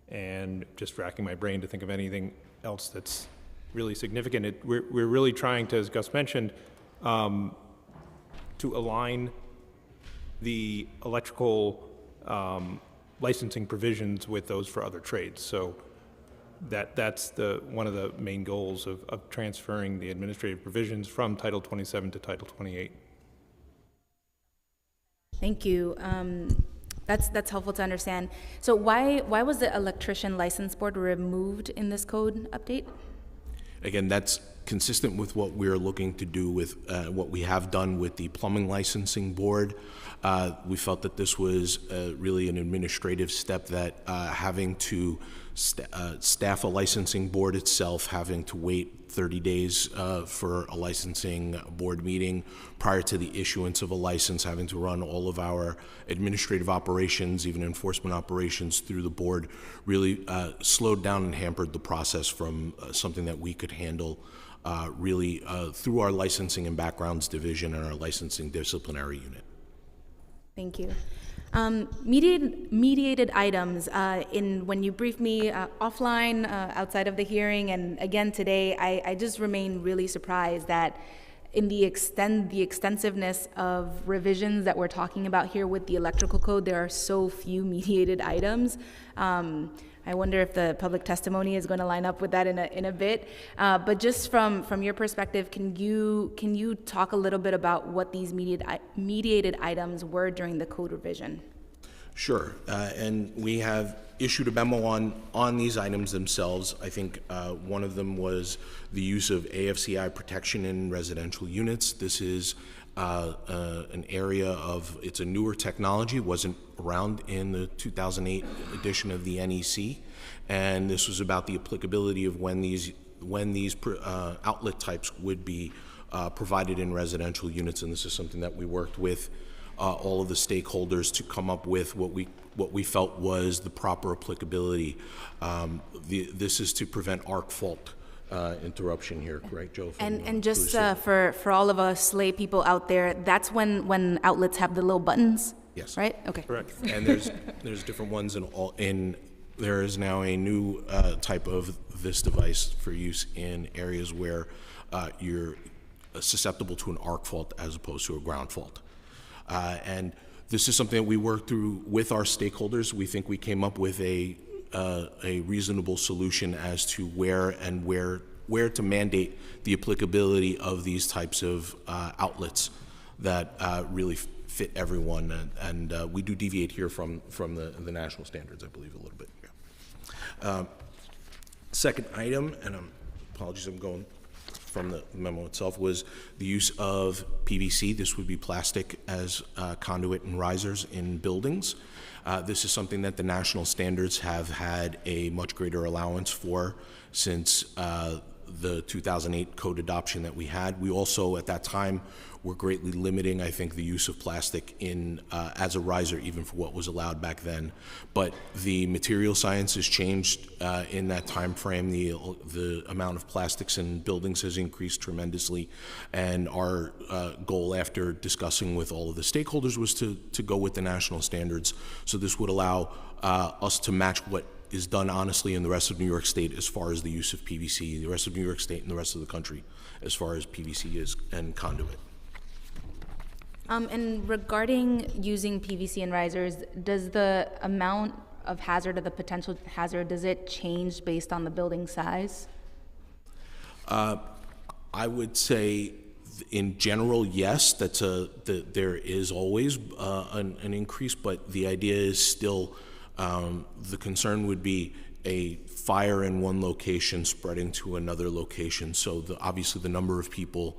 And just racking my brain to think of anything else that's really significant. We're really trying to, as Gus mentioned, to align the electrical licensing provisions with those for other trades. So that's one of the main goals of transferring the administrative provisions from Title 27 to Title 28. Thank you. That's helpful to understand. So why was the electrician license board removed in this code update? Again, that's consistent with what we're looking to do with what we have done with the plumbing licensing board. We felt that this was really an administrative step, that having to staff a licensing board itself, having to wait 30 days for a licensing board meeting prior to the issuance of a license, having to run all of our administrative operations, even enforcement operations through the board, really slowed down and hampered the process from something that we could handle really through our licensing and backgrounds division and our licensing disciplinary unit. Thank you. Mediated items, when you briefed me offline, outside of the hearing, and again today, I just remain really surprised that in the extensiveness of revisions that we're talking about here with the electrical code, there are so few mediated items. I wonder if the public testimony is going to line up with that in a bit. But just from your perspective, can you talk a little bit about what these mediated items were during the code revision? Sure, and we have issued a memo on these items themselves. I think one of them was the use of AFCI protection in residential units. This is an area it's a newer technology, wasn't around in the 2008 edition of the NEC, and this was about the applicability of when these outlet types would be provided in residential units, and this is something that we worked with all of the stakeholders to come up with what we felt was the proper applicability. This is to prevent arc fault interruption here, right, Joe? And just for all of us lay people out there, that's when outlets have the little buttons. Yes. Right. Okay. Correct. And there's different ones there is now a new type of this device for use in areas where you're susceptible to an arc fault as opposed to a ground fault. And this is something that we worked through with our stakeholders. We think we came up with a reasonable solution as to where to mandate the applicability of these types of outlets that really fit everyone. And we do deviate here from the national standards, I believe, a little bit. Yeah. Second item, and apologies, I'm going from the memo itself, was the use of PVC. This would be plastic as conduit and risers in buildings. This is something that the national standards have had a much greater allowance for since the 2008 code adoption that we had. We also, at that time, were greatly limiting, I think, the use of plastic in as a riser, even for what was allowed back then. But the material science has changed in that time frame. The amount of plastics in buildings has increased tremendously, and our goal, after discussing with all of the stakeholders, was to go with the national standards. So this would allow us to match what is done honestly in the rest of New York State as far as the use of PVC, the rest of New York State and the rest of the country as far as PVC is and conduit. And regarding using PVC and risers, does the amount of hazard or the potential hazard, does it change based on the building size? I would say in general, yes, there is always an increase, but the idea is still the concern would be a fire in one location spreading to another location. So obviously the number of people,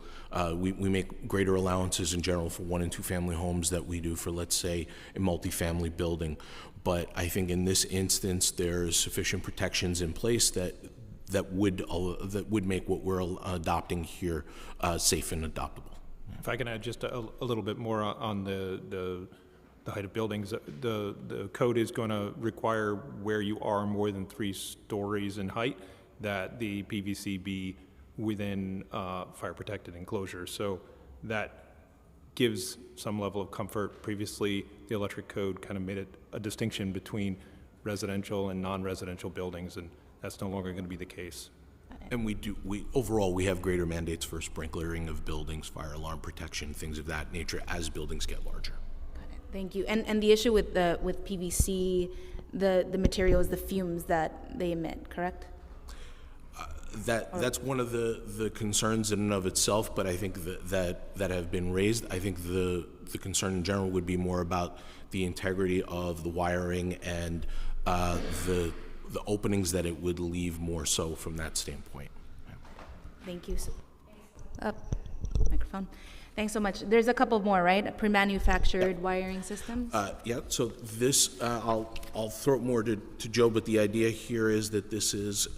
we make greater allowances in general for 1 and 2 family homes that we do for, let's say, a multifamily building. But I think in this instance, there's sufficient protections in place that would make what we're adopting here safe and adoptable. If I can add just a little bit more on the height of buildings, the code is going to require where you are more than 3 stories in height that the PVC be within fire protected enclosures. So that gives some level of comfort. Previously, the electric code kind of made it a distinction between residential and non-residential buildings, and that's no longer going to be the case. And overall, we have greater mandates for sprinklering of buildings, fire alarm protection, things of that nature as buildings get larger. Thank you. And the issue with PVC, the material is the fumes that they emit, correct? That's one of the concerns in and of itself, but I think that have been raised. I think the concern in general would be more about the integrity of the wiring and the openings that it would leave more so from that standpoint. Thank you. Microphone. Thanks so much. There's a couple more, right? Pre-manufactured wiring systems? Yeah, so this, I'll throw it more to Joe, but the idea here is that this is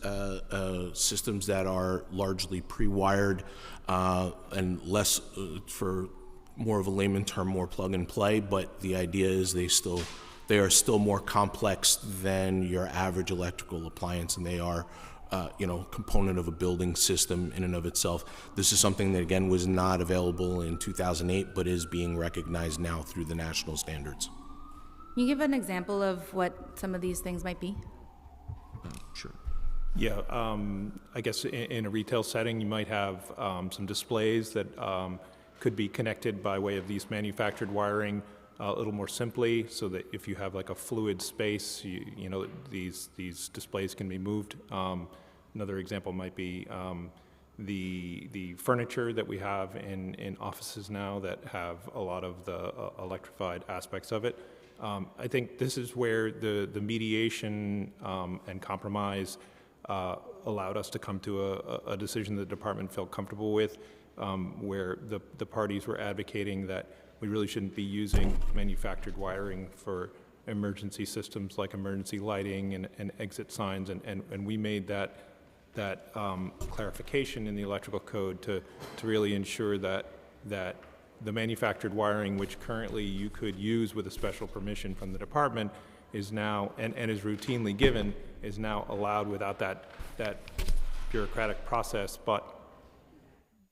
systems that are largely pre-wired and less, for more of a layman term, more plug and play, but the idea is they are still more complex than your average electrical appliance, and they are component of a building system in and of itself. This is something that, again, was not available in 2008, but is being recognized now through the national standards. Can you give an example of what some of these things might be? Sure. Yeah, I guess in a retail setting, you might have some displays that could be connected by way of these manufactured wiring a little more simply, so that if you have like a fluid space, these displays can be moved. Another example might be the furniture that we have in offices now that have a lot of the electrified aspects of it. I think this is where the mediation and compromise allowed us to come to a decision the department felt comfortable with, where the parties were advocating that we really shouldn't be using manufactured wiring for emergency systems like emergency lighting and exit signs, and we made that clarification in the electrical code to really ensure that the manufactured wiring, which currently you could use with a special permission from the department, is now, and is routinely given, is now allowed without that bureaucratic process, but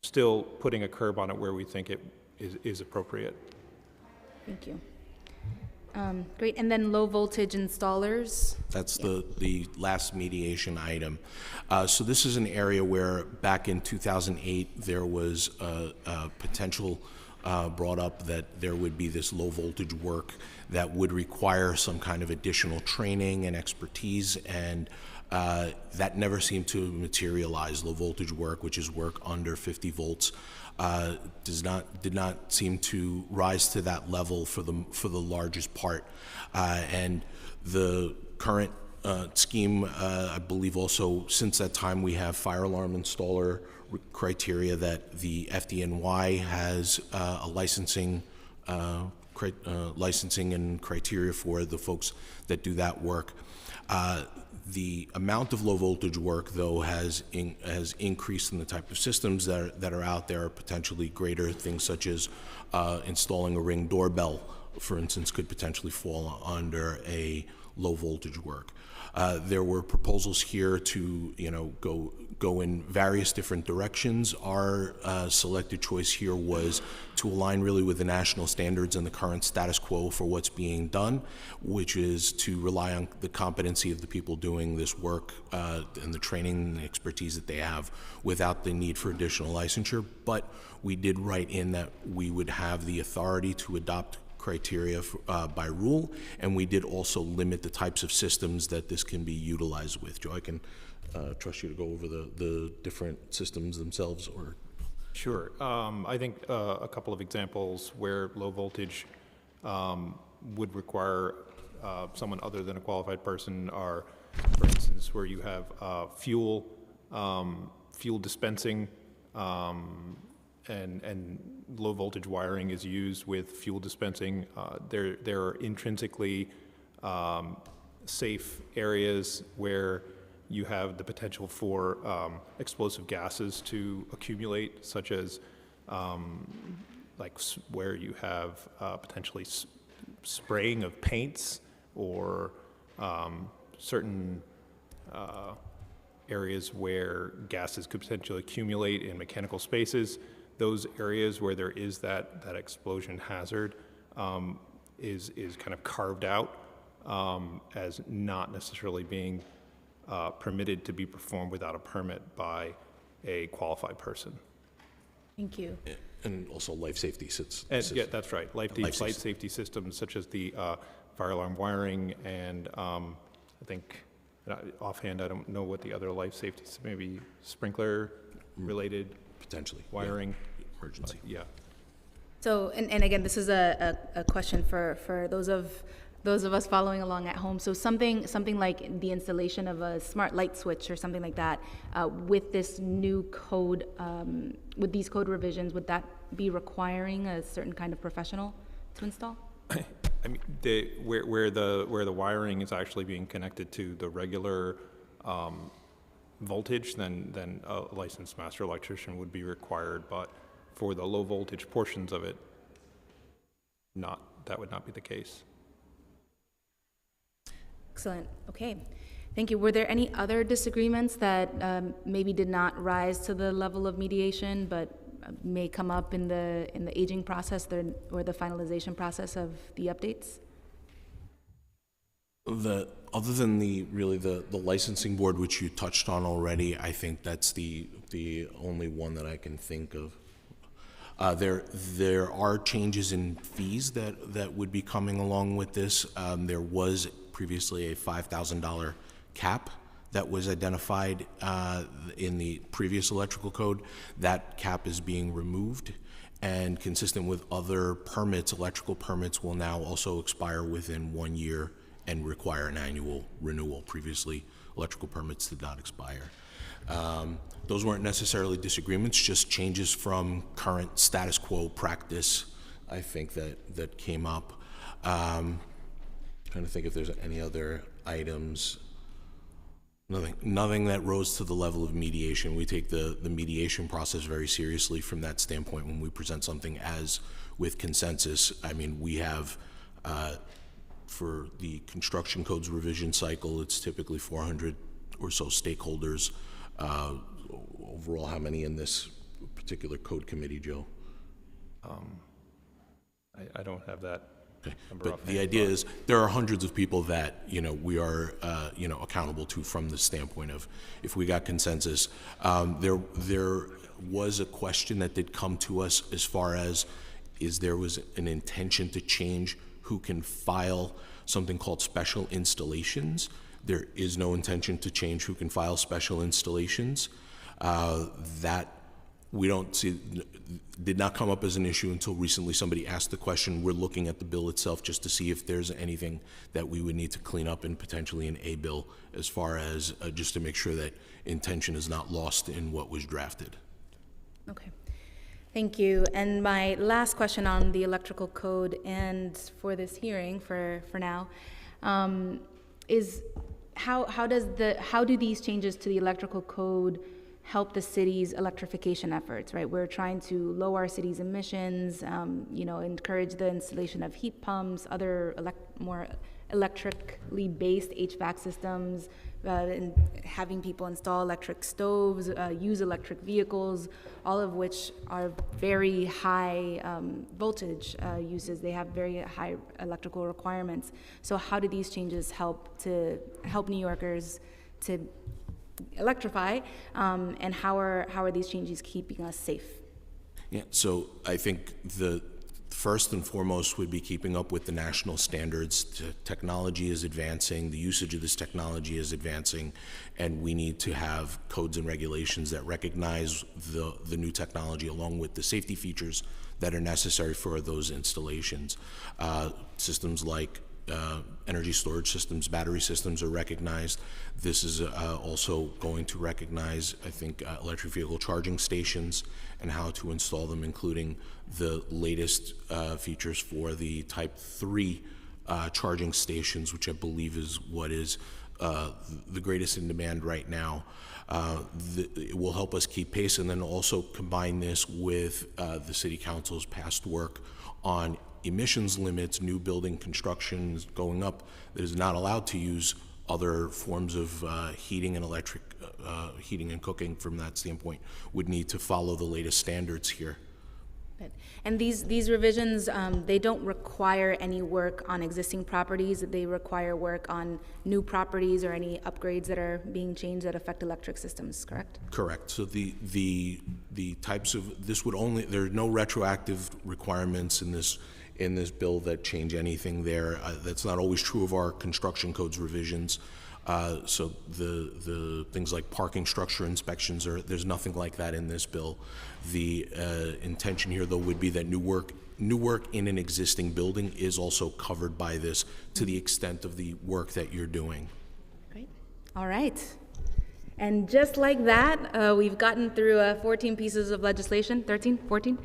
still putting a curb on it where we think it is appropriate. Thank you. Great, and then low voltage installers? That's the last mediation item. So this is an area where back in 2008, there was a potential brought up that there would be this low voltage work that would require some kind of additional training and expertise, and that never seemed to materialize. Low voltage work, which is work under 50 volts, did not seem to rise to that level for the largest part, and the current scheme, I believe also since that time we have fire alarm installer criteria that the FDNY has a licensing and criteria for the folks that do that work. The amount of low voltage work, though, has increased in the type of systems that are out there, potentially greater. Things such as installing a Ring doorbell, for instance, could potentially fall under a low voltage work. There were proposals here to, go in various different directions. Our selected choice here was to align really with the national standards and the current status quo for what's being done, which is to rely on the competency of the people doing this work and the training and expertise that they have without the need for additional licensure. But we did write in that we would have the authority to adopt criteria by rule, and we did also limit the types of systems that this can be utilized with. Joe, I can trust you to go over the different systems themselves, or? Sure. I think a couple of examples where low voltage would require someone other than a qualified person are, for instance, where you have fuel dispensing, and low voltage wiring is used with fuel dispensing. There are intrinsically safe areas where you have the potential for explosive gases to accumulate, such as where you have potentially spraying of paints, or certain areas where gases could potentially accumulate in mechanical spaces. Those areas where there is that explosion hazard is kind of carved out as not necessarily being permitted to be performed without a permit by a qualified person. Thank you. And also life safety systems. Yeah, that's right. Life safety systems such as the fire alarm wiring, and I think offhand I don't know what the other life safety, maybe sprinkler related potentially wiring, emergency. Yeah. So, and again, this is a question for those of us following along at home. So something like the installation of a smart light switch or something like that, with this new code, with these code revisions, would that be requiring a certain kind of professional to install? I mean, where the wiring is actually being connected to the regular voltage, then a licensed master electrician would be required. But for the low voltage portions of it, that would not be the case. Excellent. Okay. Thank you. Were there any other disagreements that maybe did not rise to the level of mediation, but may come up in the aging process or the finalization process of the updates? Other than the licensing board, which you touched on already, I think that's the only one that I can think of. There are changes in fees that would be coming along with this. There was previously a $5,000 cap that was identified in the previous electrical code. That cap is being removed, and consistent with other permits, electrical permits will now also expire within 1 year and require an annual renewal. Previously, electrical permits did not expire. Those weren't necessarily disagreements, just changes from current status quo practice, I think, that came up. Trying to think if there's any other items. Nothing that rose to the level of mediation. We take the mediation process very seriously from that standpoint when we present something as with consensus. I mean, we have, for the construction codes revision cycle, it's typically 400 or so stakeholders. Overall, how many in this particular code committee, Joe? I don't have that. Okay. But the idea is there are hundreds of people that we are accountable to from the standpoint of if we got consensus. There was a question that did come to us as far as there was an intention to change who can file something called special installations. There is no intention to change who can file special installations. That we don't see, did not come up as an issue until recently somebody asked the question. We're looking at the bill itself just to see if there's anything that we would need to clean up in potentially an A bill, as far as just to make sure that intention is not lost in what was drafted. Okay. Thank you. And my last question on the electrical code and for this hearing for now is how do these changes to the electrical code help the city's electrification efforts, right? We're trying to lower our city's emissions, encourage the installation of heat pumps, other more electrically based HVAC systems, and having people install electric stoves, use electric vehicles, all of which are very high voltage uses. They have very high electrical requirements. So how do these changes help New Yorkers to electrify, and how are these changes keeping us safe? Yeah, so I think the first and foremost would be keeping up with the national standards. Technology is advancing, the usage of this technology is advancing, and we need to have codes and regulations that recognize the new technology along with the safety features that are necessary for those installations. Systems like energy storage systems, battery systems are recognized. This is also going to recognize, I think, electric vehicle charging stations and how to install them, including the latest features for the Type 3 charging stations, which I believe is what is the greatest in demand right now. It will help us keep pace, and then also combine this with the City Council's past work on emissions limits. New building construction is going up that is not allowed to use other forms of heating and electric heating and cooking. From that standpoint, would need to follow the latest standards here. And these revisions, they don't require any work on existing properties. They require work on new properties or any upgrades that are being changed that affect electric systems, correct? Correct. So the types of, this would only, there are no retroactive requirements in this bill that change anything there. That's not always true of our construction codes revisions. So the things like parking structure inspections, there's nothing like that in this bill. The intention here, though, would be that new work in an existing building is also covered by this to the extent of the work that you're doing. Great. All right. And just like that, we've gotten through 14 pieces of legislation, 13, 14,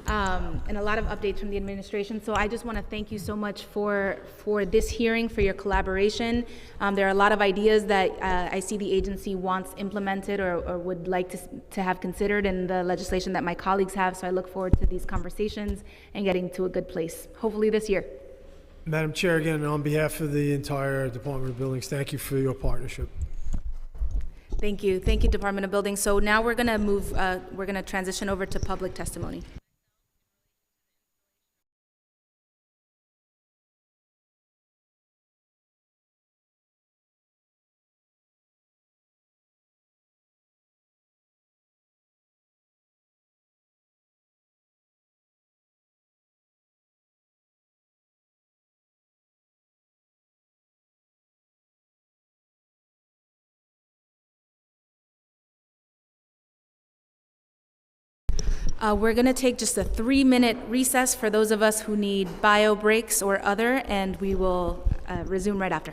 and a lot of updates from the administration. So I just want to thank you so much for this hearing, for your collaboration. There are a lot of ideas that I see the agency wants implemented or would like to have considered in the legislation that my colleagues have. So I look forward to these conversations and getting to a good place, hopefully this year. Madam Chair, again, on behalf of the entire Department of Buildings, thank you for your partnership. Thank you, Department of Buildings. So now we're going to move, we're going to transition over to public testimony. We're going to take just a 3-minute recess for those of us who need bio breaks or other, and we will resume right after.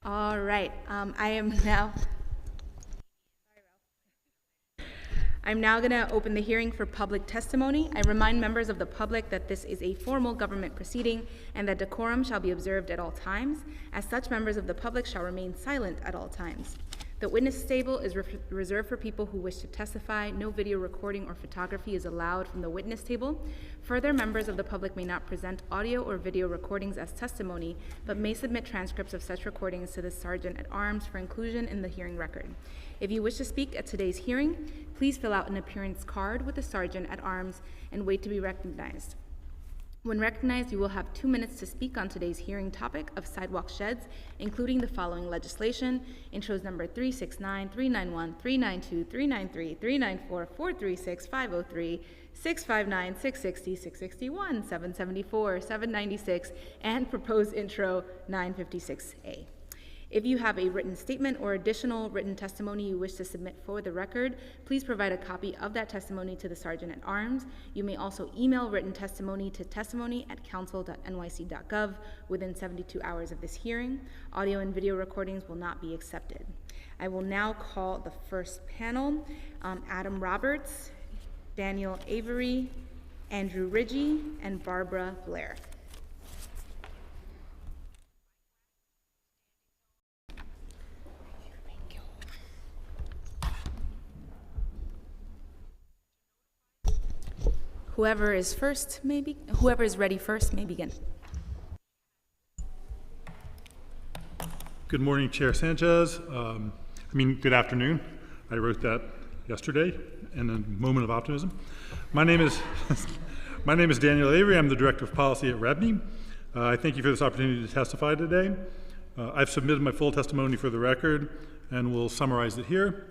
All right, I'm now going to open the hearing for public testimony. I remind members of the public that this is a formal government proceeding and that decorum shall be observed at all times. As such, members of the public shall remain silent at all times. The witness table is reserved for people who wish to testify. No video recording or photography is allowed from the witness table. Further, members of the public may not present audio or video recordings as testimony, but may submit transcripts of such recordings to the Sergeant at Arms for inclusion in the hearing record. If you wish to speak at today's hearing, please fill out an appearance card with the Sergeant at Arms and wait to be recognized. When recognized, you will have 2 minutes to speak on today's hearing topic of sidewalk sheds, including the following legislation: intros number 369, 391, 392, 393, 394, 436, 503, 659, 660, 661, 774, 796, and proposed intro 956A. If you have a written statement or additional written testimony you wish to submit for the record, please provide a copy of that testimony to the Sergeant at Arms. You may also email written testimony to testimony@council.nyc.gov within 72 hours of this hearing. Audio and video recordings will not be accepted. I will now call the first panel: Adam Roberts, Daniel Avery, Andrew Ridgey, and Barbara Blair. Whoever is ready first may begin. Good morning, Chair Sanchez. Good afternoon. I wrote that yesterday in a moment of optimism. My name is Daniel Avery. I'm the Director of Policy at REBNY. I thank you for this opportunity to testify today. I've submitted my full testimony for the record and will summarize it here.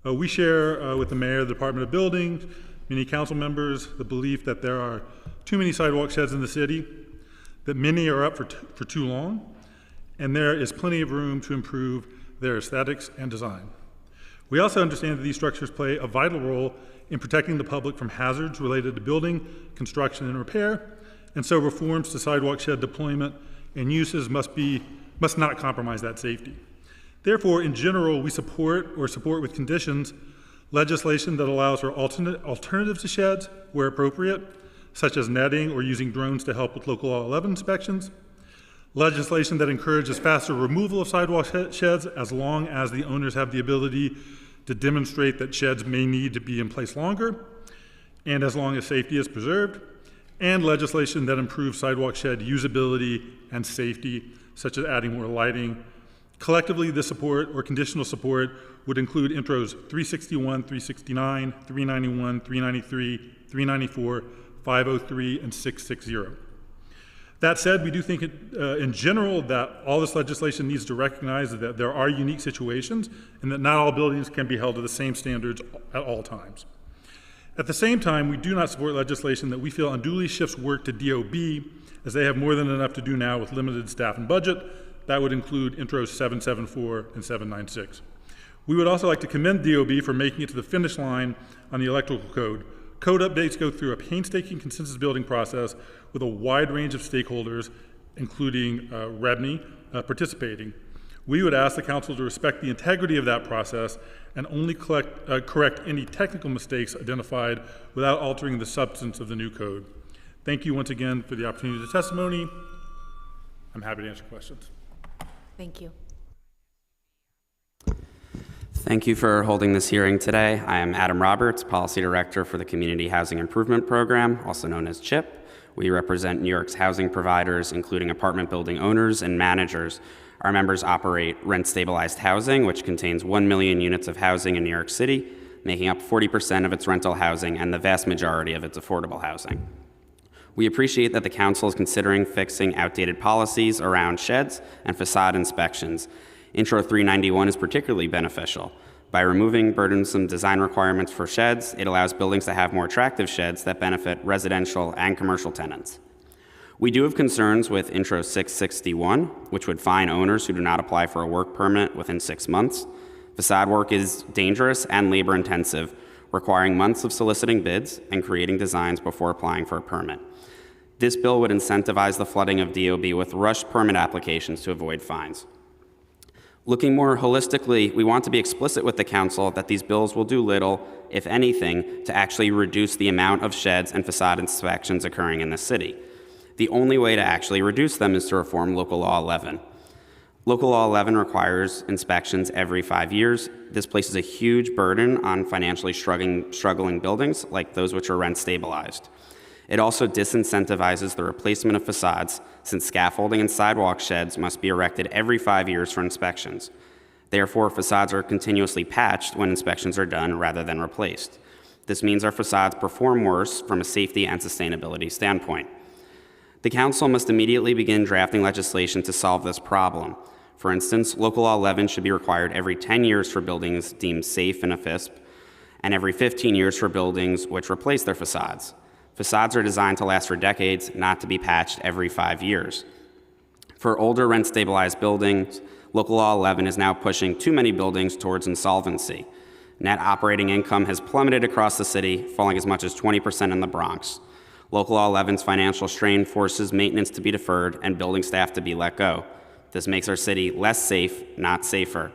We share with the Mayor, the Department of Buildings, many council members, the belief that there are too many sidewalk sheds in the city, that many are up for too long, and there is plenty of room to improve their aesthetics and design. We also understand that these structures play a vital role in protecting the public from hazards related to building, construction, and repair, and so reforms to sidewalk shed deployment and uses must not compromise that safety. Therefore, in general, we support with conditions legislation that allows for alternatives to sheds where appropriate, such as netting or using drones to help with local law 11 inspections, legislation that encourages faster removal of sidewalk sheds as long as the owners have the ability to demonstrate that sheds may need to be in place longer, and as long as safety is preserved, and legislation that improves sidewalk shed usability and safety, such as adding more lighting. Collectively, this support or conditional support would include intros 361, 369, 391, 393, 394, 503, and 660. That said, we do think in general that all this legislation needs to recognize that there are unique situations and that not all buildings can be held to the same standards at all times. At the same time, we do not support legislation that we feel unduly shifts work to DOB, as they have more than enough to do now with limited staff and budget. That would include intros 774 and 796. We would also like to commend DOB for making it to the finish line on the electrical code. Code updates go through a painstaking consensus building process with a wide range of stakeholders, including REBNY, participating. We would ask the council to respect the integrity of that process and only correct any technical mistakes identified without altering the substance of the new code. Thank you once again for the opportunity to testimony. I'm happy to answer questions. Thank you. Thank you for holding this hearing today. I am Adam Roberts, Policy Director for the Community Housing Improvement Program, also known as CHIP. We represent New York's housing providers, including apartment building owners and managers. Our members operate rent-stabilized housing, which contains 1 million units of housing in New York City, making up 40% of its rental housing and the vast majority of its affordable housing. We appreciate that the Council is considering fixing outdated policies around sheds and facade inspections. Intro 391 is particularly beneficial. By removing burdensome design requirements for sheds, it allows buildings to have more attractive sheds that benefit residential and commercial tenants. We do have concerns with Intro 661, which would fine owners who do not apply for a work permit within 6 months. Facade work is dangerous and labor-intensive, requiring months of soliciting bids and creating designs before applying for a permit. This bill would incentivize the flooding of DOB with rushed permit applications to avoid fines. Looking more holistically, we want to be explicit with the council that these bills will do little, if anything, to actually reduce the amount of sheds and facade inspections occurring in the city. The only way to actually reduce them is to reform Local Law 11. Local Law 11 requires inspections every 5 years. This places a huge burden on financially struggling buildings like those which are rent stabilized. It also disincentivizes the replacement of facades, since scaffolding and sidewalk sheds must be erected every 5 years for inspections. Therefore, facades are continuously patched when inspections are done rather than replaced. This means our facades perform worse from a safety and sustainability standpoint. The council must immediately begin drafting legislation to solve this problem. For instance, Local Law 11 should be required every 10 years for buildings deemed safe in a FISP, and every 15 years for buildings which replace their facades. Facades are designed to last for decades, not to be patched every 5 years. For older rent-stabilized buildings, Local Law 11 is now pushing too many buildings towards insolvency. Net operating income has plummeted across the city, falling as much as 20% in the Bronx. Local Law 11's financial strain forces maintenance to be deferred and building staff to be let go. This makes our city less safe, not safer.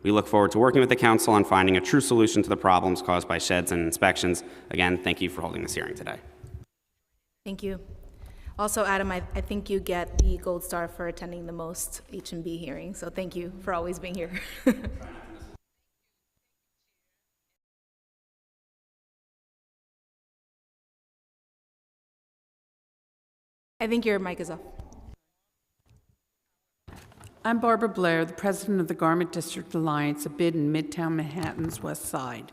We look forward to working with the council on finding a true solution to the problems caused by sheds and inspections. Again, thank you for holding this hearing today. Thank you. Also, Adam, I think you get the gold star for attending the most H&B hearings, so thank you for always being here. I think your mic is off. I'm Barbara Blair, the president of the Garment District Alliance, a bid in Midtown Manhattan's West Side.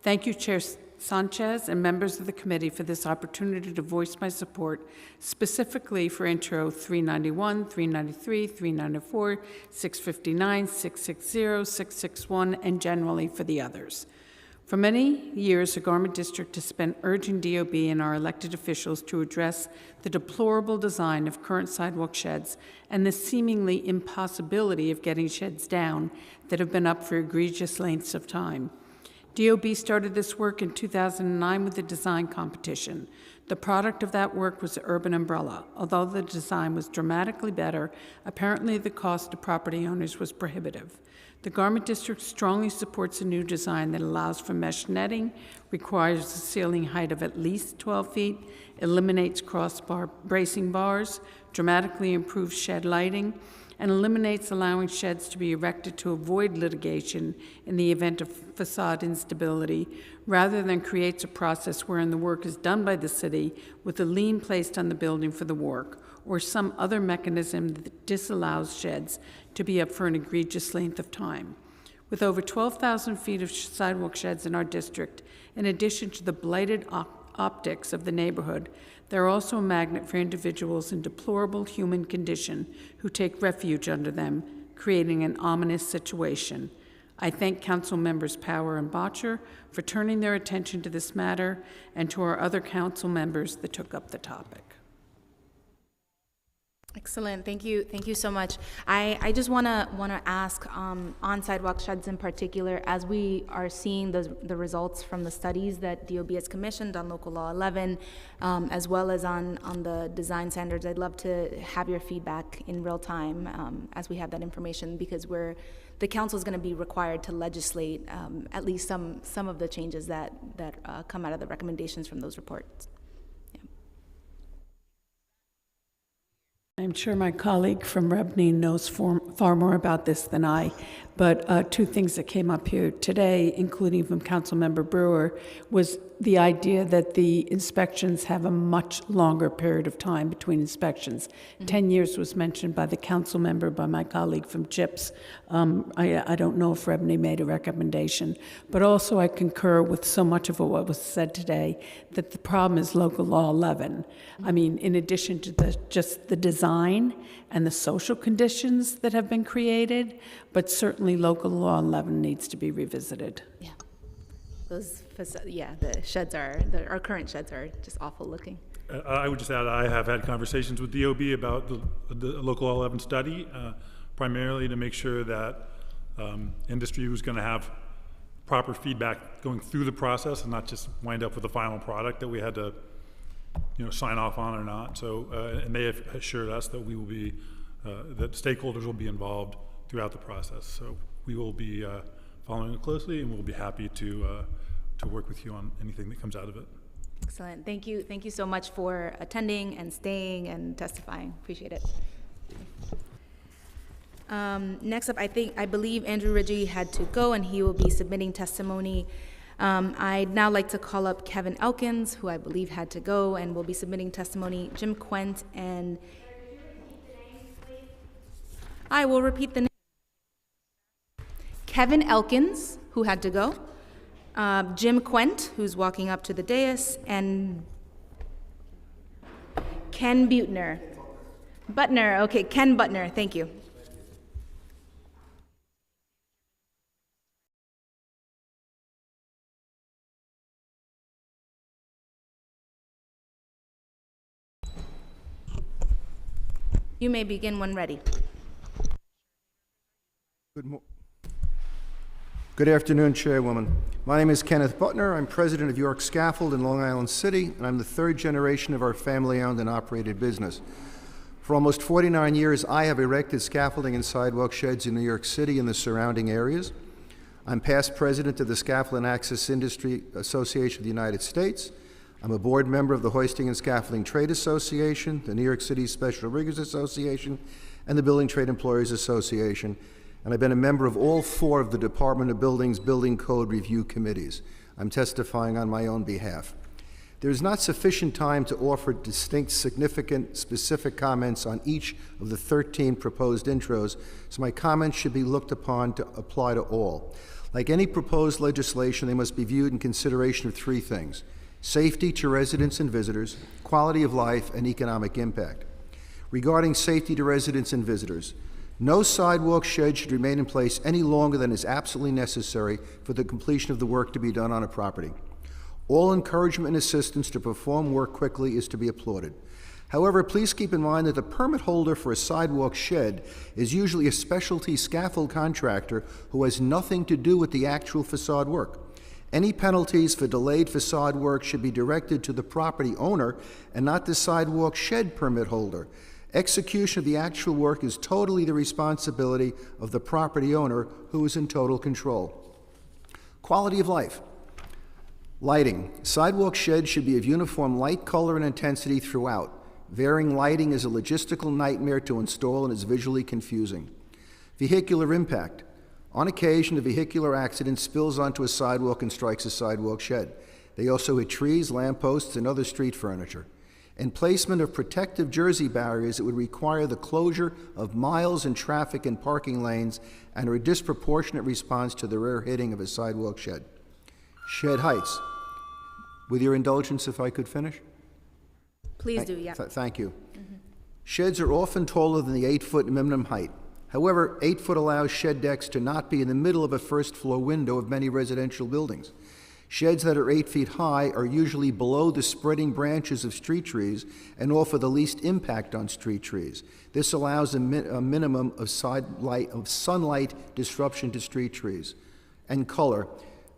Thank you, Chair Sanchez and members of the committee, for this opportunity to voice my support specifically for Intro 391, 393, 394, 659, 660, 661, and generally for the others. For many years, the Garment District has been urging DOB and our elected officials to address the deplorable design of current sidewalk sheds and the seemingly impossibility of getting sheds down that have been up for egregious lengths of time. DOB started this work in 2009 with a design competition. The product of that work was the Urban Umbrella. Although the design was dramatically better, apparently the cost to property owners was prohibitive. The Garment District strongly supports a new design that allows for mesh netting, requires a ceiling height of at least 12 feet, eliminates crossbar bracing bars, dramatically improves shed lighting, and eliminates allowing sheds to be erected to avoid litigation in the event of facade instability, rather than creates a process wherein the work is done by the city with a lien placed on the building for the work, or some other mechanism that disallows sheds to be up for an egregious length of time. With over 12,000 feet of sidewalk sheds in our district, in addition to the blighted optics of the neighborhood, they're also a magnet for individuals in deplorable human condition who take refuge under them, creating an ominous situation. I thank Council Members Power and Botcher for turning their attention to this matter, and to our other council members that took up the topic. Excellent. Thank you. Thank you so much. I just want to ask on sidewalk sheds in particular, as we are seeing the results from the studies that DOB has commissioned on Local Law 11, as well as on the design standards. I'd love to have your feedback in real time as we have that information, because the council is going to be required to legislate at least some of the changes that come out of the recommendations from those reports. I'm sure my colleague from Rebney knows far more about this than I, but two things that came up here today, including from Councilmember Brewer, was the idea that the inspections have a much longer period of time between inspections. 10 years was mentioned by the council member, by my colleague from CHIPS. I don't know if Rebney made a recommendation, but also I concur with so much of what was said today, that the problem is Local Law 11. I mean, in addition to just the design and the social conditions that have been created, but certainly Local Law 11 needs to be revisited. Yeah. The sheds our current sheds are just awful looking. I would just add, I have had conversations with DOB about the Local Law 11 study, primarily to make sure that industry was going to have proper feedback going through the process and not just wind up with a final product that we had to, sign off on or not. So, and they have assured us that we will be, that stakeholders will be involved throughout the process. So we will be following it closely, and we'll be happy to work with you on anything that comes out of it. Excellent. Thank you. Thank you so much for attending and staying and testifying. Appreciate it. Next up, I believe Andrew Ridgey had to go, and he will be submitting testimony. I'd now like to call up Kevin Elkins, who I believe had to go and will be submitting testimony. Jim Quent and I will repeat the name. Kevin Elkins, who had to go. Jim Quent, who's walking up to the dais, and Ken Butner. Butner, okay, Ken Butner, thank you. You may begin when ready. Good afternoon, Chairwoman. My name is Kenneth Butner. I'm president of York Scaffold in Long Island City, and I'm the third generation of our family-owned and operated business. For almost 49 years, I have erected scaffolding and sidewalk sheds in New York City and the surrounding areas. I'm past president of the Scaffold and Access Industry Association of the United States. I'm a board member of the Hoisting and Scaffolding Trade Association, the New York City Special Riggers Association, and the Building Trade Employers Association, and I've been a member of all 4 of the Department of Buildings Building Code Review Committees. I'm testifying on my own behalf. There is not sufficient time to offer distinct, significant, specific comments on each of the 13 proposed intros, so my comments should be looked upon to apply to all. Like any proposed legislation, they must be viewed in consideration of 3 things: safety to residents and visitors, quality of life, and economic impact. Regarding safety to residents and visitors, no sidewalk shed should remain in place any longer than is absolutely necessary for the completion of the work to be done on a property. All encouragement and assistance to perform work quickly is to be applauded. However, please keep in mind that the permit holder for a sidewalk shed is usually a specialty scaffold contractor who has nothing to do with the actual facade work. Any penalties for delayed facade work should be directed to the property owner and not the sidewalk shed permit holder. Execution of the actual work is totally the responsibility of the property owner, who is in total control. Quality of life. Lighting. Sidewalk sheds should be of uniform light, color, and intensity throughout. Varying lighting is a logistical nightmare to install and is visually confusing. Vehicular impact. On occasion, a vehicular accident spills onto a sidewalk and strikes a sidewalk shed. They also hit trees, lampposts, and other street furniture. And placement of protective jersey barriers that would require the closure of miles in traffic and parking lanes and are a disproportionate response to the rare hitting of a sidewalk shed. Shed heights. With your indulgence, if I could finish? Please do, yeah. Thank you. Sheds are often taller than the 8-foot minimum height. However, 8 foot allows shed decks to not be in the middle of a first-floor window of many residential buildings. Sheds that are 8 feet high are usually below the spreading branches of street trees and offer the least impact on street trees. This allows a minimum of sunlight disruption to street trees. And color.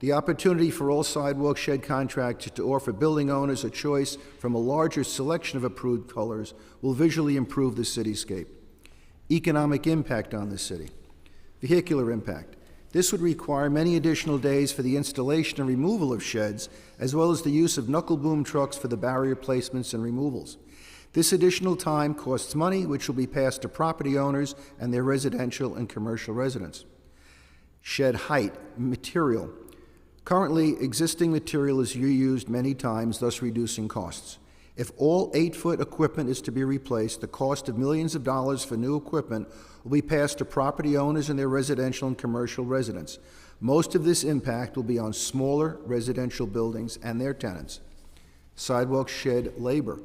The opportunity for all sidewalk shed contractors to offer building owners a choice from a larger selection of approved colors will visually improve the cityscape. Economic impact on the city. Vehicular impact. This would require many additional days for the installation and removal of sheds, as well as the use of knuckle boom trucks for the barrier placements and removals. This additional time costs money, which will be passed to property owners and their residential and commercial residents. Shed height. Material. Currently, existing material is reused many times, thus reducing costs. If all 8-foot equipment is to be replaced, the cost of millions of dollars for new equipment will be passed to property owners and their residential and commercial residents. Most of this impact will be on smaller residential buildings and their tenants. Sidewalk shed labor.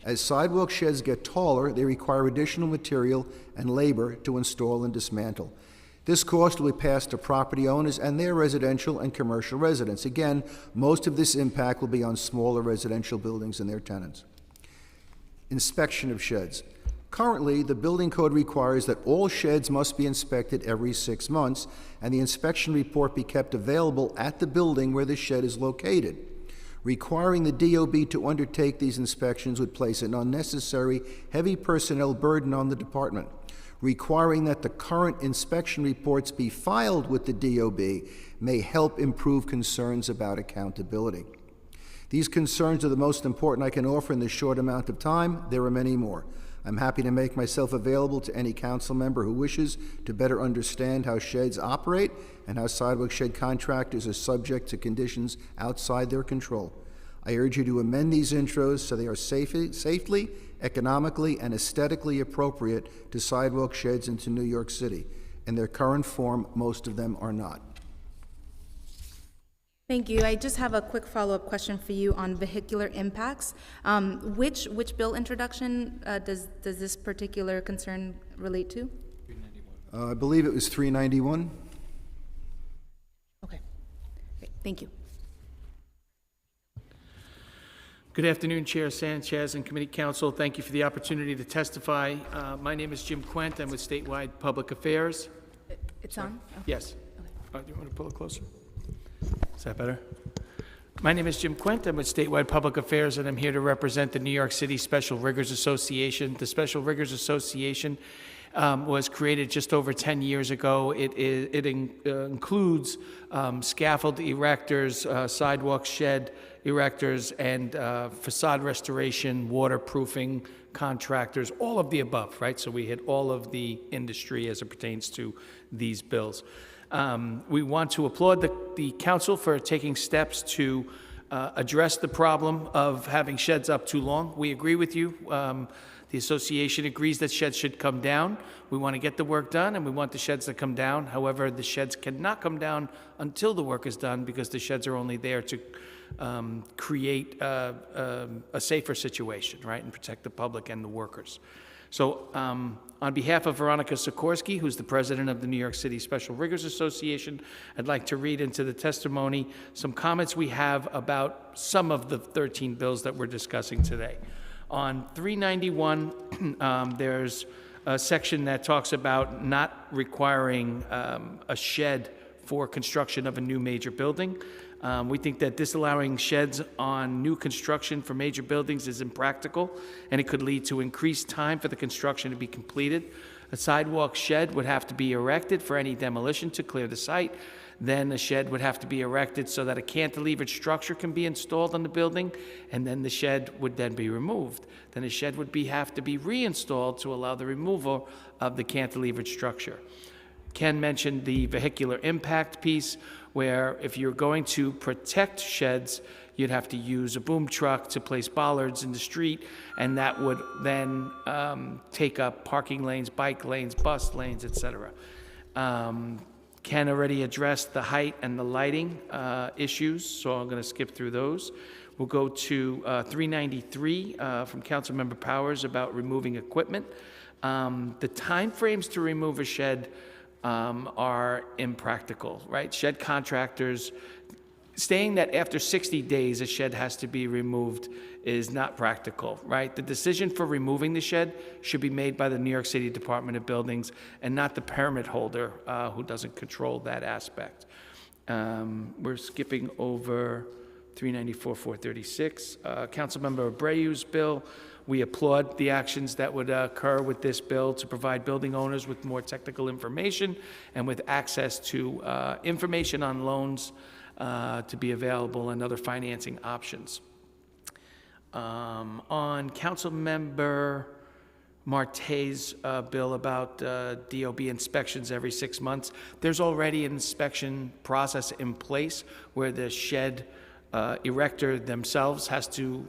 As sidewalk sheds get taller, they require additional material and labor to install and dismantle. This cost will be passed to property owners and their residential and commercial residents. Again, most of this impact will be on smaller residential buildings and their tenants. Inspection of sheds. Currently, the building code requires that all sheds must be inspected every 6 months, and the inspection report be kept available at the building where the shed is located. Requiring the DOB to undertake these inspections would place an unnecessary, heavy personnel burden on the department. Requiring that the current inspection reports be filed with the DOB may help improve concerns about accountability. These concerns are the most important I can offer in this short amount of time. There are many more. I'm happy to make myself available to any council member who wishes to better understand how sheds operate and how sidewalk shed contractors are subject to conditions outside their control. I urge you to amend these intros so they are safely, economically, and aesthetically appropriate to sidewalk sheds into New York City. In their current form, most of them are not. Thank you. I just have a quick follow-up question for you on vehicular impacts. Which bill introduction does this particular concern relate to? I believe it was 391. Okay. Great. Thank you. Good afternoon, Chair Sanchez and Committee Council. Thank you for the opportunity to testify. My name is Jim Quent. I'm with Statewide Public Affairs. It's on? Okay. Yes. Do you want to pull it closer? Is that better? My name is Jim Quint. I'm with Statewide Public Affairs, and I'm here to represent the New York City Special Riggers Association. The Special Riggers Association was created just over 10 years ago. It includes scaffold erectors, sidewalk shed erectors, and facade restoration, waterproofing contractors, all of the above, right? So we hit all of the industry as it pertains to these bills. We want to applaud the council for taking steps to address the problem of having sheds up too long. We agree with you. The association agrees that sheds should come down. We want to get the work done, and we want the sheds to come down. However, the sheds cannot come down until the work is done, because the sheds are only there to create a safer situation, right, and protect the public and the workers. So on behalf of Veronica Sikorsky, who's the president of the New York City Special Riggers Association, I'd like to read into the testimony some comments we have about some of the 13 bills that we're discussing today. On 391, there's a section that talks about not requiring a shed for construction of a new major building. We think that disallowing sheds on new construction for major buildings is impractical, and it could lead to increased time for the construction to be completed. A sidewalk shed would have to be erected for any demolition to clear the site. Then a shed would have to be erected so that a cantilevered structure can be installed on the building, and then the shed would then be removed. Then a shed would have to be reinstalled to allow the removal of the cantilevered structure. Ken mentioned the vehicular impact piece, where if you're going to protect sheds, you'd have to use a boom truck to place bollards in the street, and that would then take up parking lanes, bike lanes, bus lanes, etc. Ken already addressed the height and the lighting issues, so I'm going to skip through those. We'll go to 393 from Councilmember Powers about removing equipment. The time frames to remove a shed are impractical, right? Shed contractors saying that after 60 days a shed has to be removed is not practical, right? The decision for removing the shed should be made by the New York City Department of Buildings and not the permit holder who doesn't control that aspect. We're skipping over 394, 436. Councilmember Abreu's bill. We applaud the actions that would occur with this bill to provide building owners with more technical information and with access to information on loans to be available and other financing options. On Councilmember Marte's bill about DOB inspections every 6 months, there's already an inspection process in place where the shed erector themselves has to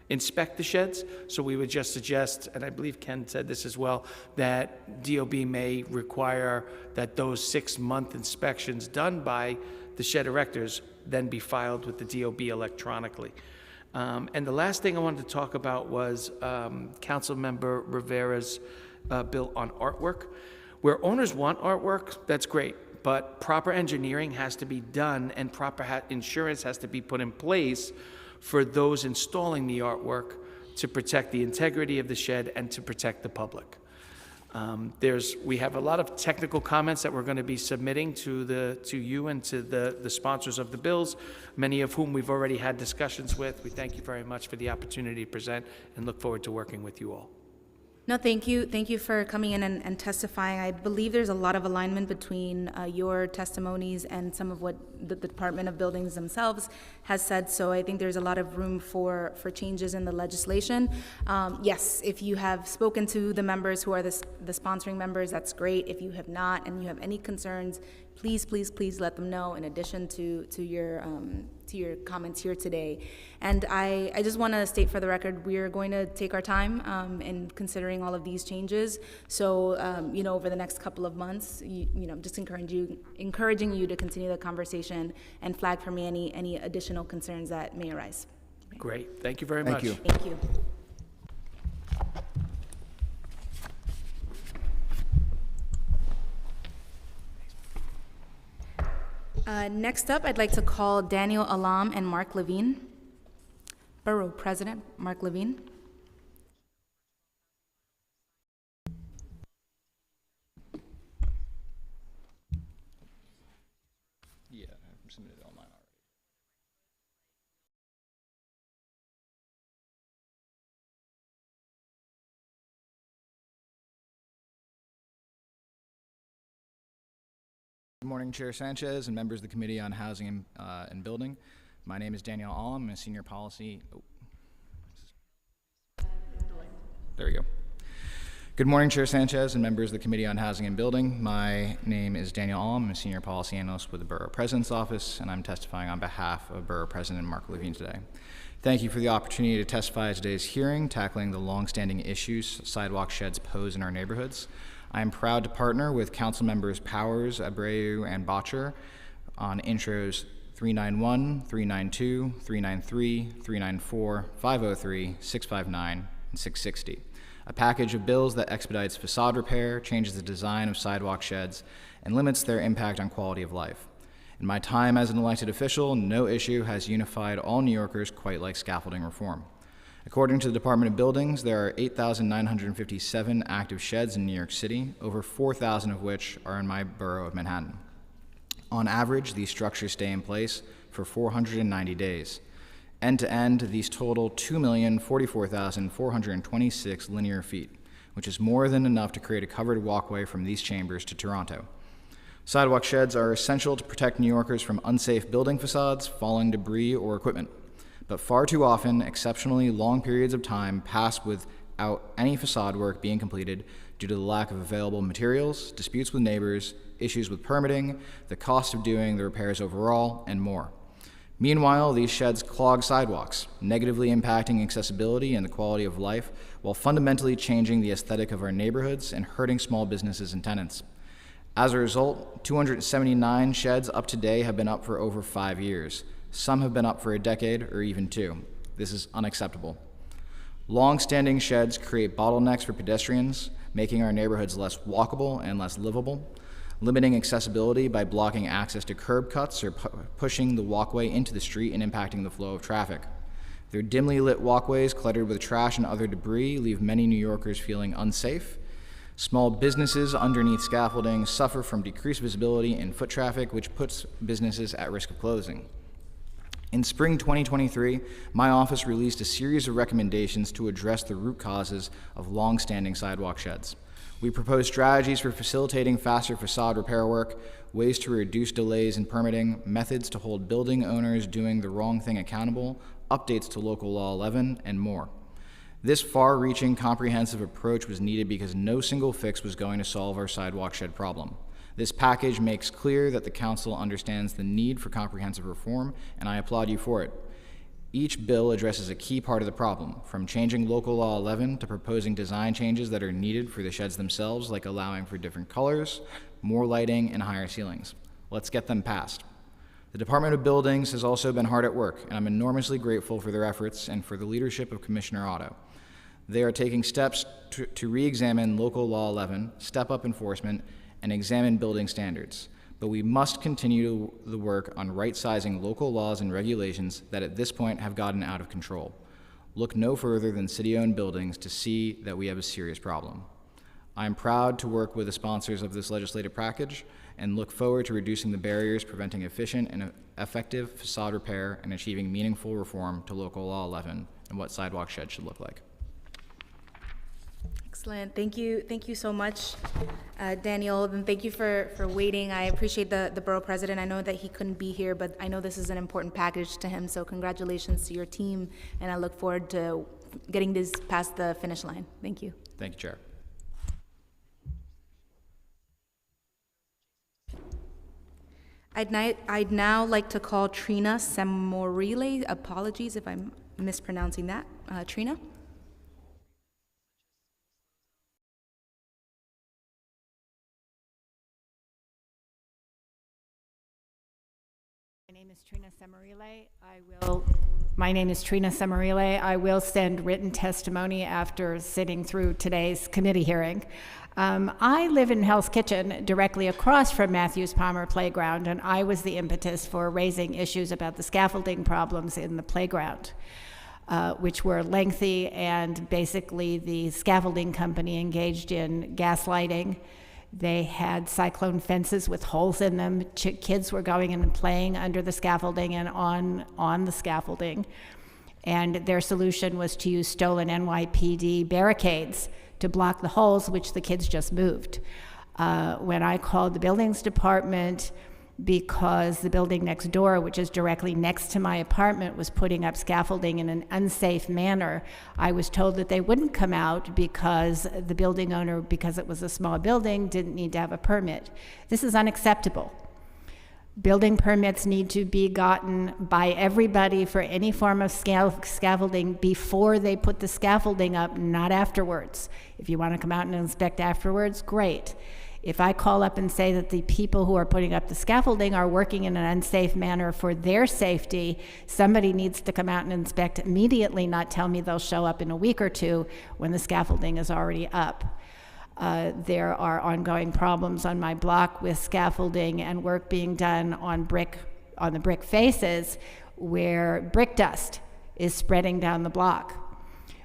inspect the sheds. So we would just suggest, and I believe Ken said this as well, that DOB may require that those 6-month inspections done by the shed erectors then be filed with the DOB electronically. And the last thing I wanted to talk about was Councilmember Rivera's bill on artwork. Where owners want artwork, that's great, but proper engineering has to be done and proper insurance has to be put in place for those installing the artwork to protect the integrity of the shed and to protect the public. We have a lot of technical comments that we're going to be submitting to you and to the sponsors of the bills, many of whom we've already had discussions with. We thank you very much for the opportunity to present and look forward to working with you all. No, thank you. Thank you for coming in and testifying. I believe there's a lot of alignment between your testimonies and some of what the Department of Buildings themselves has said. So I think there's a lot of room for changes in the legislation. Yes, if you have spoken to the members who are the sponsoring members, that's great. If you have not and you have any concerns, please, please, please let them know in addition to your comments here today. And I just want to state for the record, we are going to take our time in considering all of these changes. So, over the next couple of months, just encouraging you to continue the conversation and flag for me any additional concerns that may arise. Great. Thank you very much. Thank you. Thank you. Next up, I'd like to call Daniel Alam and Mark Levine. Borough President Mark Levine. Yeah, I've submitted all mine already. Good morning, Chair Sanchez and members of the Committee on Housing and Building. My name is Daniel Alam. I'm a senior policy. There we go. Good morning, Chair Sanchez and members of the Committee on Housing and Building. My name is Daniel Alam. I'm a senior policy analyst with the Borough President's Office, and I'm testifying on behalf of Borough President Mark Levine today. Thank you for the opportunity to testify at today's hearing, tackling the longstanding issues sidewalk sheds pose in our neighborhoods. I am proud to partner with Council Members Powers, Abreu, and Bottcher on intros 391, 392, 393, 394, 503, 659, and 660. A package of bills that expedites facade repair, changes the design of sidewalk sheds, and limits their impact on quality of life. In my time as an elected official, no issue has unified all New Yorkers quite like scaffolding reform. According to the Department of Buildings, there are 8,957 active sheds in New York City, over 4,000 of which are in my borough of Manhattan. On average, these structures stay in place for 490 days. End to end, these total 2,044,426 linear feet, which is more than enough to create a covered walkway from these chambers to Toronto. Sidewalk sheds are essential to protect New Yorkers from unsafe building facades, falling debris, or equipment. But far too often, exceptionally long periods of time pass without any facade work being completed due to the lack of available materials, disputes with neighbors, issues with permitting, the cost of doing the repairs overall, and more. Meanwhile, these sheds clog sidewalks, negatively impacting accessibility and the quality of life, while fundamentally changing the aesthetic of our neighborhoods and hurting small businesses and tenants. As a result, 279 sheds up to date have been up for over 5 years. Some have been up for a decade or even 2. This is unacceptable. Long-standing sheds create bottlenecks for pedestrians, making our neighborhoods less walkable and less livable, limiting accessibility by blocking access to curb cuts or pushing the walkway into the street and impacting the flow of traffic. Their dimly lit walkways, cluttered with trash and other debris, leave many New Yorkers feeling unsafe. Small businesses underneath scaffolding suffer from decreased visibility and foot traffic, which puts businesses at risk of closing. In spring 2023, my office released a series of recommendations to address the root causes of long-standing sidewalk sheds. We proposed strategies for facilitating faster facade repair work, ways to reduce delays in permitting, methods to hold building owners doing the wrong thing accountable, updates to Local Law 11, and more. This far-reaching, comprehensive approach was needed because no single fix was going to solve our sidewalk shed problem. This package makes clear that the Council understands the need for comprehensive reform, and I applaud you for it. Each bill addresses a key part of the problem, from changing Local Law 11 to proposing design changes that are needed for the sheds themselves, like allowing for different colors, more lighting, and higher ceilings. Let's get them passed. The Department of Buildings has also been hard at work, and I'm enormously grateful for their efforts and for the leadership of Commissioner Otto. They are taking steps to re-examine Local Law 11, step up enforcement, and examine building standards. But we must continue the work on right-sizing local laws and regulations that at this point have gotten out of control. Look no further than city-owned buildings to see that we have a serious problem. I am proud to work with the sponsors of this legislative package and look forward to reducing the barriers preventing efficient and effective facade repair and achieving meaningful reform to Local Law 11 and what sidewalk sheds should look like. Excellent. Thank you so much, Daniel, and thank you for waiting. I appreciate the borough president. I know that he couldn't be here, but I know this is an important package to him, so congratulations to your team, and I look forward to getting this past the finish line. Thank you. Thank you, Chair. I'd now like to call Trina Samorile. Apologies if I'm mispronouncing that. Trina? My name is Trina Samarile. I will send written testimony after sitting through today's committee hearing. I live in Hell's Kitchen, directly across from Matthews Palmer Playground, and I was the impetus for raising issues about the scaffolding problems in the playground, which were lengthy, and basically the scaffolding company engaged in gaslighting. They had cyclone fences with holes in them. Kids were going in and playing under the scaffolding and on the scaffolding. And their solution was to use stolen NYPD barricades to block the holes, which the kids just moved. When I called the buildings department, because the building next door, which is directly next to my apartment, was putting up scaffolding in an unsafe manner, I was told that they wouldn't come out because the building owner, because it was a small building, didn't need to have a permit. This is unacceptable. Building permits need to be gotten by everybody for any form of scaffolding before they put the scaffolding up, not afterwards. If you want to come out and inspect afterwards, great. If I call up and say that the people who are putting up the scaffolding are working in an unsafe manner for their safety, somebody needs to come out and inspect immediately, not tell me they'll show up in a week or two when the scaffolding is already up. There are ongoing problems on my block with scaffolding and work being done on the brick faces, where brick dust is spreading down the block.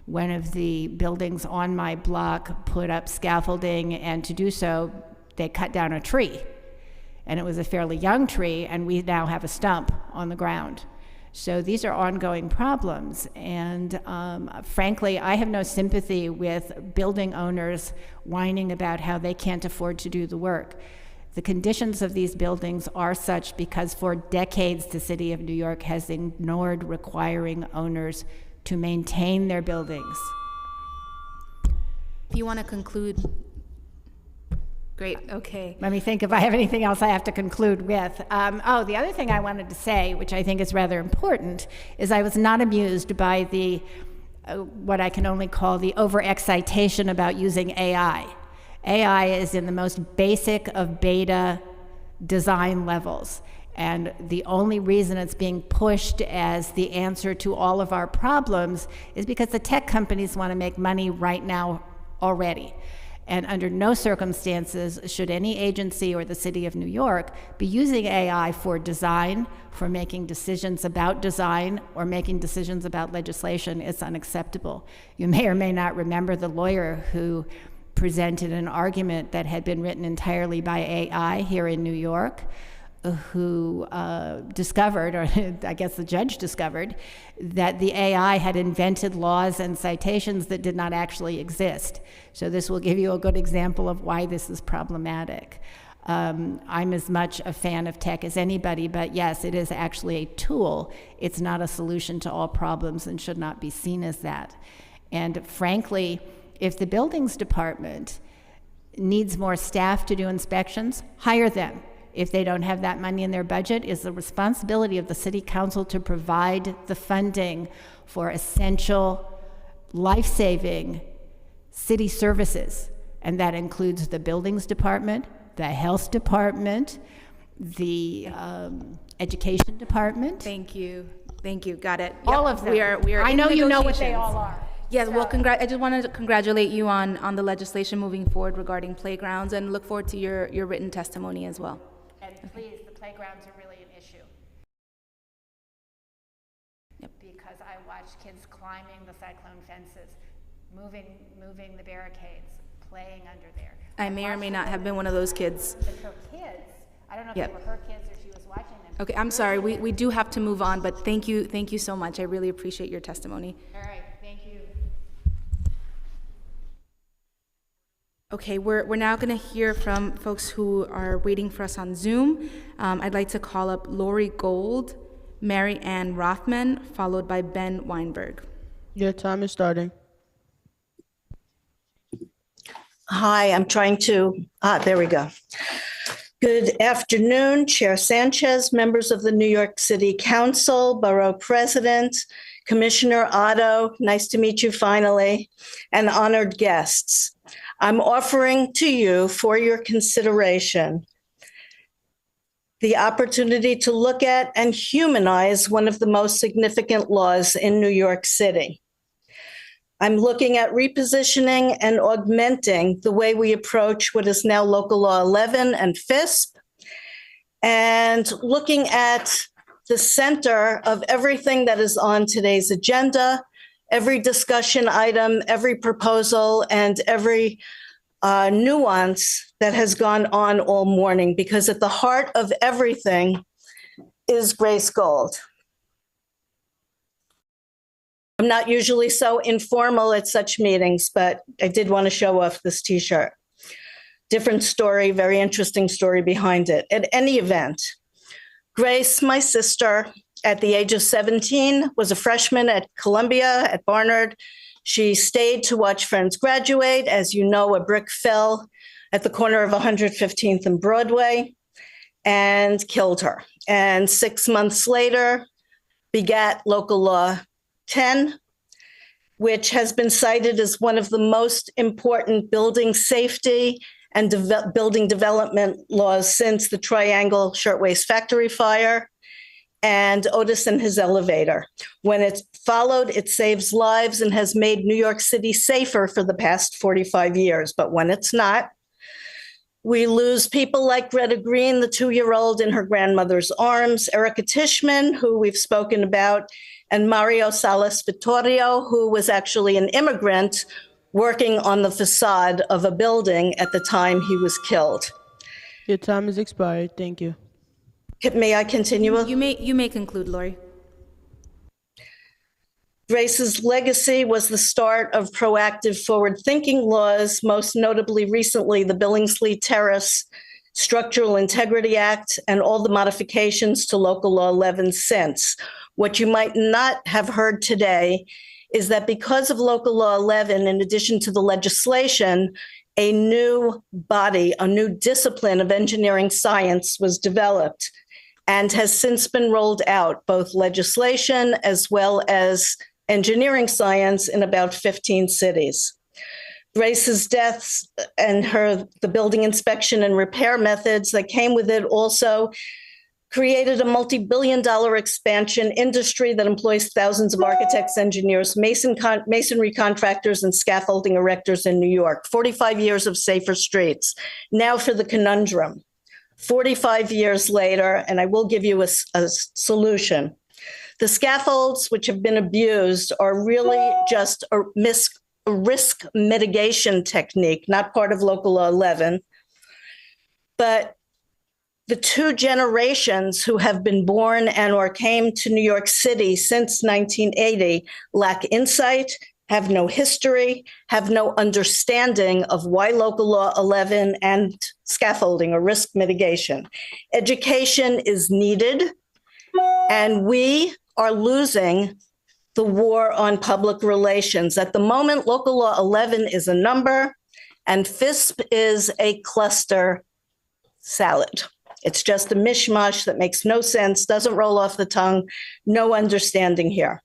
One of the buildings on my block put up scaffolding, and to do so, they cut down a tree. And it was a fairly young tree, and we now have a stump on the ground. So these are ongoing problems. And frankly, I have no sympathy with building owners whining about how they can't afford to do the work. The conditions of these buildings are such because for decades, the city of New York has ignored requiring owners to maintain their buildings. If you want to conclude. Great, okay. Let me think if I have anything else I have to conclude with. The other thing I wanted to say, which I think is rather important, is I was not amused by the, what I can only call the overexcitation about using AI. AI is in the most basic of beta design levels. And the only reason it's being pushed as the answer to all of our problems is because the tech companies want to make money right now already. And under no circumstances should any agency or the city of New York be using AI for design, for making decisions about design, or making decisions about legislation. It's unacceptable. You may or may not remember the lawyer who presented an argument that had been written entirely by AI here in New York, who discovered, or I guess the judge discovered, that the AI had invented laws and citations that did not actually exist. So this will give you a good example of why this is problematic. I'm as much a fan of tech as anybody, but yes, it is actually a tool. It's not a solution to all problems and should not be seen as that. And frankly, if the buildings department needs more staff to do inspections, hire them. If they don't have that money in their budget, it's the responsibility of the city council to provide the funding for essential, life-saving city services. And that includes the buildings department, the health department, the education department. Thank you, got it. All of them. We are I in know you know what negotiations. they all are. Yes, well, I just wanted to congratulate you on the legislation moving forward regarding playgrounds, and look forward to your written testimony as well. And please, the playgrounds are really an issue. Yep. Because I watch kids climbing the cyclone fences, moving the barricades, playing under there. I may or may not have been one of those kids. Her kids, I don't know if they were her kids or she was watching them. Okay, I'm sorry, we do have to move on, but thank you so much. I really appreciate your testimony. All right, thank you. Okay, we're now going to hear from folks who are waiting for us on Zoom. I'd like to call up Lori Gold, Mary Ann Rothman, followed by Ben Weinberg. Your time is starting. Hi, I'm trying to, there we go. Good afternoon, Chair Sanchez, members of the New York City Council, Borough President, Commissioner Otto, nice to meet you finally, and honored guests. I'm offering to you for your consideration the opportunity to look at and humanize one of the most significant laws in New York City. I'm looking at repositioning and augmenting the way we approach what is now Local Law 11 and FISP, and looking at the center of everything that is on today's agenda, every discussion item, every proposal, and every nuance that has gone on all morning, because at the heart of everything is Grace Gold. I'm not usually so informal at such meetings, but I did want to show off this t-shirt. Different story, very interesting story behind it. At any event, Grace, my sister, at the age of 17, was a freshman at Columbia at Barnard. She stayed to watch friends graduate. As you know, a brick fell at the corner of 115th and Broadway and killed her. And 6 months later, begat Local Law 10, which has been cited as one of the most important building safety and building development laws since the Triangle Shirtwaist Factory fire and Otis and his elevator. When it's followed, it saves lives and has made New York City safer for the past 45 years. But when it's not, we lose people like Greta Green, the 2-year-old in her grandmother's arms, Erica Tishman, who we've spoken about, and Mario Salas Vittorio, who was actually an immigrant working on the facade of a building at the time he was killed. Your time is expired. Thank you. May I continue? You may conclude, Lori. Grace's legacy was the start of proactive forward-thinking laws, most notably recently the Billingsley Terrace Structural Integrity Act and all the modifications to Local Law 11 since. What you might not have heard today is that because of Local Law 11, in addition to the legislation, a new body, a new discipline of engineering science was developed and has since been rolled out, both legislation as well as engineering science in about 15 cities. Grace's deaths and the building inspection and repair methods that came with it also created a multi-billion-dollar expansion industry that employs thousands of architects, engineers, masonry contractors, and scaffolding erectors in New York. 45 years of safer streets. Now for the conundrum. 45 years later, and I will give you a solution. The scaffolds which have been abused are really just a risk mitigation technique, not part of Local Law 11, but the 2 generations who have been born and or came to New York City since 1980 lack insight, have no history, have no understanding of why Local Law 11 and scaffolding or risk mitigation. Education is needed, and we are losing the war on public relations. At the moment, Local Law 11 is a number, and FISP is a cluster salad. It's just a mishmash that makes no sense, doesn't roll off the tongue, no understanding here.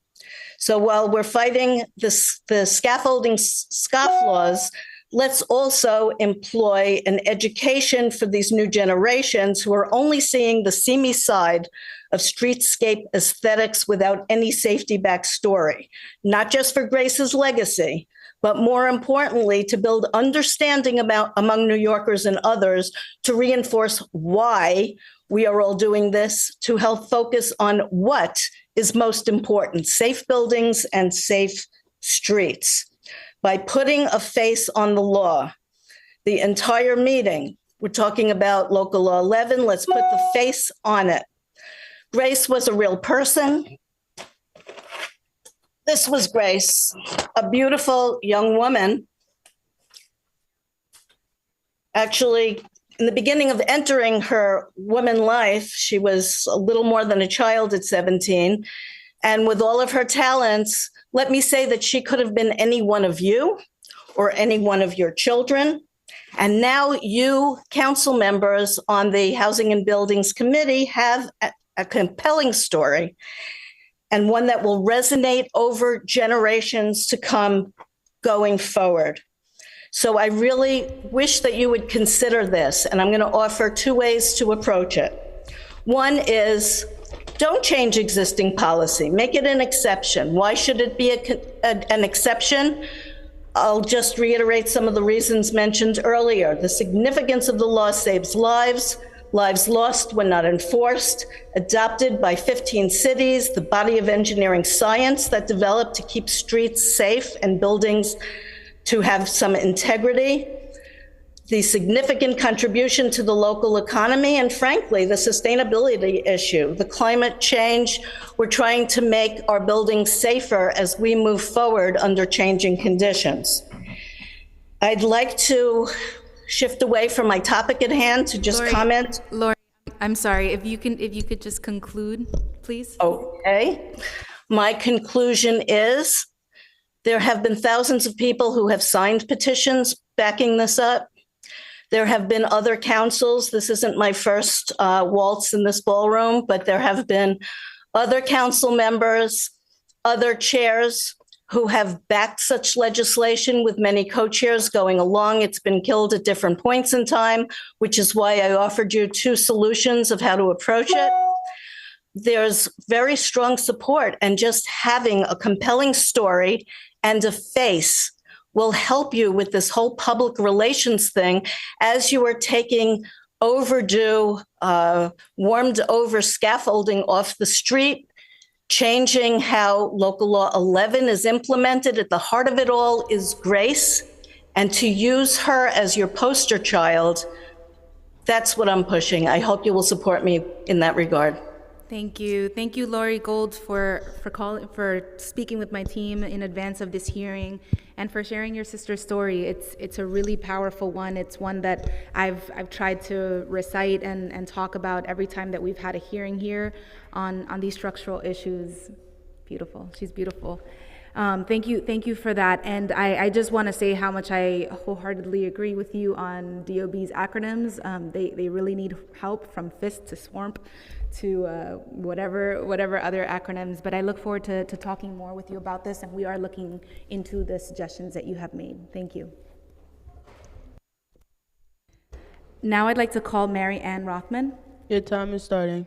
So while we're fighting the scaffolding scofflaws, let's also employ an education for these new generations who are only seeing the seamy side of streetscape aesthetics without any safety backstory, not just for Grace's legacy, but more importantly, to build understanding among New Yorkers and others to reinforce why we are all doing this, to help focus on what is most important, safe buildings and safe streets. By putting a face on the law, the entire meeting, we're talking about Local Law 11, let's put the face on it. Grace was a real person. This was Grace, a beautiful young woman Actually, in the beginning of entering her woman life, she was a little more than a child at 17. And with all of her talents, let me say that she could have been any one of you or any one of your children. And now you, council members on the Housing and Buildings Committee, have a compelling story and one that will resonate over generations to come going forward. So I really wish that you would consider this, and I'm going to offer two ways to approach it. One is, don't change existing policy, make it an exception. Why should it be an exception? I'll just reiterate some of the reasons mentioned earlier. The significance of the law saves lives, lives lost when not enforced, adopted by 15 cities, the body of engineering science that developed to keep streets safe and buildings to have some integrity, the significant contribution to the local economy, and frankly, the sustainability issue, the climate change. We're trying to make our buildings safer as we move forward under changing conditions. I'd like to shift away from my topic at hand to just comment. Lori, I'm sorry, if you could just conclude, please. Okay. My conclusion is there have been thousands of people who have signed petitions backing this up. There have been other councils. This isn't my first waltz in this ballroom, but there have been other council members, other chairs who have backed such legislation with many co-chairs going along. It's been killed at different points in time, which is why I offered you two solutions of how to approach it. There's very strong support, and just having a compelling story and a face will help you with this whole public relations thing as you are taking overdue, warmed over scaffolding off the street, changing how local law 11 is implemented. At the heart of it all is Grace, and to use her as your poster child, that's what I'm pushing. I hope you will support me in that regard. Thank you. Thank you, Lori Gold, for speaking with my team in advance of this hearing and for sharing your sister's story. It's a really powerful one. It's one that I've tried to recite and talk about every time that we've had a hearing here on these structural issues. Beautiful. She's beautiful. Thank you for that. And I just want to say how much I wholeheartedly agree with you on DOB's acronyms. They really need help, from FIST to SWARMP to whatever other acronyms. But I look forward to talking more with you about this, and we are looking into the suggestions that you have made. Thank you. Now I'd like to call Mary Ann Rothman. Your time is starting.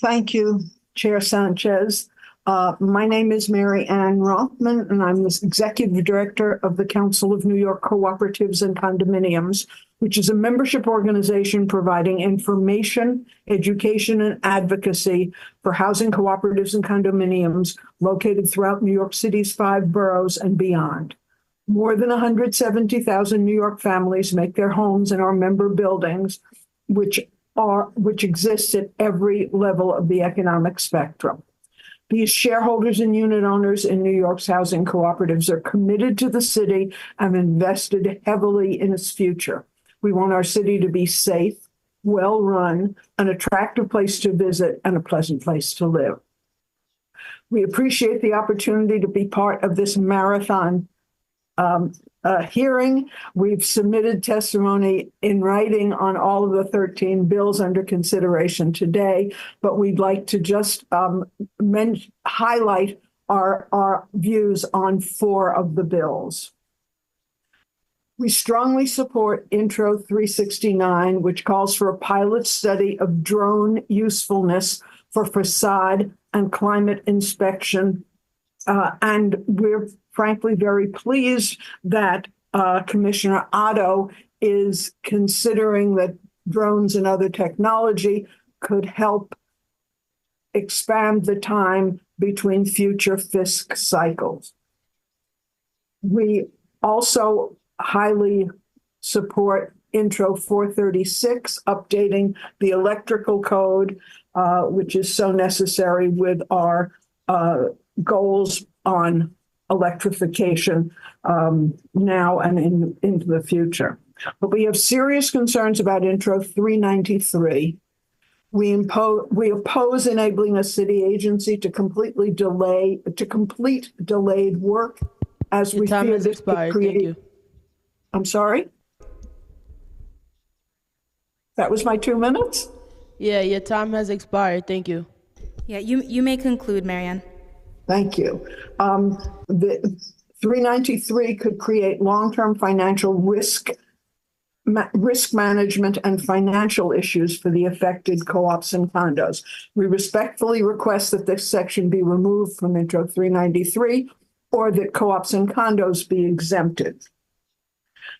Thank you, Chair Sanchez. My name is Mary Ann Rothman, and I'm the Executive Director of the Council of New York Cooperatives and Condominiums, which is a membership organization providing information, education, and advocacy for housing cooperatives and condominiums located throughout New York City's 5 boroughs and beyond. More than 170,000 New York families make their homes in our member buildings, which exist at every level of the economic spectrum. These shareholders and unit owners in New York's housing cooperatives are committed to the city and invested heavily in its future. We want our city to be safe, well-run, an attractive place to visit, and a pleasant place to live. We appreciate the opportunity to be part of this marathon hearing. We've submitted testimony in writing on all of the 13 bills under consideration today, but we'd like to just highlight our views on 4 of the bills. We strongly support Intro 369, which calls for a pilot study of drone usefulness for facade and climate inspection. And we're frankly very pleased that Commissioner Otto is considering that drones and other technology could help expand the time between future FISC cycles. We also highly support Intro 436, updating the electrical code, which is so necessary with our goals on electrification now and into the future. But we have serious concerns about Intro 393. We oppose enabling a city agency to complete delayed work as Your we time fear has this could expired. Thank create. you. I'm sorry? That was my 2 minutes? Yeah, your time has expired. Thank you. Yeah, you may conclude, Marianne. Thank you. The 393 could create long-term financial risk management and financial issues for the affected co-ops and condos. We respectfully request that this section be removed from Intro 393 or that co-ops and condos be exempted.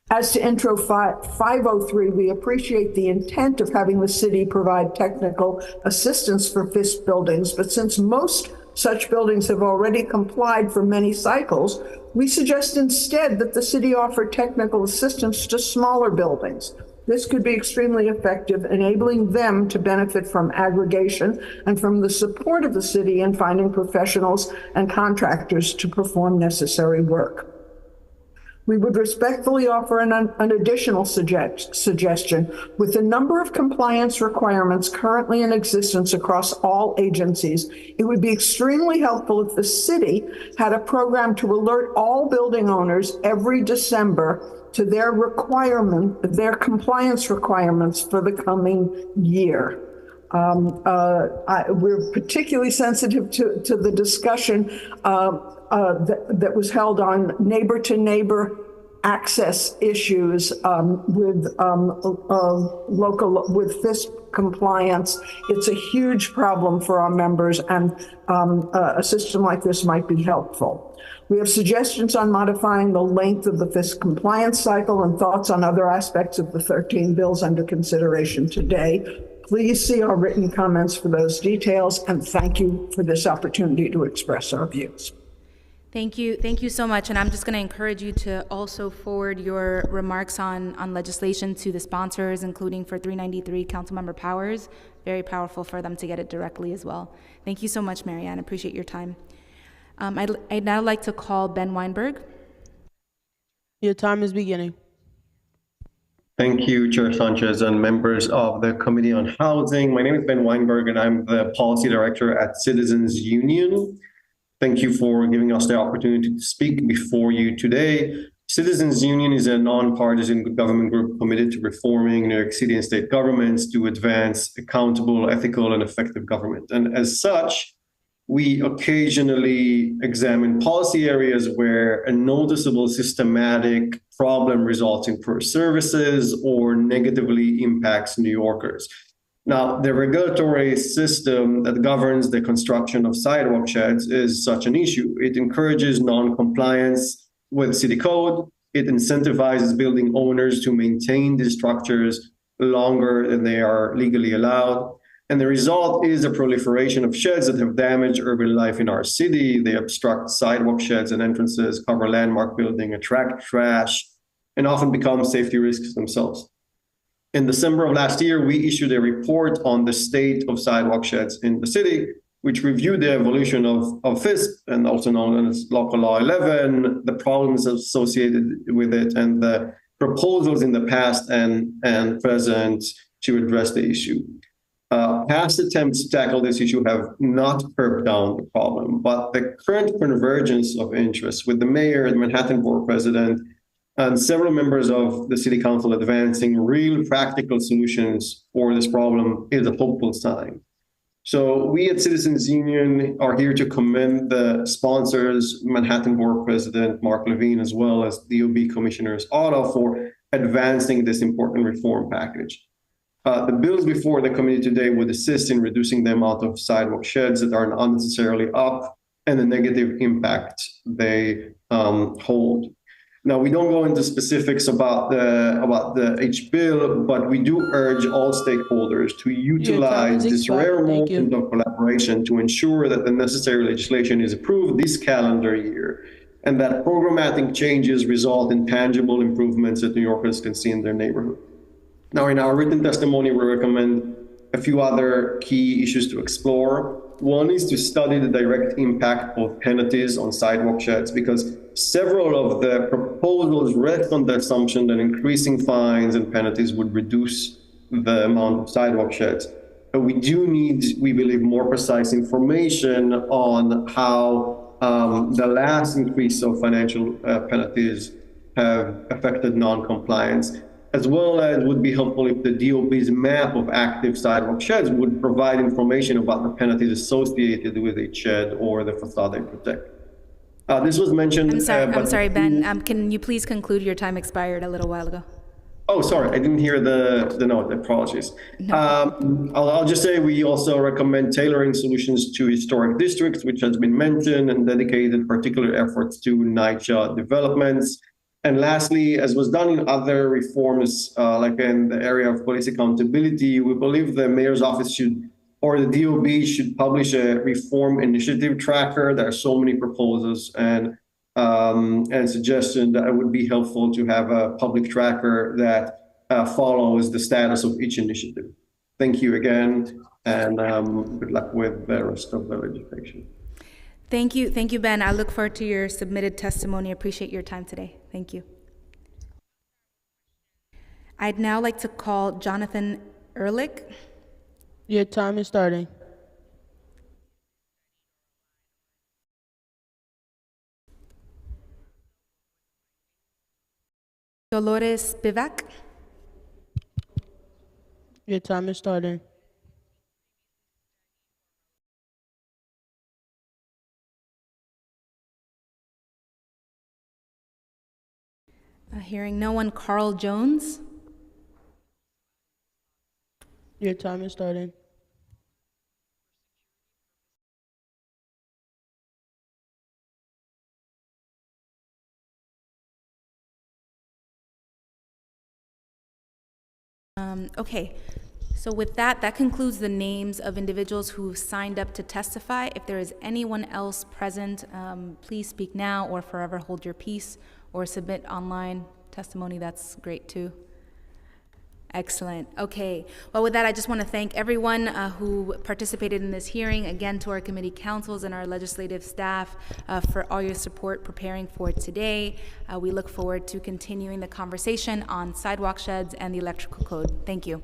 As to Intro 503, we appreciate the intent of having the city provide technical assistance for FISP buildings, but since most such buildings have already complied for many cycles, we suggest instead that the city offer technical assistance to smaller buildings. This could be extremely effective, enabling them to benefit from aggregation and from the support of the city in finding professionals and contractors to perform necessary work. We would respectfully offer an additional suggestion. With the number of compliance requirements currently in existence across all agencies, it would be extremely helpful if the city had a program to alert all building owners every December to their compliance requirements for the coming year. We're particularly sensitive to the discussion that was held on neighbor-to-neighbor access issues with FISP compliance. It's a huge problem for our members, and a system like this might be helpful. We have suggestions on modifying the length of the FISP compliance cycle and thoughts on other aspects of the 13 bills under consideration today. Please see our written comments for those details, and thank you for this opportunity to express our views. Thank you so much. And I'm just going to encourage you to also forward your remarks on legislation to the sponsors, including for 393 Councilmember Powers. Very powerful for them to get it directly as well. Thank you so much, Marianne. Appreciate your time. I'd now like to call Ben Weinberg. Your time is beginning. Thank you, Chair Sanchez and members of the Committee on Housing. My name is Ben Weinberg, and I'm the Policy Director at Citizens Union. Thank you for giving us the opportunity to speak before you today. Citizens Union is a nonpartisan government group committed to reforming New York City and state governments to advance accountable, ethical, and effective government. And as such, we occasionally examine policy areas where a noticeable systematic problem results in poor services or negatively impacts New Yorkers. Now, the regulatory system that governs the construction of sidewalk sheds is such an issue. It encourages non-compliance with city code. It incentivizes building owners to maintain these structures longer than they are legally allowed. And the result is a proliferation of sheds that have damaged urban life in our city. They obstruct sidewalk sheds and entrances, cover landmark building, attract trash, and often become safety risks themselves. In December of last year, we issued a report on the state of sidewalk sheds in the city, which reviewed the evolution of FISP, and also known as Local Law 11, the problems associated with it, and the proposals in the past and present to address the issue. Past attempts to tackle this issue have not curbed down the problem, but the current convergence of interests with the mayor, the Manhattan Board President, and several members of the City Council advancing real practical solutions for this problem is a hopeful sign. So we at Citizens Union are here to commend the sponsors, Manhattan Board President Mark Levine, as well as DOB Commissioners Otto, for advancing this important reform package. The bills before the committee today would assist in reducing the amount of sidewalk sheds that are unnecessarily up and the negative impact they hold. Now, we don't go into specifics about each bill, but we do urge all stakeholders to utilize this rare moment of collaboration to ensure that the necessary legislation is approved this calendar year, and that programmatic changes result in tangible improvements that New Yorkers can see in their neighborhood. Now, in our written testimony, we recommend a few other key issues to explore. One is to study the direct impact of penalties on sidewalk sheds, because several of the proposals rest on the assumption that increasing fines and penalties would reduce the amount of sidewalk sheds. But we do need, we believe, more precise information on how the last increase of financial penalties have affected non-compliance, as well as would be helpful if the DOB's map of active sidewalk sheds would provide information about the penalties associated with each shed or the facade they protect. This was mentioned. I'm sorry, Ben. Can you please conclude? Your time expired a little while ago. Oh, sorry, I didn't hear the note. Apologies. No. I'll just say we also recommend tailoring solutions to historic districts, which has been mentioned, and dedicated particular efforts to NYCHA developments. And lastly, as was done in other reforms, like in the area of police accountability, we believe the mayor's office should, or the DOB should publish a reform initiative tracker. There are so many proposals and suggestions that it would be helpful to have a public tracker that follows the status of each initiative. Thank you again, and good luck with the rest of the legislation. Thank you, Ben. I look forward to your submitted testimony. I appreciate your time today. Thank you. I'd now like to call Jonathan Ehrlich. Your time is starting. Dolores Spivak. Your time is starting. Hearing no one, Carl Jones. Your time is starting. Okay, so with that concludes the names of individuals who signed up to testify. If there is anyone else present, please speak now or forever hold your peace, or submit online testimony. That's great too. Excellent. Okay. Well, with that, I just want to thank everyone who participated in this hearing, again to our committee councils and our legislative staff for all your support preparing for today. We look forward to continuing the conversation on sidewalk sheds and the electrical code. Thank you.